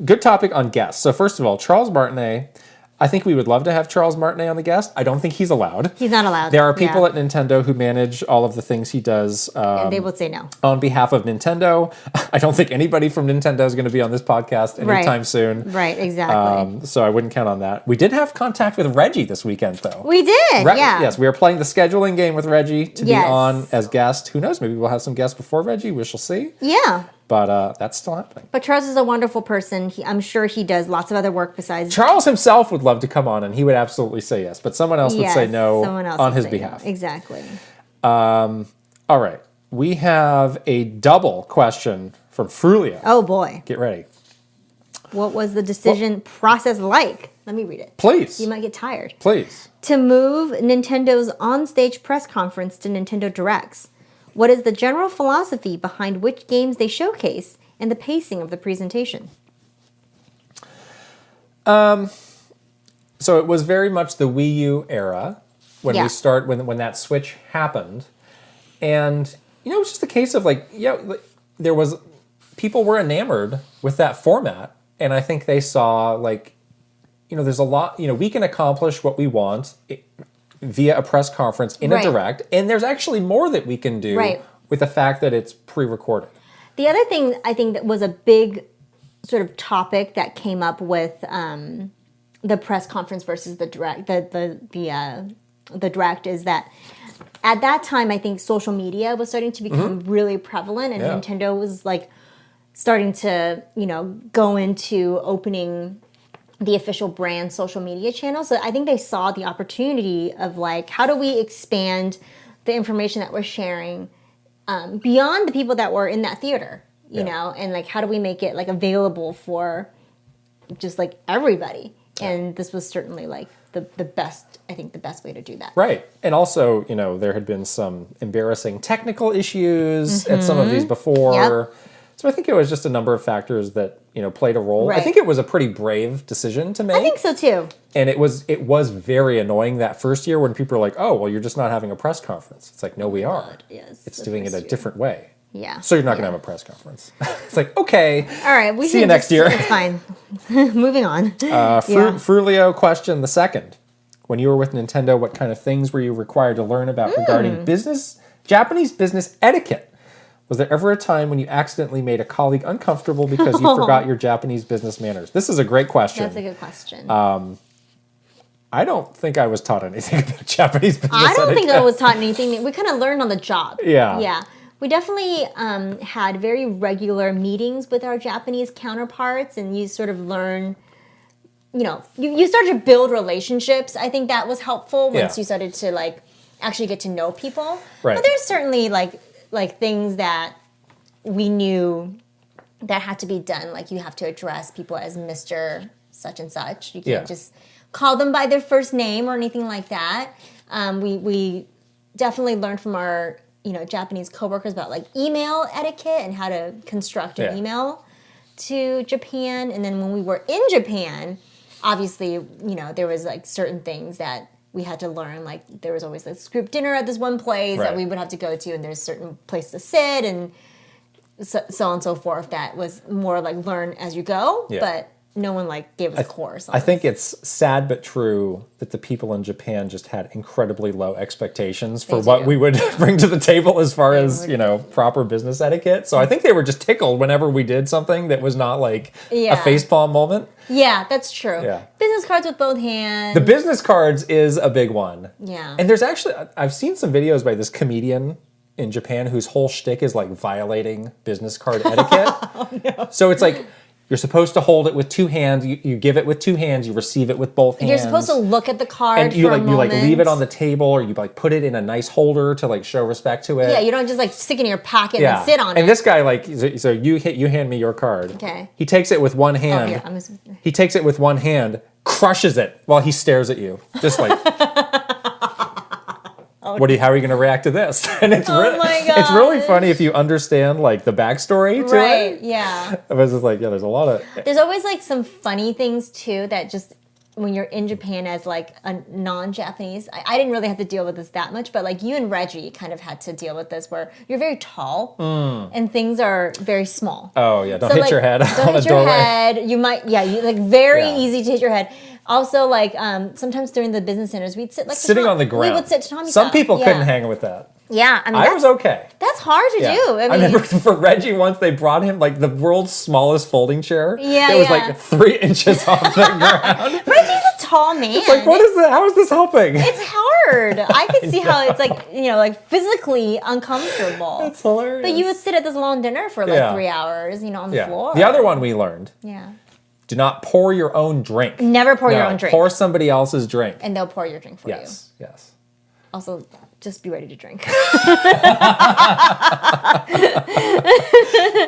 [SPEAKER 2] Good topic on guests. So first of all, Charles Martinet. I think we would love to have Charles Martinet on the guest. I don't think he's allowed.
[SPEAKER 1] He's not allowed.
[SPEAKER 2] There are people at Nintendo who manage all of the things he does.
[SPEAKER 1] And they would say no.
[SPEAKER 2] On behalf of Nintendo. I don't think anybody from Nintendo is going to be on this podcast anytime soon.
[SPEAKER 1] Right, exactly.
[SPEAKER 2] So I wouldn't count on that. We did have contact with Reggie this weekend, though.
[SPEAKER 1] We did,
[SPEAKER 2] Yes, we were playing the scheduling game with Reggie to be on as guest. Who knows? Maybe we'll have some guests before Reggie. We shall see.
[SPEAKER 1] Yeah.
[SPEAKER 2] But that's still happening.
[SPEAKER 1] But Charles is a wonderful person. I'm sure he does lots of other work besides...
[SPEAKER 2] Charles himself would love to come on, and he would absolutely say yes. But someone else would say no on his behalf.
[SPEAKER 1] No. Exactly.
[SPEAKER 2] All right. We have a double question from Frulia.
[SPEAKER 1] Oh, boy.
[SPEAKER 2] Get ready.
[SPEAKER 1] What was the decision process like? Let me read it.
[SPEAKER 2] Please.
[SPEAKER 1] You might get tired.
[SPEAKER 2] Please.
[SPEAKER 1] To move Nintendo's on-stage press conference to Nintendo Directs. What is the general philosophy behind which games they showcase and the pacing of the presentation?
[SPEAKER 2] So it was very much the Wii U era when when that switch happened. And, it was just a case of people were enamored with that format. And I think they saw there's a lot, we can accomplish what we want via a press conference in a direct, and there's actually more that we can do with the fact that it's pre-recorded.
[SPEAKER 1] The other thing I think that was a big sort of topic that came up with the press conference versus the direct, the direct is that at that time I think social media was starting to become really prevalent, and Nintendo was starting to go into opening the official brand social media channel. So I think they saw the opportunity of how do we expand the information that we're sharing beyond the people that were in that theater, you know, and how do we make it available for just everybody. And this was certainly the best, I think the best way to do that.
[SPEAKER 2] Right. And also, there had been some embarrassing technical issues at some of these before. Yep. So I think it was just a number of factors that, played a role. Right. I think it was a pretty brave decision to make.
[SPEAKER 1] I think so too.
[SPEAKER 2] And it was very annoying that first year when people were like, oh, well, you're just not having a press conference. It's no, we are.
[SPEAKER 1] Yes,
[SPEAKER 2] it's doing it a different way.
[SPEAKER 1] Yeah.
[SPEAKER 2] So you're not going to have a press conference. It's okay.
[SPEAKER 1] All right.
[SPEAKER 2] See you next year.
[SPEAKER 1] It's fine. Moving on.
[SPEAKER 2] Frulio question the second. When you were with Nintendo, what kind of things were you required to learn about regarding Japanese business etiquette? Was there ever a time when you accidentally made a colleague uncomfortable because you forgot your Japanese business manners? This is a great question.
[SPEAKER 1] That's a good question.
[SPEAKER 2] I don't think I was taught anything about Japanese business etiquette.
[SPEAKER 1] I don't think I was taught anything. We kind of learned on the job.
[SPEAKER 2] Yeah.
[SPEAKER 1] Yeah. We definitely had very regular meetings with our Japanese counterparts, and you sort of learn, you start to build relationships. I think that was helpful once you started to like actually get to know people.
[SPEAKER 2] Right.
[SPEAKER 1] But there's certainly like things that we knew that had to be done. Like you have to address people as Mr. such and such. You can't just call them by their first name or anything like that. We definitely learned from our Japanese coworkers about like email etiquette and how to construct an email to Japan. And then when we were in Japan, obviously, there was like certain things that we had to learn. Like there was always this group dinner at this one place that we would have to go to, and there's certain place to sit and so on and so forth. That was more like learn as you go, but no one like gave us a course on
[SPEAKER 2] I think it's sad but true that the people in Japan just had incredibly low expectations for what we would bring to the table as far as, proper business etiquette. So I think they were just tickled whenever we did something that was not like a facepalm moment.
[SPEAKER 1] Yeah, that's true.
[SPEAKER 2] Yeah.
[SPEAKER 1] Business cards with both hands.
[SPEAKER 2] The business cards is a big one.
[SPEAKER 1] Yeah.
[SPEAKER 2] And there's actually, I've seen some videos by this comedian in Japan whose whole shtick is like violating business card etiquette.
[SPEAKER 1] Oh, no.
[SPEAKER 2] So it's like, you're supposed to hold it with two hands. You give it with two hands. You receive it with both hands.
[SPEAKER 1] You're supposed to look at the card
[SPEAKER 2] and you
[SPEAKER 1] for a moment.
[SPEAKER 2] leave it on the table, or you like put it in a nice holder to like show respect to it.
[SPEAKER 1] Yeah, you don't just like stick it in your pocket and sit on it.
[SPEAKER 2] And this guy so you hand me your card.
[SPEAKER 1] Okay.
[SPEAKER 2] He takes it with one hand.
[SPEAKER 1] Oh, here,
[SPEAKER 2] he takes it with one hand, crushes it while he stares at you, just like. How are you going to react to this? And it's it's really funny if you understand like the backstory to it.
[SPEAKER 1] Right, yeah.
[SPEAKER 2] It was just like, there's a lot of...
[SPEAKER 1] There's always like some funny things too that just when you're in Japan as like a non-Japanese, I didn't really have to deal with this that much, but like you and Reggie kind of had to deal with this where you're very tall and things are very small.
[SPEAKER 2] Oh yeah, don't hit your head
[SPEAKER 1] on the doorway. You might, easy to hit your head. Also, like sometimes during the business centers, we'd sit like
[SPEAKER 2] sitting on the ground.
[SPEAKER 1] We would sit tatami.
[SPEAKER 2] Some people couldn't hang with that.
[SPEAKER 1] Yeah, I mean,
[SPEAKER 2] I was okay.
[SPEAKER 1] That's hard to do.
[SPEAKER 2] I remember for Reggie once they brought him like the world's smallest folding chair.
[SPEAKER 1] Yeah,
[SPEAKER 2] it was like 3 inches off the ground.
[SPEAKER 1] Reggie's a tall man.
[SPEAKER 2] It's like, what is that? How is this helping?
[SPEAKER 1] It's hard. I could see how it's like like physically uncomfortable.
[SPEAKER 2] That's hilarious.
[SPEAKER 1] But you would sit at this long dinner for like 3 hours, on the floor.
[SPEAKER 2] The other one we learned.
[SPEAKER 1] Yeah.
[SPEAKER 2] Do not pour your own drink.
[SPEAKER 1] Never pour your own drink.
[SPEAKER 2] Pour somebody else's drink.
[SPEAKER 1] And they'll pour your drink for you.
[SPEAKER 2] Yes.
[SPEAKER 1] Also, just be ready to drink.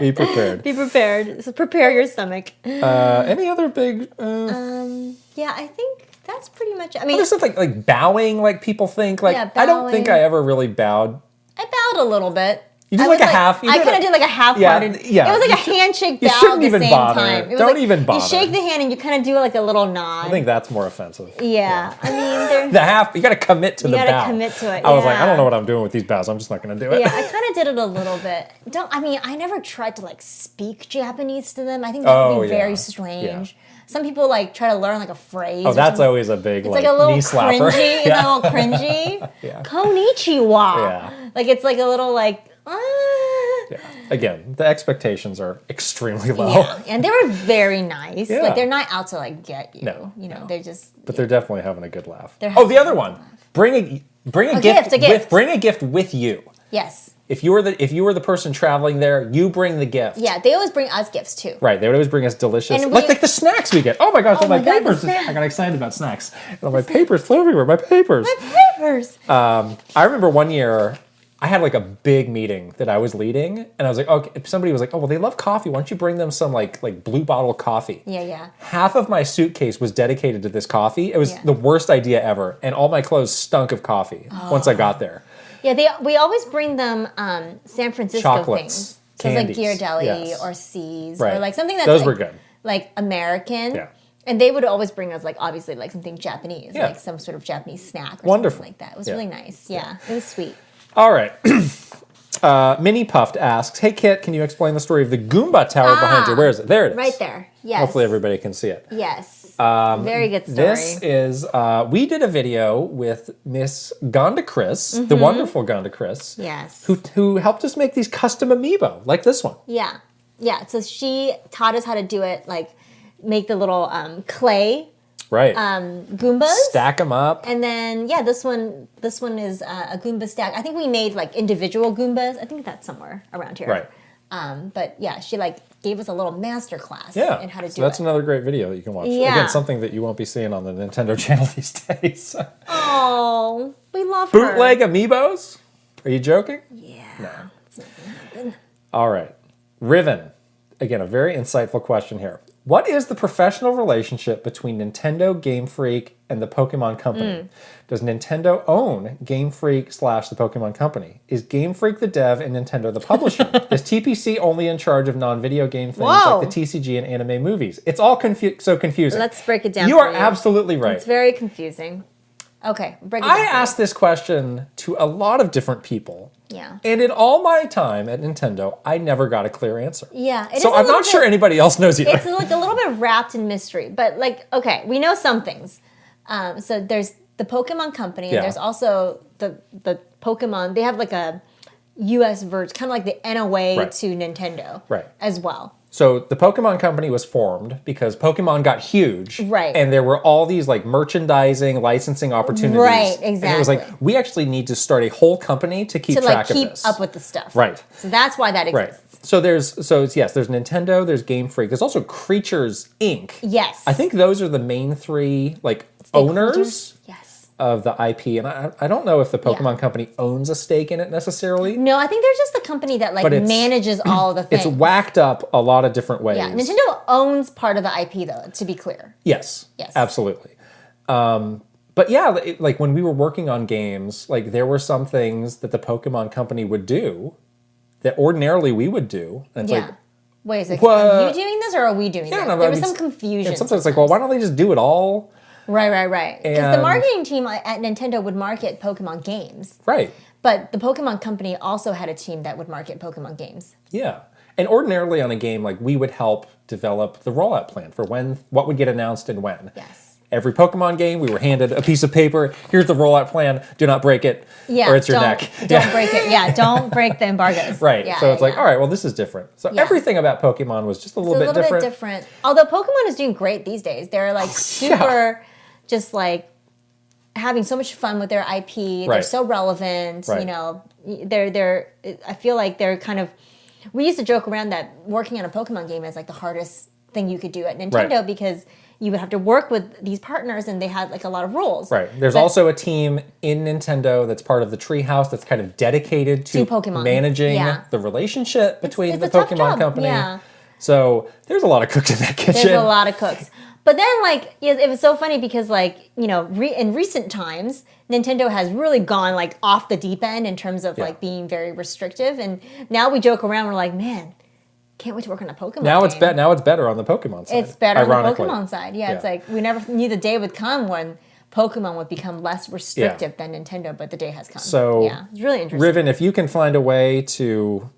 [SPEAKER 2] Be prepared.
[SPEAKER 1] Be prepared. So prepare your stomach.
[SPEAKER 2] Any other big...
[SPEAKER 1] Yeah, I think that's pretty much... I mean...
[SPEAKER 2] There's something like bowing, like people think. Like I don't think I ever really bowed.
[SPEAKER 1] I bowed a little bit.
[SPEAKER 2] You did like a half.
[SPEAKER 1] I kind of did like a half-hearted.
[SPEAKER 2] Yeah.
[SPEAKER 1] It was like a handshake bow at the same time. It was
[SPEAKER 2] Don't even bother.
[SPEAKER 1] You shake the hand and you kind of do like a little nod.
[SPEAKER 2] I think that's more offensive.
[SPEAKER 1] Yeah. I mean,
[SPEAKER 2] the half. You got to commit to the bow.
[SPEAKER 1] You got to commit to it.
[SPEAKER 2] I was like, I don't know what I'm doing with these bows. I'm just not going to do it.
[SPEAKER 1] Yeah, I kind of did it a little bit. I never tried to like speak Japanese to them. I think that would be very strange. Some people like try to learn like a phrase.
[SPEAKER 2] Oh, that's always a big
[SPEAKER 1] like a little
[SPEAKER 2] knee slapper.
[SPEAKER 1] Cringy. It's a little cringy. Konnichiwa.
[SPEAKER 2] Yeah.
[SPEAKER 1] Like it's like a little like.
[SPEAKER 2] Yeah. Again, the expectations are extremely low.
[SPEAKER 1] Yeah, and they were very nice.
[SPEAKER 2] Yeah.
[SPEAKER 1] Like they're not out to like get you.
[SPEAKER 2] No,
[SPEAKER 1] they're just.
[SPEAKER 2] But they're definitely having a good laugh.
[SPEAKER 1] The
[SPEAKER 2] other one. Bring a gift. Bring a gift with you.
[SPEAKER 1] Yes.
[SPEAKER 2] If you were the person traveling there, you bring the gift.
[SPEAKER 1] Yeah, they always bring us gifts too.
[SPEAKER 2] Right, they would always bring us delicious, like the snacks we get. Oh my gosh, all my papers! I got excited about snacks. And all my papers flew everywhere. My papers.
[SPEAKER 1] My papers.
[SPEAKER 2] I remember one year I had like a big meeting that I was leading, and I was like, okay. Somebody was like, oh well, they love coffee. Why don't you bring them some like blue bottle coffee?
[SPEAKER 1] Yeah.
[SPEAKER 2] Half of my suitcase was dedicated to this coffee. It was the worst idea ever, and all my clothes stunk of coffee once I got there.
[SPEAKER 1] Yeah, we always bring them San Francisco
[SPEAKER 2] chocolates,
[SPEAKER 1] things. So
[SPEAKER 2] candies,
[SPEAKER 1] it's like Ghirardelli or C's
[SPEAKER 2] right.
[SPEAKER 1] or like something that's
[SPEAKER 2] those were good.
[SPEAKER 1] Like American.
[SPEAKER 2] Yeah.
[SPEAKER 1] And they would always bring us like obviously like something Japanese, like some sort of Japanese snack or something like that. It was really nice. Yeah, it was sweet.
[SPEAKER 2] All right. Minnie Puffed asks, hey Kit, can you explain the story of the Goomba Tower behind you? Where is it? There it is.
[SPEAKER 1] Right there. Yes.
[SPEAKER 2] Hopefully everybody can see it.
[SPEAKER 1] Yes. Very good story.
[SPEAKER 2] This is, we did a video with Miss Gonda Chris, the wonderful Gonda Chris.
[SPEAKER 1] Yes.
[SPEAKER 2] Who helped us make these custom amiibo, like this one.
[SPEAKER 1] Yeah. Yeah. So she taught us how to do it, like make the little clay
[SPEAKER 2] Right.
[SPEAKER 1] Goombas.
[SPEAKER 2] Stack them up.
[SPEAKER 1] And then, yeah, this one is a Goomba stack. I think we made like individual Goombas. I think that's somewhere around here.
[SPEAKER 2] Right.
[SPEAKER 1] But yeah, she like gave us a little master class in how to do
[SPEAKER 2] that's
[SPEAKER 1] it.
[SPEAKER 2] another great video that you can watch.
[SPEAKER 1] Yeah.
[SPEAKER 2] Again, something that you won't be seeing on the Nintendo channel these days.
[SPEAKER 1] Oh, we love her.
[SPEAKER 2] Bootleg amiibos? Are you joking?
[SPEAKER 1] Yeah.
[SPEAKER 2] No.
[SPEAKER 1] It's not gonna happen.
[SPEAKER 2] All right. Riven. Again, a very insightful question here. What is the professional relationship between Nintendo, Game Freak, and the Pokemon Company? Does Nintendo own Game Freak / the Pokemon Company? Is Game Freak the dev and Nintendo the publisher? Is TPC only in charge of non-video game things like the TCG and anime movies? It's all so confusing.
[SPEAKER 1] Let's break it down.
[SPEAKER 2] You are absolutely right.
[SPEAKER 1] It's very confusing. Okay, break it
[SPEAKER 2] I
[SPEAKER 1] down.
[SPEAKER 2] asked this question to a lot of different people.
[SPEAKER 1] Yeah.
[SPEAKER 2] And in all my time at Nintendo, I never got a clear answer.
[SPEAKER 1] Yeah.
[SPEAKER 2] So I'm not sure anybody else knows either.
[SPEAKER 1] It's like a little bit wrapped in mystery. But like, okay, we know some things. So there's the Pokemon Company, and there's also the Pokemon. They have like a US version, kind of like the NOA to Nintendo as well.
[SPEAKER 2] So the Pokemon Company was formed because Pokemon got huge.
[SPEAKER 1] Right.
[SPEAKER 2] And there were all these like merchandising, licensing opportunities.
[SPEAKER 1] Right, exactly.
[SPEAKER 2] And it was like, we actually need to start a whole company to keep track of this.
[SPEAKER 1] To keep up with the stuff.
[SPEAKER 2] Right.
[SPEAKER 1] So that's why that exists.
[SPEAKER 2] Right. So there's Nintendo, there's Game Freak. There's also Creatures Inc.
[SPEAKER 1] Yes.
[SPEAKER 2] I think those are the main three like owners.
[SPEAKER 1] Yes.
[SPEAKER 2] Of the IP, and I don't know if the Pokemon Company owns a stake in it necessarily.
[SPEAKER 1] No, I think they're just the company that like manages all of the things.
[SPEAKER 2] It's whacked up a lot of different ways.
[SPEAKER 1] Yeah, Nintendo owns part of the IP though, to be clear.
[SPEAKER 2] Yes, absolutely. But yeah, like when we were working on games, like there were some things that the Pokemon Company would do that ordinarily we would do, and it's like,
[SPEAKER 1] wait a second, are you doing this or are we doing this?
[SPEAKER 2] No,
[SPEAKER 1] there was some confusion.
[SPEAKER 2] And sometimes it's like, well, why don't they just do it all?
[SPEAKER 1] Right. Because the marketing team at Nintendo would market Pokemon games. Right. But the Pokemon Company also had a team that would market Pokemon games.
[SPEAKER 2] Yeah. And ordinarily on a game, like we would help develop the rollout plan for what would get announced and when. Yes. Every Pokemon game, we were handed a piece of paper. Here's the rollout plan. Do not break it, or it's your neck.
[SPEAKER 1] Don't break it. Yeah, don't break the embargoes.
[SPEAKER 2] Right. Yeah, so it's like, all right, well, this is different. So everything about Pokemon was just a little bit different.
[SPEAKER 1] Although Pokemon is doing great these days. They're like super... just like having so much fun with their IP. They're so relevant. You know, they're I feel like they're kind of, we used to joke around that working on a Pokemon game is like the hardest thing you could do at Nintendo because you would have to work with these partners and they had like a lot of rules.
[SPEAKER 2] Right. There's also a team in Nintendo that's part of the Treehouse that's kind of dedicated to Pokemon. Managing the relationship between the Pokemon Company. Yeah. So there's a lot of cooks in that kitchen.
[SPEAKER 1] There's a lot of cooks. But then, like, it was so funny because, like, you know, in recent times, Nintendo has really gone, like, off the deep end in terms of, like, being very restrictive. And now we joke around, we're like, man, can't wait to work on a Pokemon game.
[SPEAKER 2] Now it's better on the Pokemon side.
[SPEAKER 1] It's better on the Pokemon side. Yeah, it's like we never knew the day would come when Pokemon would become less restrictive than Nintendo, but the day has come.
[SPEAKER 2] So,
[SPEAKER 1] yeah, it's really interesting.
[SPEAKER 2] Riven, if you can find a way to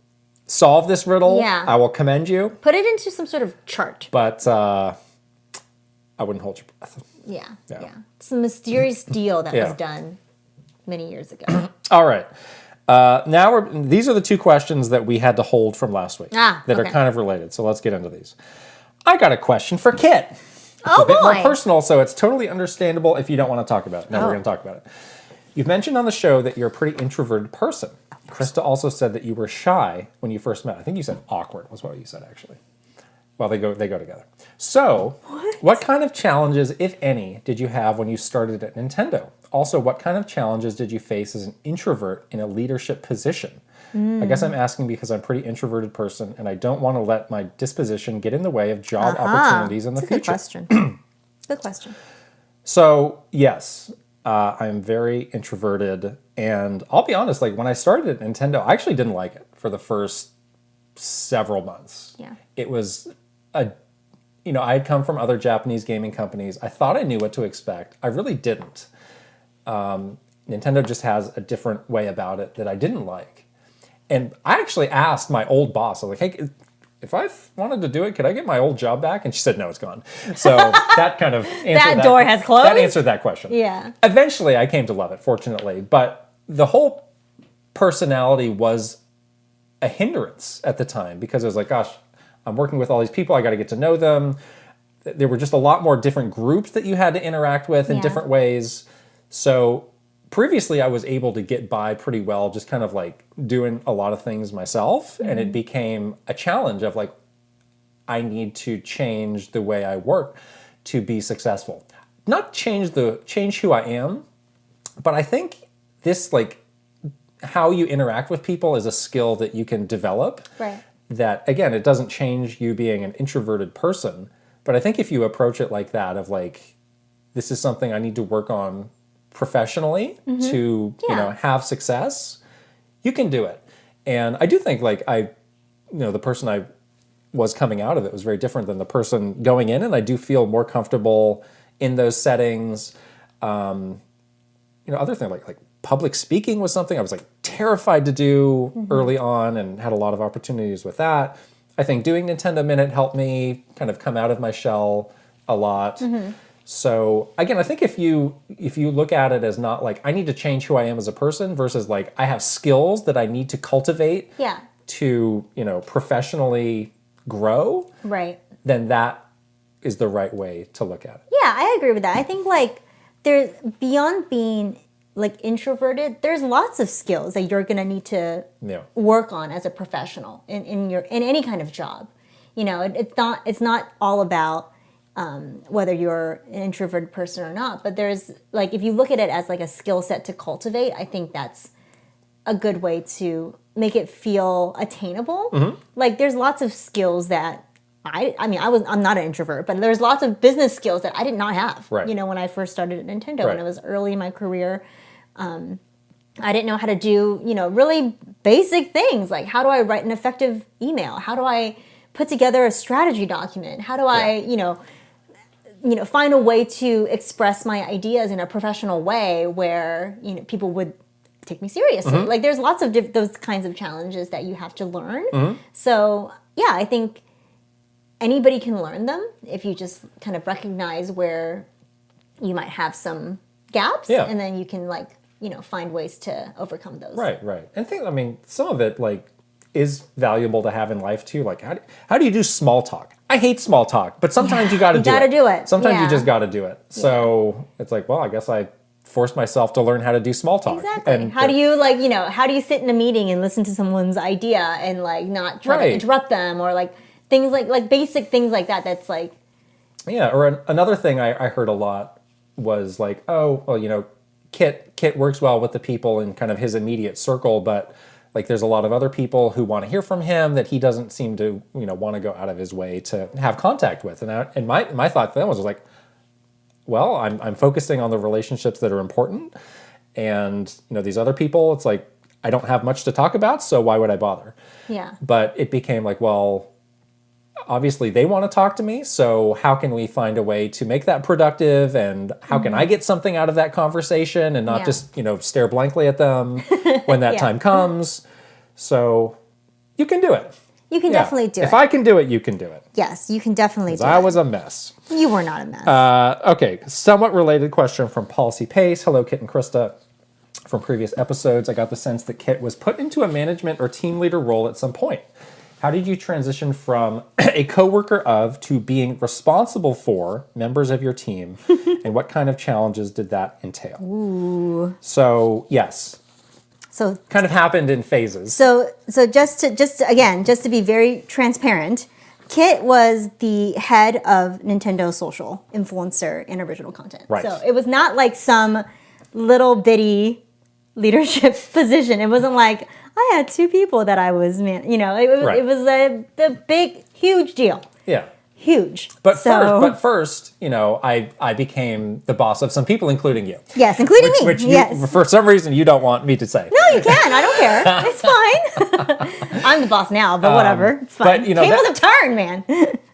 [SPEAKER 2] solve this riddle, I will commend you.
[SPEAKER 1] Put it into some sort of chart.
[SPEAKER 2] But I wouldn't hold your breath.
[SPEAKER 1] Yeah. It's a mysterious deal that was done many years ago.
[SPEAKER 2] All right. These are the two questions that we had to hold from last week that are kind of related. So let's get into these. I got a question for Kit. It's a bit more personal, so it's totally understandable if you don't want to talk about it. No, we're going to talk about it. You've mentioned on the show that you're a pretty introverted person. Krista also said that you were shy when you first met. I think you said awkward was what you said, actually. Well, they go together. So, what kind of challenges, if any, did you have when you started at Nintendo? Also, what kind of challenges did you face as an introvert in a leadership position? I guess I'm asking because I'm a pretty introverted person and I don't want to let my disposition get in the way of job opportunities in the future.
[SPEAKER 1] Good question. Good question.
[SPEAKER 2] So, yes, I'm very introverted. And I'll be honest, like when I started at Nintendo, I actually didn't like it for the first several months.
[SPEAKER 1] Yeah.
[SPEAKER 2] It was I had come from other Japanese gaming companies. I thought I knew what to expect. I really didn't. Nintendo just has a different way about it that I didn't like. And I actually asked my old boss, I was like, hey, if I wanted to do it, could I get my old job back? And she said, no, it's gone. So that kind of answered
[SPEAKER 1] that door has closed?
[SPEAKER 2] That answered that question.
[SPEAKER 1] Yeah.
[SPEAKER 2] Eventually, I came to love it, fortunately. But the whole personality was a hindrance at the time because I was like, gosh, I'm working with all these people. I got to get to know them. there were just a lot more different groups that you had to interact with in different ways. So previously I was able to get by pretty well, just kind of like doing a lot of things myself. And it became a challenge of like, I need to change the way I work to be successful. Not change who I am, but I think this, like, how you interact with people is a skill that you can develop.
[SPEAKER 1] Right.
[SPEAKER 2] That, again, it doesn't change you being an introverted person. But I think if you approach it like that, of like, this is something I need to work on professionally to, have success, you can do it. And I do think, like, the person I was coming out of it was very different than the person going in, and I do feel more comfortable in those settings. Other things like public speaking was something I was like terrified to do early on, and had a lot of opportunities with that. I think doing Nintendo Minute helped me kind of come out of my shell a lot. So again, I think if you look at it as not like I need to change who I am as a person versus like I have skills that I need to cultivate to, professionally grow,
[SPEAKER 1] right,
[SPEAKER 2] then that is the right way to look at it.
[SPEAKER 1] Yeah, I agree with that. I think like there's beyond being like introverted, there's lots of skills that you're going to need to work on as a professional in any kind of job. It's not all about whether you're an introverted person or not, but there's like, if you look at it as like a skill set to cultivate, I think that's a good way to make it feel attainable. Like there's lots of skills that I'm not an introvert, but there's lots of business skills that I did not have.
[SPEAKER 2] Right.
[SPEAKER 1] When I first started at Nintendo, when it was early in my career, I didn't know how to do, really basic things like how do I write an effective email? How do I put together a strategy document? How do I, find a way to express my ideas in a professional way where, people would take me seriously. Like there's lots of those kinds of challenges that you have to learn. So yeah, I think anybody can learn them if you just kind of recognize where you might have some gaps, and then you can find ways to overcome those. Right.
[SPEAKER 2] And some of it like is valuable to have in life too. Like how do you do small talk? I hate small talk, but sometimes you got to do it. Sometimes you just got to do it. So it's like, well, I guess I forced myself to learn how to do small talk.
[SPEAKER 1] Exactly. And how do you sit in a meeting and listen to someone's idea and like not try to interrupt them, or like things like basic things like that. That's like,
[SPEAKER 2] or another thing I heard a lot was like, oh, well, Kit works well with the people in kind of his immediate circle, but like there's a lot of other people who want to hear from him that he doesn't seem to, want to go out of his way to have contact with. And my thought then was like, well, I'm focusing on the relationships that are important, and these other people, it's like I don't have much to talk about, so why would I bother?
[SPEAKER 1] Yeah.
[SPEAKER 2] But it became like, well, obviously they want to talk to me, so how can we find a way to make that productive, and how can I get something out of that conversation and not just, stare blankly at them when that time comes. So you can do it.
[SPEAKER 1] You can definitely do it.
[SPEAKER 2] If I can do it, you can do it.
[SPEAKER 1] Yes, you can definitely do it.
[SPEAKER 2] I was a mess.
[SPEAKER 1] You were not a mess.
[SPEAKER 2] Okay, somewhat related question from Policy Pace. Hello, Kit and Krysta. From previous episodes, I got the sense that Kit was put into a management or team leader role at some point. How did you transition from a coworker to being responsible for members of your team, and what kind of challenges did that entail?
[SPEAKER 1] Ooh.
[SPEAKER 2] So, yes.
[SPEAKER 1] So
[SPEAKER 2] kind of happened in phases.
[SPEAKER 1] So just to be very transparent, Kit was the head of Nintendo social influencer and original content.
[SPEAKER 2] Right.
[SPEAKER 1] So it was not like some little bitty leadership position. It wasn't like I had two people that I was, it was a big, huge deal.
[SPEAKER 2] Yeah.
[SPEAKER 1] Huge.
[SPEAKER 2] But first, I became the boss of some people, including you.
[SPEAKER 1] Yes, including me.
[SPEAKER 2] Which you, for some reason, you don't want me to say.
[SPEAKER 1] No, you can. I don't care. It's fine. I'm the boss now, but whatever. It's fine.
[SPEAKER 2] But,
[SPEAKER 1] tables have turned, man.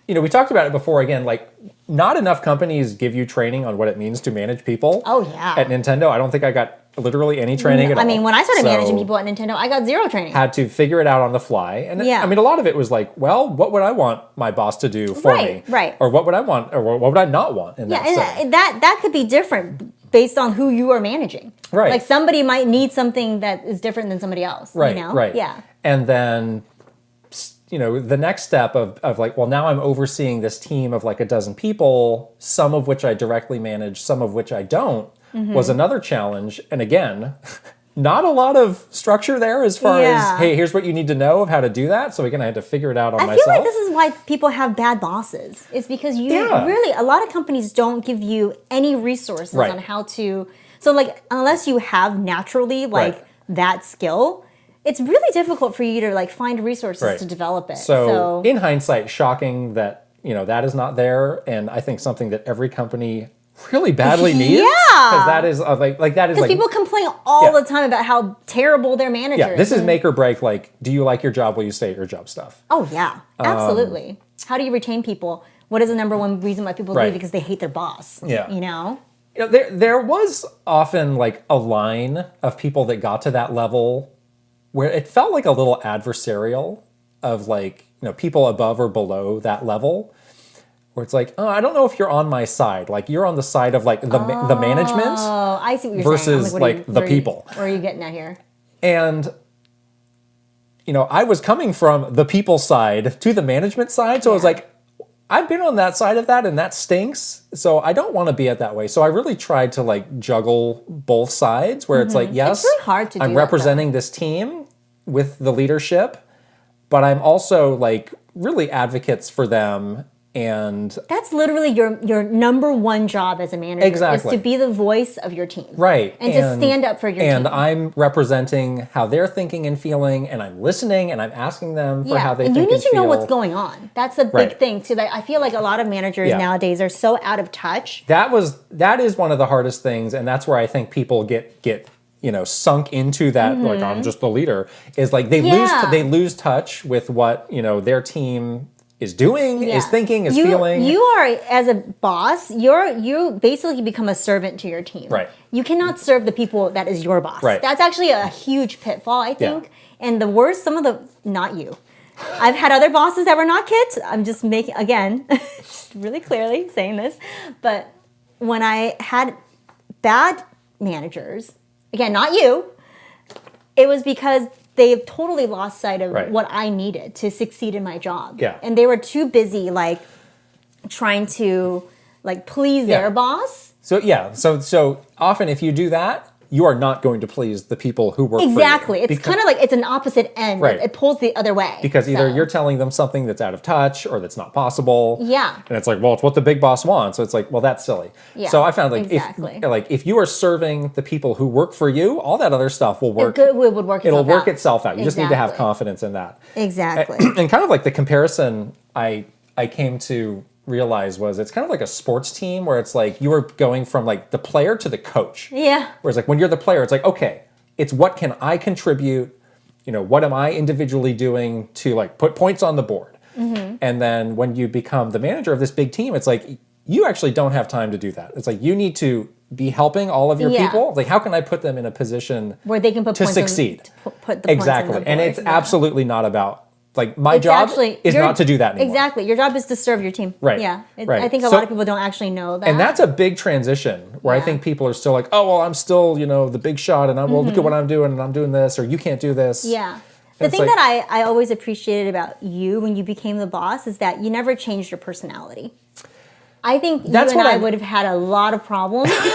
[SPEAKER 2] We talked about it before. Again, like, not enough companies give you training on what it means to manage people.
[SPEAKER 1] Oh, yeah.
[SPEAKER 2] At Nintendo, I don't think I got literally any training at all.
[SPEAKER 1] When I started managing people at Nintendo, I got zero training.
[SPEAKER 2] Had to figure it out on the fly. And a lot of it was like, well, what would I want my boss to do for me? Right. Or what would I want, or what would I not want in that setting?
[SPEAKER 1] And that could be different based on who you are managing.
[SPEAKER 2] Right.
[SPEAKER 1] Like somebody might need something that is different than somebody else.
[SPEAKER 2] Right, right.
[SPEAKER 1] Yeah.
[SPEAKER 2] And then, the next step of like, well, now I'm overseeing this team of like a dozen people, some of which I directly manage, some of which I don't, was another challenge. And again, not a lot of structure there as far as, hey, here's what you need to know of how to do that. So again, I had to figure it out on myself.
[SPEAKER 1] I feel like this is why people have bad bosses. It's because really, a lot of companies don't give you any resources on how to, so like, unless you have naturally like that skill, it's really difficult for you to like find resources to develop it.
[SPEAKER 2] So in hindsight, shocking that, that is not there. And I think something that every company really badly needs. Because that is because
[SPEAKER 1] people complain all the time about how terrible their manager is.
[SPEAKER 2] Yeah, this is make or break. Like, do you like your job? Will you stay at your job stuff?
[SPEAKER 1] Oh yeah, absolutely. How do you retain people? What is the number one reason why people leave? Because they hate their boss.
[SPEAKER 2] Yeah. There was often like a line of people that got to that level where it felt like a little adversarial of like, people above or below that level. Where it's like, oh, I don't know if you're on my side. Like, you're on the side of like the management.
[SPEAKER 1] Oh, I see what you're
[SPEAKER 2] saying. Versus
[SPEAKER 1] like
[SPEAKER 2] the people.
[SPEAKER 1] Where are you getting at here?
[SPEAKER 2] And, I was coming from the people side to the management side. So I was like, I've been on that side of that and that stinks. So I don't want to be at that way. So I really tried to like juggle both sides where it's like, yes,
[SPEAKER 1] it's really hard to do
[SPEAKER 2] I'm representing this team with the leadership, but I'm also like really advocates for them. And
[SPEAKER 1] that's literally your number one job as a manager is to be the voice of your team.
[SPEAKER 2] Right.
[SPEAKER 1] And to stand up for your team.
[SPEAKER 2] And I'm representing how they're thinking and feeling, and I'm listening and I'm asking them for how they think and feel.
[SPEAKER 1] And you need to know what's going on. That's a big thing too. I feel like a lot of managers nowadays are so out of touch.
[SPEAKER 2] That is one of the hardest things, and that's where I think people get sunk into that, like, I'm just the leader, is like they lose touch with what, their team is doing, is thinking, is feeling.
[SPEAKER 1] You are, as a boss, you basically become a servant to your team.
[SPEAKER 2] Right.
[SPEAKER 1] You cannot serve the people that is your boss.
[SPEAKER 2] Right.
[SPEAKER 1] That's actually a huge pitfall, I think. Yeah. And the worst, not you. I've had other bosses that were not Kit. I'm just making, again, just really clearly saying this. But when I had bad managers, again, not you, it was because they totally lost sight of what I needed to succeed in my job.
[SPEAKER 2] Yeah.
[SPEAKER 1] And they were too busy, like, trying to, like, please their boss.
[SPEAKER 2] So often if you do that, you are not going to please the people who work for you.
[SPEAKER 1] Exactly. It's kind of like it's an opposite end.
[SPEAKER 2] Right.
[SPEAKER 1] It pulls the other way.
[SPEAKER 2] Because either you're telling them something that's out of touch or that's not possible.
[SPEAKER 1] Yeah.
[SPEAKER 2] And it's like, well, it's what the big boss wants. So it's like, well, that's silly.
[SPEAKER 1] Yeah,
[SPEAKER 2] so I found if you are serving the people who work for you, all that other stuff will work.
[SPEAKER 1] It would work itself out.
[SPEAKER 2] It'll work itself out. You just need to have confidence in that.
[SPEAKER 1] Exactly.
[SPEAKER 2] And kind of like the comparison I came to realize was it's kind of like a sports team where it's like you are going from like the player to the coach.
[SPEAKER 1] Yeah.
[SPEAKER 2] Whereas like when you're the player, it's like, okay, it's what can I contribute? What am I individually doing to like put points on the board? Mm-hmm. And then when you become the manager of this big team, it's like you actually don't have time to do that. It's like you need to be helping all of your people. It's like how can I put them in a position
[SPEAKER 1] where they can put
[SPEAKER 2] to
[SPEAKER 1] points
[SPEAKER 2] succeed?
[SPEAKER 1] Put the
[SPEAKER 2] exactly.
[SPEAKER 1] Points on the board.
[SPEAKER 2] And it's absolutely not about like my job is not to do that anymore.
[SPEAKER 1] Exactly. Your job is to serve your team.
[SPEAKER 2] Right.
[SPEAKER 1] Yeah. I think a lot of people don't actually know that.
[SPEAKER 2] And that's a big transition where I think people are still like, oh, well, I'm still, the big shot and well, look at what I'm doing and I'm doing this or you can't do this.
[SPEAKER 1] Yeah. The thing that I always appreciated about you when you became the boss is that you never changed your personality. I think you and I would have had a lot of problems. Because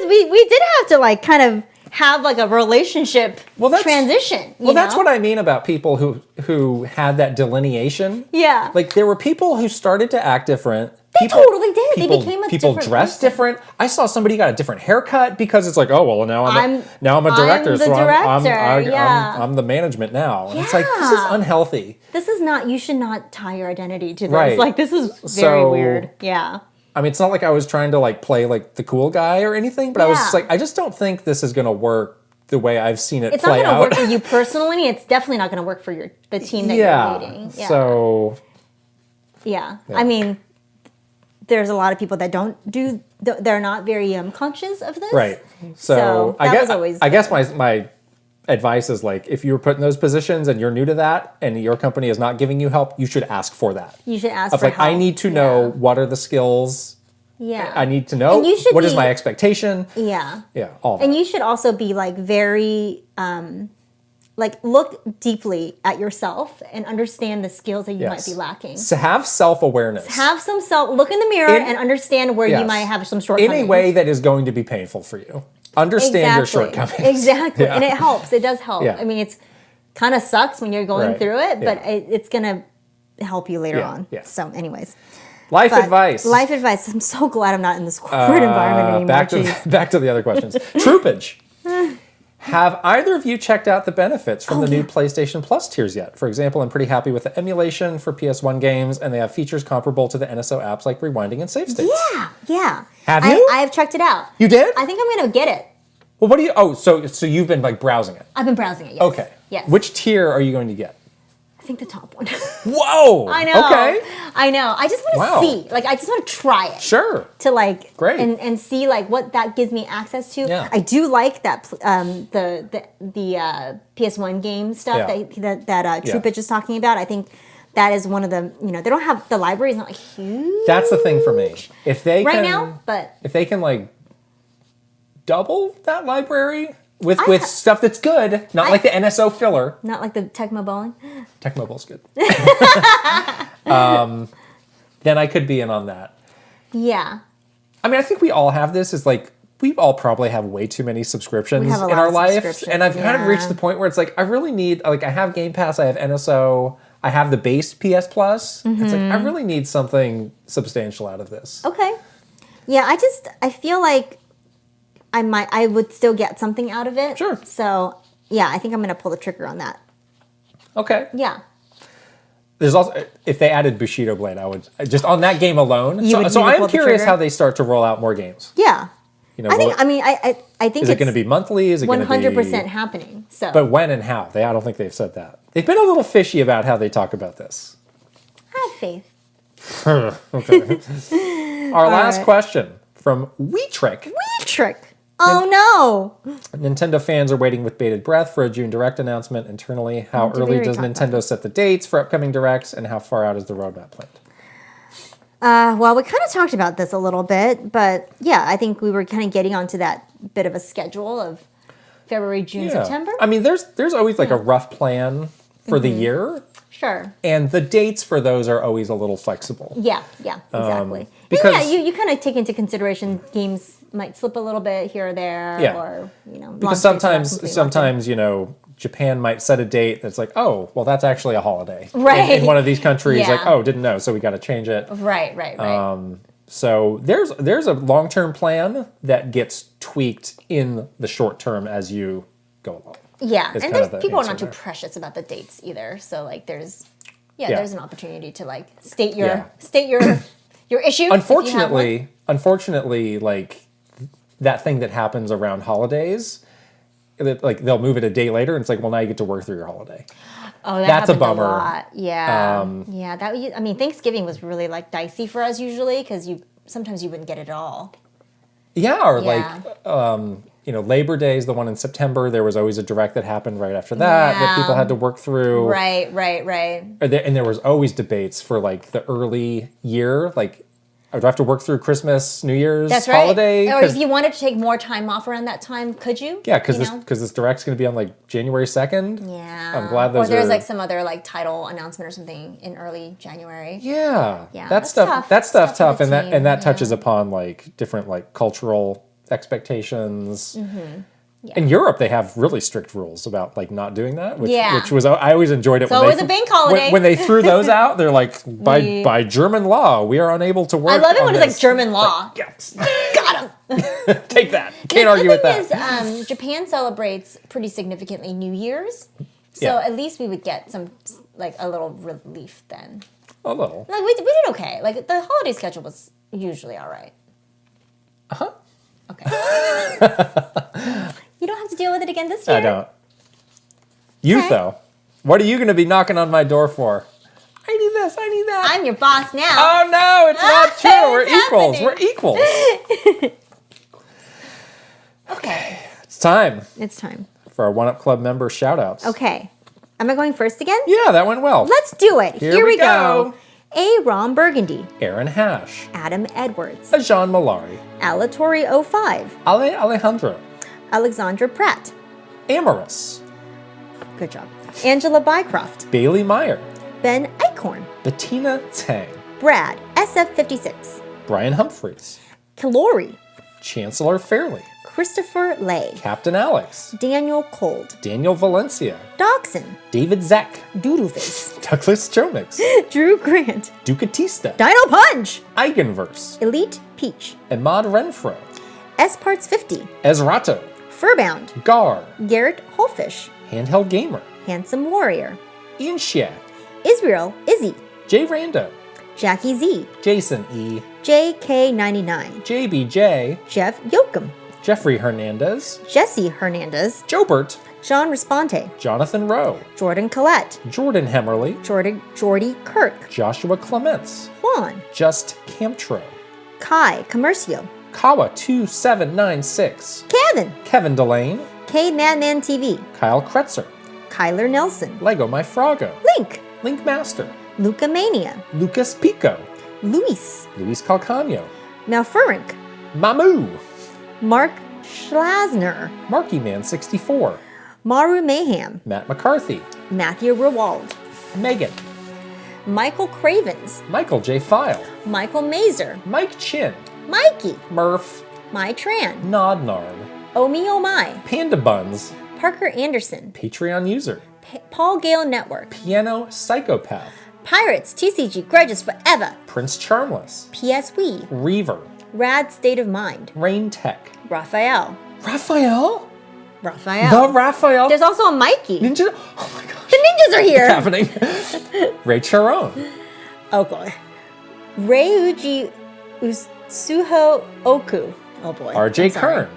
[SPEAKER 1] we did have to like kind of have like a relationship transition.
[SPEAKER 2] Well, that's what I mean about people who had that delineation.
[SPEAKER 1] Yeah.
[SPEAKER 2] Like there were people who started to act different.
[SPEAKER 1] They totally did. They became a
[SPEAKER 2] people
[SPEAKER 1] different
[SPEAKER 2] dressed
[SPEAKER 1] person.
[SPEAKER 2] different. I saw somebody got a different haircut because it's like, oh well, now I'm a director, I'm the management now. And it's like this is unhealthy.
[SPEAKER 1] This is not. You should not tie your identity to this.
[SPEAKER 2] Right.
[SPEAKER 1] Like this is very weird. Yeah.
[SPEAKER 2] I mean, it's not like I was trying to like play like the cool guy or anything, but I was just like, I just don't think this is going to work the way I've seen it play out.
[SPEAKER 1] It's not going to work for you personally. It's definitely not going to work for the team that you're leading. Yeah.
[SPEAKER 2] So.
[SPEAKER 1] Yeah. I mean, there's a lot of people that they're not very conscious of this.
[SPEAKER 2] Right. So I guess my advice is like, if you're put in those positions and you're new to that and your company is not giving you help, you should ask for that.
[SPEAKER 1] You should ask for help.
[SPEAKER 2] I need to know what are the skills.
[SPEAKER 1] Yeah.
[SPEAKER 2] I need to know what is my expectation.
[SPEAKER 1] Yeah.
[SPEAKER 2] Yeah. All that.
[SPEAKER 1] And you should also be like very like look deeply at yourself and understand the skills that you might be lacking.
[SPEAKER 2] So have self-awareness.
[SPEAKER 1] Look in the mirror and understand where you might have some shortcomings.
[SPEAKER 2] In a way that is going to be painful for you. Understand your shortcomings.
[SPEAKER 1] Exactly. And it helps. It does help. I mean, it's kind of sucks when you're going through it, but it's going to help you later on. So anyways.
[SPEAKER 2] Life advice.
[SPEAKER 1] Life advice. I'm so glad I'm not in this corporate environment anymore.
[SPEAKER 2] Back to the other questions. Troopage. Have either of you checked out the benefits from the new PlayStation Plus tiers yet? For example, I'm pretty happy with the emulation for PS1 games, and they have features comparable to the NSO apps like rewinding and save states.
[SPEAKER 1] Yeah.
[SPEAKER 2] Have you?
[SPEAKER 1] I've checked it out.
[SPEAKER 2] You did?
[SPEAKER 1] I think I'm going to get it.
[SPEAKER 2] Well, what do you... Oh, so you've been like browsing it?
[SPEAKER 1] I've been browsing it, yes.
[SPEAKER 2] Okay.
[SPEAKER 1] Yes.
[SPEAKER 2] Which tier are you going to get?
[SPEAKER 1] I think the top one.
[SPEAKER 2] Whoa!
[SPEAKER 1] I know.
[SPEAKER 2] Okay.
[SPEAKER 1] I know. I just want to see. Like, I just want to try it.
[SPEAKER 2] Sure.
[SPEAKER 1] To like...
[SPEAKER 2] Great.
[SPEAKER 1] And see like what that gives me access to.
[SPEAKER 2] Yeah.
[SPEAKER 1] I do like that the PS1 game stuff that Troopage is talking about. I think that is one of the... You know, they don't have... The library is not like huge.
[SPEAKER 2] That's the thing for me. If they
[SPEAKER 1] right
[SPEAKER 2] can...
[SPEAKER 1] now, but...
[SPEAKER 2] If they can like double that library... With stuff that's good, not like the NSO filler.
[SPEAKER 1] Not like the Tecmo Bowling.
[SPEAKER 2] Tecmo Bowl's good. Then I could be in on that.
[SPEAKER 1] Yeah.
[SPEAKER 2] I mean, I think we all have this. Is like we all probably have way too many subscriptions in our life, and I've kind of reached the point where it's like I really need. Like I have Game Pass, I have NSO, I have the base PS Plus. Mm-hmm. It's like I really need something substantial out of this.
[SPEAKER 1] Okay. Yeah, I feel like I would still get something out of it.
[SPEAKER 2] Sure.
[SPEAKER 1] So, yeah, I think I'm going to pull the trigger on that.
[SPEAKER 2] Okay.
[SPEAKER 1] Yeah.
[SPEAKER 2] There's also, if they added Bushido Blade, I would, just on that game alone.
[SPEAKER 1] You
[SPEAKER 2] So I'm
[SPEAKER 1] pull
[SPEAKER 2] curious how they start to roll out more games.
[SPEAKER 1] Yeah.
[SPEAKER 2] You know,
[SPEAKER 1] I think
[SPEAKER 2] is it going to be monthly? Is it
[SPEAKER 1] 100% happening? So.
[SPEAKER 2] But when and how? I don't think they've said that. They've been a little fishy about how they talk about this.
[SPEAKER 1] I have faith.
[SPEAKER 2] Okay. Our last question from Weetrick.
[SPEAKER 1] Weetrick. Oh no!
[SPEAKER 2] Nintendo fans are waiting with bated breath for a June Direct announcement internally. How early does Nintendo set the dates for upcoming Directs, and how far out is the roadmap planned?
[SPEAKER 1] Well, we kind of talked about this a little bit, but yeah, I think we were kind of getting onto that bit of a schedule of February, June, September.
[SPEAKER 2] I mean, there's always like a rough plan for the year.
[SPEAKER 1] Sure.
[SPEAKER 2] And the dates for those are always a little flexible.
[SPEAKER 1] Yeah, exactly.
[SPEAKER 2] Because
[SPEAKER 1] you kind of take into consideration games might slip a little bit here or there, or
[SPEAKER 2] because sometimes Japan might set a date that's like, oh, well, that's actually a holiday,
[SPEAKER 1] right?
[SPEAKER 2] In one of these countries, like, oh, didn't know, so we got to change it,
[SPEAKER 1] right.
[SPEAKER 2] So there's a long-term plan that gets tweaked in the short term as you go along.
[SPEAKER 1] Yeah, and people are not too precious about the dates either. So like, there's an opportunity to like state your issue.
[SPEAKER 2] Unfortunately, like that thing that happens around holidays, like they'll move it a day later, and it's like, well, now you get to work through your holiday.
[SPEAKER 1] Oh, that's a bummer. A lot. Yeah, I mean, Thanksgiving was really like dicey for us usually because sometimes you wouldn't get it at all.
[SPEAKER 2] Yeah, or like. Labor Day is the one in September. There was always a Direct that happened right after that people had to work through.
[SPEAKER 1] Right.
[SPEAKER 2] And there was always debates for like the early year, like I would have to work through Christmas, New Year's, holiday.
[SPEAKER 1] Or if you wanted to take more time off around that time, could you?
[SPEAKER 2] Yeah, because this Direct's going to be on like January 2nd.
[SPEAKER 1] Yeah.
[SPEAKER 2] I'm glad those
[SPEAKER 1] Or there's like some other like title announcement or something in early January.
[SPEAKER 2] Yeah. That's tough. And that touches upon like different like cultural expectations.
[SPEAKER 1] Mm-hmm. Yeah.
[SPEAKER 2] In Europe, they have really strict rules about like not doing that, which was I always enjoyed it.
[SPEAKER 1] So it was a bank holiday.
[SPEAKER 2] When they threw those out, they're like, by German law, we are unable to work.
[SPEAKER 1] I love it when it's like German law.
[SPEAKER 2] Like, yes,
[SPEAKER 1] got him.
[SPEAKER 2] Take that. Can't argue with that.
[SPEAKER 1] The thing is, Japan celebrates pretty significantly New Year's, so at least we would get some like a little relief then.
[SPEAKER 2] A little.
[SPEAKER 1] Like we did okay. Like the holiday schedule was usually all right. Okay. You don't have to deal with it again this year.
[SPEAKER 2] I don't. You, though. What are you going to be knocking on my door for? I need this. I need that.
[SPEAKER 1] I'm your boss now.
[SPEAKER 2] Oh, no. It's not true. We're equals. We're equals.
[SPEAKER 1] Okay.
[SPEAKER 2] It's time.
[SPEAKER 1] It's time.
[SPEAKER 2] For our 1UP Club member shout-outs.
[SPEAKER 1] Okay. Am I going first again?
[SPEAKER 2] Yeah, that went well.
[SPEAKER 1] Let's do it. Here we go. A. Ron Burgundy.
[SPEAKER 2] Aaron Hash.
[SPEAKER 1] Adam Edwards.
[SPEAKER 2] Ajan Malari.
[SPEAKER 1] Alatori 05.
[SPEAKER 2] Ale Alejandro.
[SPEAKER 1] Alexandra Pratt.
[SPEAKER 2] Amorous.
[SPEAKER 1] Good job. Angela Bycroft.
[SPEAKER 2] Bailey Meyer.
[SPEAKER 1] Ben Eichhorn.
[SPEAKER 2] Bettina Tang.
[SPEAKER 1] Brad, SF56.
[SPEAKER 2] Brian Humphreys.
[SPEAKER 1] Kilori.
[SPEAKER 2] Chancellor Fairley.
[SPEAKER 1] Christopher Lay.
[SPEAKER 2] Captain Alex.
[SPEAKER 1] Daniel Cold.
[SPEAKER 2] Daniel Valencia.
[SPEAKER 1] Dogson.
[SPEAKER 2] David Zack.
[SPEAKER 1] Doodleface.
[SPEAKER 2] Douglas Chomix.
[SPEAKER 1] Drew Grant.
[SPEAKER 2] Ducatista.
[SPEAKER 1] Dino Punch.
[SPEAKER 2] Eigenverse.
[SPEAKER 1] Elite Peach.
[SPEAKER 2] Ahmad Renfro.
[SPEAKER 1] S Parts 50.
[SPEAKER 2] Ezrato.
[SPEAKER 1] Furbound.
[SPEAKER 2] Gar.
[SPEAKER 1] Garrett Holfish.
[SPEAKER 2] Handheld Gamer.
[SPEAKER 1] Handsome Warrior.
[SPEAKER 2] Ian Shia.
[SPEAKER 1] Israel Izzy.
[SPEAKER 2] Jay Rando.
[SPEAKER 1] Jackie Z.
[SPEAKER 2] Jason E.
[SPEAKER 1] JK99.
[SPEAKER 2] JBJ.
[SPEAKER 1] Jeff Yoakum.
[SPEAKER 2] Jeffrey Hernandez.
[SPEAKER 1] Jesse Hernandez.
[SPEAKER 2] Jobert.
[SPEAKER 1] John Responte.
[SPEAKER 2] Jonathan Rowe.
[SPEAKER 1] Jordan Collette.
[SPEAKER 2] Jordan Hemmerly.
[SPEAKER 1] Jordy Kirk.
[SPEAKER 2] Joshua Clements.
[SPEAKER 1] Juan.
[SPEAKER 2] Just Camtro.
[SPEAKER 1] Kai Commercio.
[SPEAKER 2] Kawa 2796. Kevin Delane.
[SPEAKER 1] K Madman TV.
[SPEAKER 2] Kyle Kretzer.
[SPEAKER 1] Kyler Nelson.
[SPEAKER 2] Lego My Froggo. Link Master.
[SPEAKER 1] Luca Mania.
[SPEAKER 2] Lucas Pico.
[SPEAKER 1] Luis.
[SPEAKER 2] Luis Calcano.
[SPEAKER 1] Malfurink.
[SPEAKER 2] Mamu.
[SPEAKER 1] Mark Schlasner.
[SPEAKER 2] Marky Man 64.
[SPEAKER 1] Maru Mayhem.
[SPEAKER 2] Matt McCarthy.
[SPEAKER 1] Matthew Rewald.
[SPEAKER 2] Megan.
[SPEAKER 1] Michael Cravens.
[SPEAKER 2] Michael J. File.
[SPEAKER 1] Michael Mazer.
[SPEAKER 2] Mike Chin.
[SPEAKER 1] Mikey.
[SPEAKER 2] Murph.
[SPEAKER 1] My Tran.
[SPEAKER 2] Nodnard.
[SPEAKER 1] Omi Oh My.
[SPEAKER 2] Panda Buns.
[SPEAKER 1] Parker Anderson.
[SPEAKER 2] Patreon user.
[SPEAKER 1] Paul Gale Network.
[SPEAKER 2] Piano Psychopath.
[SPEAKER 1] Pirates. TCG. Grudges Forever.
[SPEAKER 2] Prince Charmless.
[SPEAKER 1] PS Wii.
[SPEAKER 2] Reaver.
[SPEAKER 1] Rad State of Mind.
[SPEAKER 2] Rain Tech.
[SPEAKER 1] Raphael.
[SPEAKER 2] Raphael?
[SPEAKER 1] Raphael.
[SPEAKER 2] The Raphael?
[SPEAKER 1] There's also a Mikey.
[SPEAKER 2] Ninja? Oh my gosh.
[SPEAKER 1] The ninjas are here.
[SPEAKER 2] What's happening? Ray Charon.
[SPEAKER 1] Oh boy. Ryuji Suho Oku. Oh boy.
[SPEAKER 2] RJ Kern.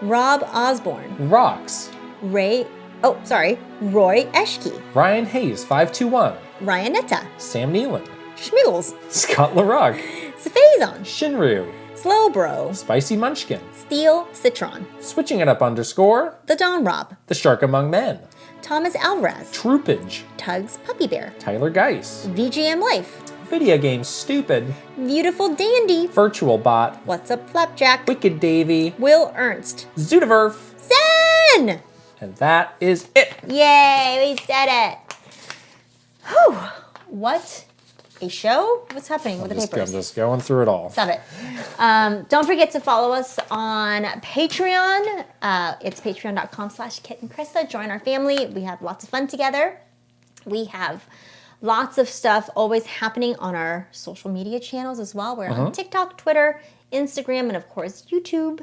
[SPEAKER 1] Rob Osborne.
[SPEAKER 2] Rocks.
[SPEAKER 1] Roy Eshke.
[SPEAKER 2] Ryan Hayes 521.
[SPEAKER 1] Ryanetta.
[SPEAKER 2] Sam Nealon.
[SPEAKER 1] Schmiggles.
[SPEAKER 2] Scott LaRock.
[SPEAKER 1] Safazon.
[SPEAKER 2] Shinryu.
[SPEAKER 1] Slowbro.
[SPEAKER 2] Spicy Munchkin.
[SPEAKER 1] Steel Citron.
[SPEAKER 2] Switching it up _
[SPEAKER 1] The Don Rob.
[SPEAKER 2] The Shark Among Men.
[SPEAKER 1] Thomas Alvarez.
[SPEAKER 2] Troopage.
[SPEAKER 1] Tugs Puppy Bear.
[SPEAKER 2] Tyler Geis.
[SPEAKER 1] VGM Life.
[SPEAKER 2] Video Game Stupid.
[SPEAKER 1] Beautiful Dandy.
[SPEAKER 2] Virtual Bot.
[SPEAKER 1] What's Up Flapjack.
[SPEAKER 2] Wicked Davy.
[SPEAKER 1] Will Ernst.
[SPEAKER 2] Zoodiverf.
[SPEAKER 1] Zen!
[SPEAKER 2] And that is it.
[SPEAKER 1] Yay, we said it. Whew. What a show. What's happening with the papers?
[SPEAKER 2] I'm just going through it all.
[SPEAKER 1] Stop it. Don't forget to follow us on Patreon. It's patreon.com/Kit and Krysta. Join our family. We have lots of fun together. We have lots of stuff always happening on our social media channels as well. We're on TikTok, Twitter, Instagram, and of course, YouTube.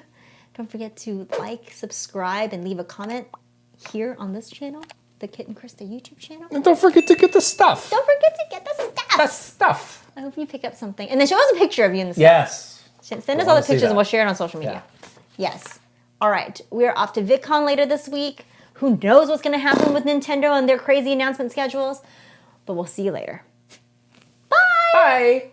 [SPEAKER 1] Don't forget to like, subscribe, and leave a comment here on this channel, the Kit and Krysta YouTube channel.
[SPEAKER 2] And don't forget to get the stuff.
[SPEAKER 1] Don't forget to get the stuff.
[SPEAKER 2] That stuff.
[SPEAKER 1] I hope you pick up something. And then show us a picture of you in the stuff.
[SPEAKER 2] Yes.
[SPEAKER 1] Send us all the pictures and we'll share it on social media. Yeah. Yes. All right. We're off to VidCon later this week. Who knows what's going to happen with Nintendo and their crazy announcement schedules. But we'll see you later. Bye.
[SPEAKER 2] Bye.